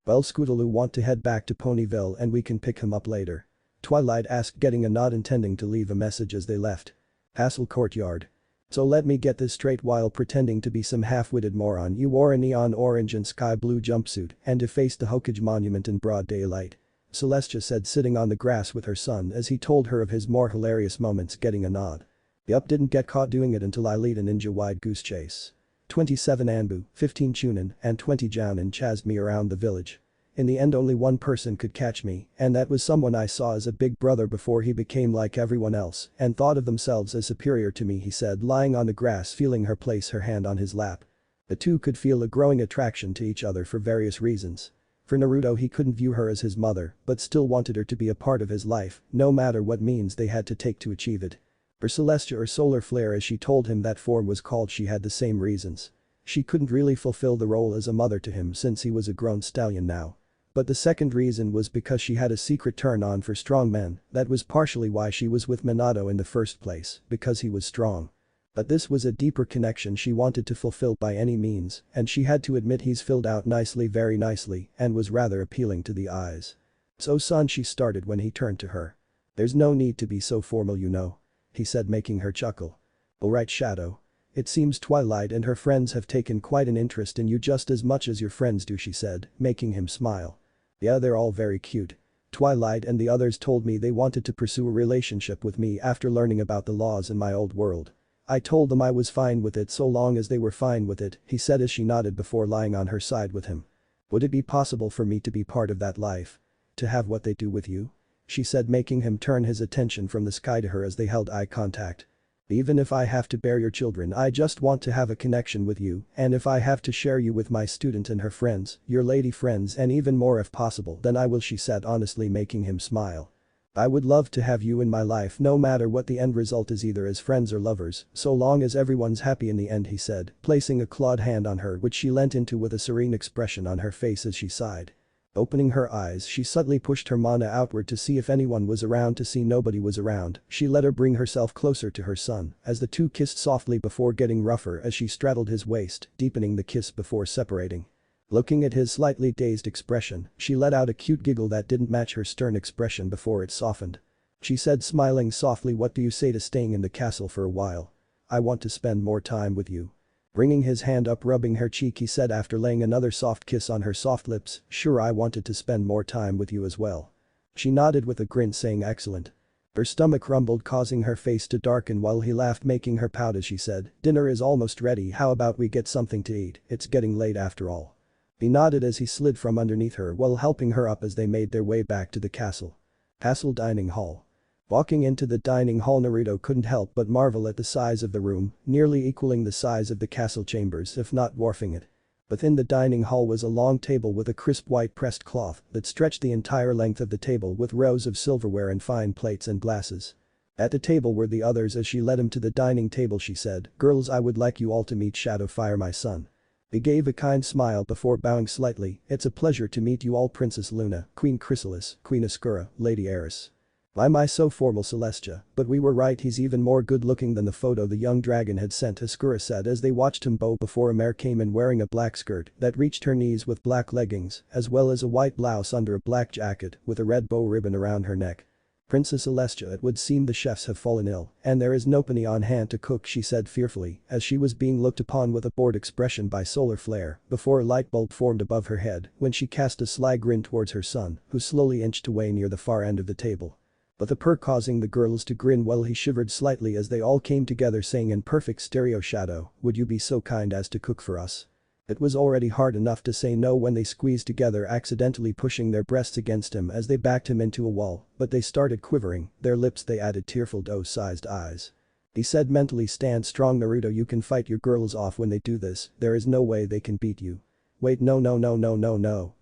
Well, Scootaloo want to head back to Ponyville and we can pick him up later. Twilight asked, getting a nod, intending to leave a message as they left. Castle courtyard. So let me get this straight, while pretending to be some half-witted moron, you wore a neon orange and sky blue jumpsuit and defaced the Hokage monument in broad daylight. Celestia said, sitting on the grass with her son as he told her of his more hilarious moments, getting a nod. Yup, didn't get caught doing it until I lead a ninja wide goose chase. 27 Anbu, 15 Chunin, and 20 Jounin chased me around the village. In the end only one person could catch me, and that was someone I saw as a big brother before he became like everyone else and thought of themselves as superior to me, he said, lying on the grass, feeling her place her hand on his lap. The two could feel a growing attraction to each other for various reasons. For Naruto, he couldn't view her as his mother, but still wanted her to be a part of his life, no matter what means they had to take to achieve it. For Celestia, or Solar Flare as she told him that form was called, she had the same reasons. She couldn't really fulfill the role as a mother to him since he was a grown stallion now. But the second reason was because she had a secret turn on for strong men. That was partially why she was with Minato in the first place, because he was strong. But this was a deeper connection she wanted to fulfill by any means, and she had to admit he's filled out nicely, very nicely, and was rather appealing to the eyes. So son, she started when he turned to her. There's no need to be so formal, you know. He said, making her chuckle. Alright, Shadow. It seems Twilight and her friends have taken quite an interest in you, just as much as your friends do, she said, making him smile. Yeah, they're all very cute. Twilight and the others told me they wanted to pursue a relationship with me after learning about the laws in my old world. I told them I was fine with it so long as they were fine with it, he said as she nodded before lying on her side with him. Would it be possible for me to be part of that life? To have what they do with you? She said, making him turn his attention from the sky to her as they held eye contact. Even if I have to bear your children, I just want to have a connection with you, and if I have to share you with my student and her friends, your lady friends, and even more if possible, then I will, she said honestly, making him smile. I would love to have you in my life no matter what the end result is, either as friends or lovers, so long as everyone's happy in the end, he said, placing a clawed hand on her which she leant into with a serene expression on her face as she sighed. Opening her eyes, she subtly pushed her mana outward to see if anyone was around. To see nobody was around, she let her bring herself closer to her son as the two kissed softly before getting rougher as she straddled his waist, deepening the kiss before separating. Looking at his slightly dazed expression, she let out a cute giggle that didn't match her stern expression before it softened. She said, smiling softly, what do you say to staying in the castle for a while? I want to spend more time with you. Bringing his hand up, rubbing her cheek, he said after laying another soft kiss on her soft lips, sure, I wanted to spend more time with you as well. She nodded with a grin, saying excellent. Her stomach rumbled, causing her face to darken while he laughed, making her pout as she said, dinner is almost ready, how about we get something to eat, it's getting late after all. He nodded as he slid from underneath her while helping her up as they made their way back to the castle. Castle dining hall. Walking into the dining hall, Naruto couldn't help but marvel at the size of the room, nearly equaling the size of the castle chambers if not dwarfing it. Within the dining hall was a long table with a crisp white pressed cloth that stretched the entire length of the table with rows of silverware and fine plates and glasses. At the table were the others. As she led him to the dining table, she said, girls, I would like you all to meet Shadowfire, my son. He gave a kind smile before bowing slightly, it's a pleasure to meet you all, Princess Luna, Queen Chrysalis, Queen Ascura, Lady Eris. My so formal, Celestia, but we were right, he's even more good looking than the photo the young dragon had sent, Ascura said as they watched him bow before a mare came in wearing a black skirt that reached her knees with black leggings as well as a white blouse under a black jacket with a red bow ribbon around her neck. Princess Celestia, it would seem the chefs have fallen ill and there is nobody on hand to cook, she said fearfully as she was being looked upon with a bored expression by Solar Flare before a light bulb formed above her head when she cast a sly grin towards her son, who slowly inched away near the far end of the table. But the perk causing the girls to grin while he shivered slightly as they all came together, saying in perfect stereo, Shadow, would you be so kind as to cook for us? It was already hard enough to say no when they squeezed together, accidentally pushing their breasts against him as they backed him into a wall, but they started quivering, their lips they added tearful doe-sized eyes. He said mentally, stand strong Naruto, you can fight your girls off when they do this, there is no way they can beat you. Wait, no,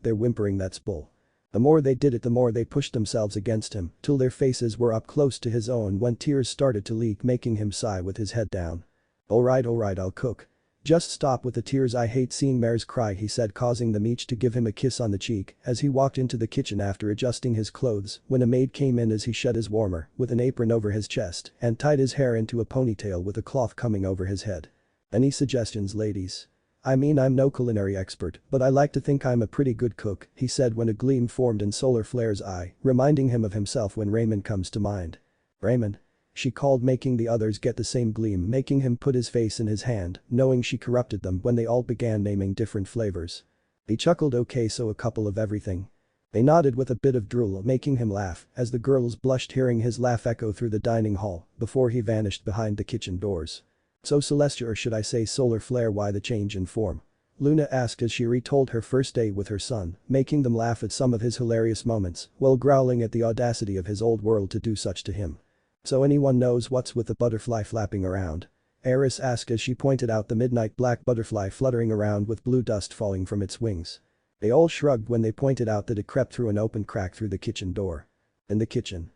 they're whimpering, that's bull. The more they did it, the more they pushed themselves against him till their faces were up close to his own when tears started to leak, making him sigh with his head down. Alright, I'll cook. Just stop with the tears, I hate seeing mares cry, he said, causing them each to give him a kiss on the cheek as he walked into the kitchen after adjusting his clothes when a maid came in as he shut his warmer with an apron over his chest and tied his hair into a ponytail with a cloth coming over his head. Any suggestions, ladies? I mean, I'm no culinary expert, but I like to think I'm a pretty good cook, he said when a gleam formed in Solar Flare's eye, reminding him of himself when ramen comes to mind. Ramen? She called, making the others get the same gleam, making him put his face in his hand, knowing she corrupted them when they all began naming different flavors. He chuckled, okay, so a couple of everything. They nodded with a bit of drool, making him laugh as the girls blushed hearing his laugh echo through the dining hall before he vanished behind the kitchen doors. So Celestia, or should I say Solar Flare, why the change in form? Luna asked as she retold her first day with her son, making them laugh at some of his hilarious moments while growling at the audacity of his old world to do such to him. So anyone knows what's with the butterfly flapping around? Eris asked as she pointed out the midnight black butterfly fluttering around with blue dust falling from its wings. They all shrugged when they pointed out that it crept through an open crack through the kitchen door. In the kitchen.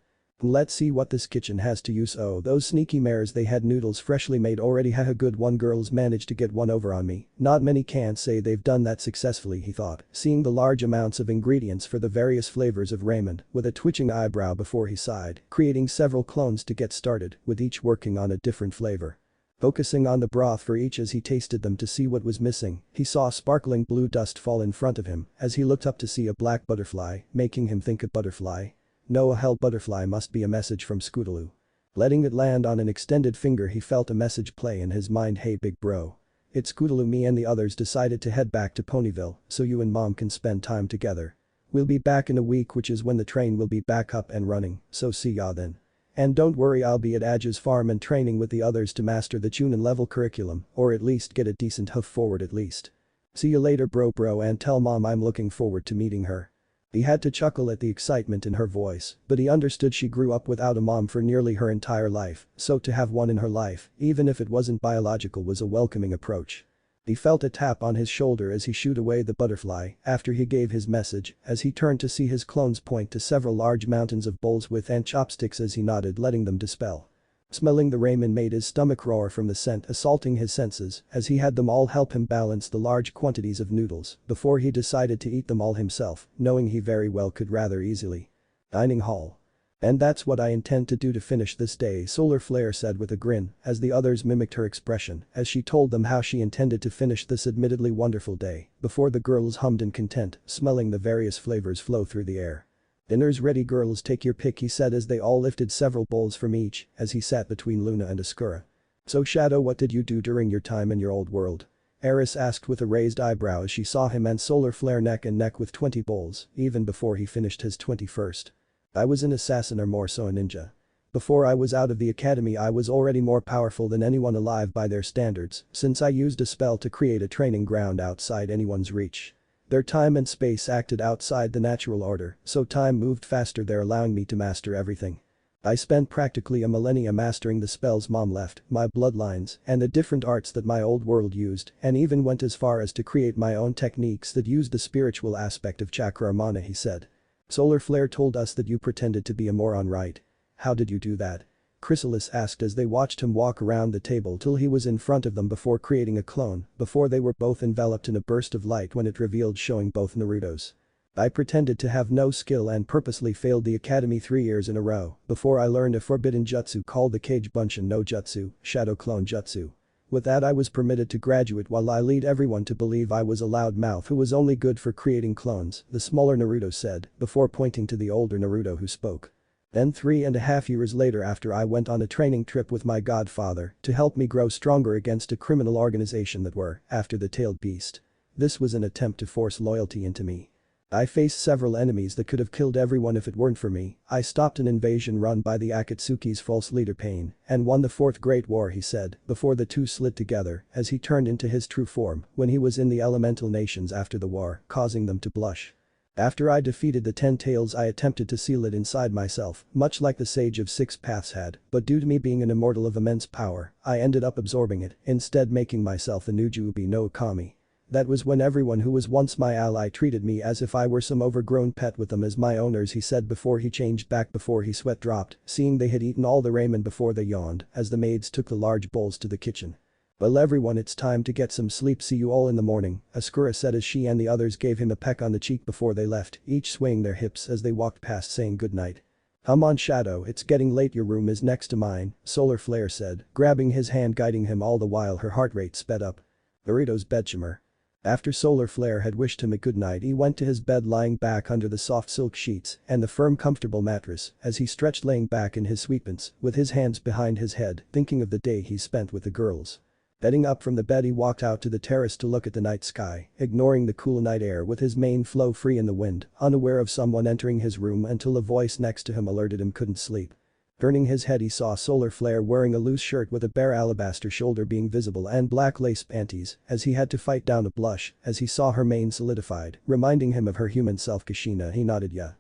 Let's see what this kitchen has to use. Oh, those sneaky mares, they had noodles freshly made already. Haha, good one, girls managed to get one over on me. Not many can say they've done that successfully, he thought, seeing the large amounts of ingredients for the various flavors of ramen with a twitching eyebrow before he sighed, creating several clones to get started, with each working on a different flavor. Focusing on the broth for each as he tasted them to see what was missing, he saw sparkling blue dust fall in front of him as he looked up to see a black butterfly, making him think a butterfly. No, a hell, butterfly must be a message from Scootaloo. Letting it land on an extended finger, he felt a message play in his mind, hey big bro. It's Scootaloo. Me and the others decided to head back to Ponyville so you and mom can spend time together. We'll be back in a week, which is when the train will be back up and running, so see ya then. And don't worry, I'll be at Aj's farm and training with the others to master the Chunin level curriculum, or at least get a decent hoof forward at least. See you later bro and tell mom I'm looking forward to meeting her. He had to chuckle at the excitement in her voice, but he understood she grew up without a mom for nearly her entire life, so to have one in her life, even if it wasn't biological, was a welcoming approach. He felt a tap on his shoulder as he shooed away the butterfly after he gave his message, as he turned to see his clones point to several large mountains of bowls with and chopsticks as he nodded, letting them dispel. Smelling the ramen made his stomach roar from the scent assaulting his senses as he had them all help him balance the large quantities of noodles before he decided to eat them all himself, knowing he very well could rather easily. Dining hall. And that's what I intend to do to finish this day, Solar Flare said with a grin as the others mimicked her expression as she told them how she intended to finish this admittedly wonderful day before the girls hummed in content, smelling the various flavors flow through the air. Dinner's ready girls, take your pick, he said as they all lifted several bowls from each as he sat between Luna and Zecora. So Shadow, what did you do during your time in your old world? Eris asked with a raised eyebrow as she saw him and Solar Flare neck and neck with 20 bowls even before he finished his 21st. I was an assassin, or more so a ninja. Before I was out of the academy I was already more powerful than anyone alive by their standards since I used a spell to create a training ground outside anyone's reach. Their time and space acted outside the natural order, so time moved faster there, allowing me to master everything. I spent practically a millennia mastering the spells mom left, my bloodlines, and the different arts that my old world used, and even went as far as to create my own techniques that used the spiritual aspect of chakra mana, he said. Solar Flare told us that you pretended to be a moron, right? How did you do that? Chrysalis asked as they watched him walk around the table till he was in front of them before creating a clone, before they were both enveloped in a burst of light when it revealed, showing both Narutos. I pretended to have no skill and purposely failed the academy 3 years in a row before I learned a forbidden jutsu called the Kage Bunshin no Jutsu, Shadow Clone Jutsu. With that I was permitted to graduate while I lead everyone to believe I was a loudmouth who was only good for creating clones, the smaller Naruto said, before pointing to the older Naruto who spoke. Then 3.5 years later, after I went on a training trip with my godfather to help me grow stronger against a criminal organization that were after the tailed beast. This was an attempt to force loyalty into me. I faced several enemies that could have killed everyone if it weren't for me. I stopped an invasion run by the Akatsuki's false leader Pain and won the Fourth Great War, he said, before the two slid together as he turned into his true form when he was in the elemental nations after the war, causing them to blush. After I defeated the 10 tails I attempted to seal it inside myself, much like the Sage of Six Paths had, but due to me being an immortal of immense power, I ended up absorbing it, instead making myself a Nujubi no Kami. That was when everyone who was once my ally treated me as if I were some overgrown pet with them as my owners, he said before he changed back before he sweat dropped, seeing they had eaten all the ramen before they yawned as the maids took the large bowls to the kitchen. Well everyone, it's time to get some sleep, see you all in the morning, Zecora said as she and the others gave him a peck on the cheek before they left, each swaying their hips as they walked past saying goodnight. Come on Shadow, it's getting late, your room is next to mine, Solar Flare said, grabbing his hand guiding him all the while her heart rate sped up. Naruto's bedchamber. After Solar Flare had wished him a good night he went to his bed lying back under the soft silk sheets and the firm comfortable mattress as he stretched laying back in his sweetpants with his hands behind his head thinking of the day he spent with the girls. Getting up from the bed he walked out to the terrace to look at the night sky, ignoring the cool night air with his mane flow free in the wind, unaware of someone entering his room until a voice next to him alerted him couldn't sleep. Turning his head he saw Solar Flare wearing a loose shirt with a bare alabaster shoulder being visible and black lace panties as he had to fight down a blush as he saw her mane solidified, reminding him of her human self. Kushina, he nodded. Yeah.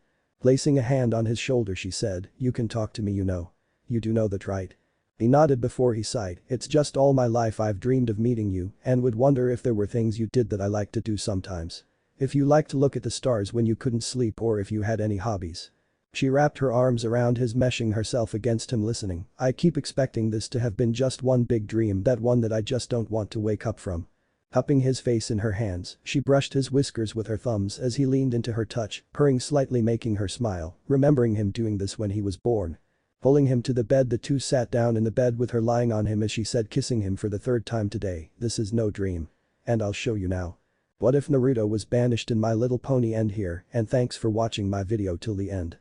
Placing a hand on his shoulder she said, you can talk to me, you know. You do know that, right? He nodded before he sighed, it's just all my life I've dreamed of meeting you and would wonder if there were things you did that I like to do sometimes. If you like to look at the stars when you couldn't sleep or if you had any hobbies. She wrapped her arms around his, meshing herself against him listening. I keep expecting this to have been just one big dream, that one that I just don't want to wake up from. Cupping his face in her hands, she brushed his whiskers with her thumbs as he leaned into her touch, purring slightly making her smile, remembering him doing this when he was born. Pulling him to the bed the two sat down in the bed with her lying on him as she said, kissing him for the 3rd time today, this is no dream. And I'll show you now. What if Naruto was banished in My Little Pony? End here and thanks for watching my video till the end.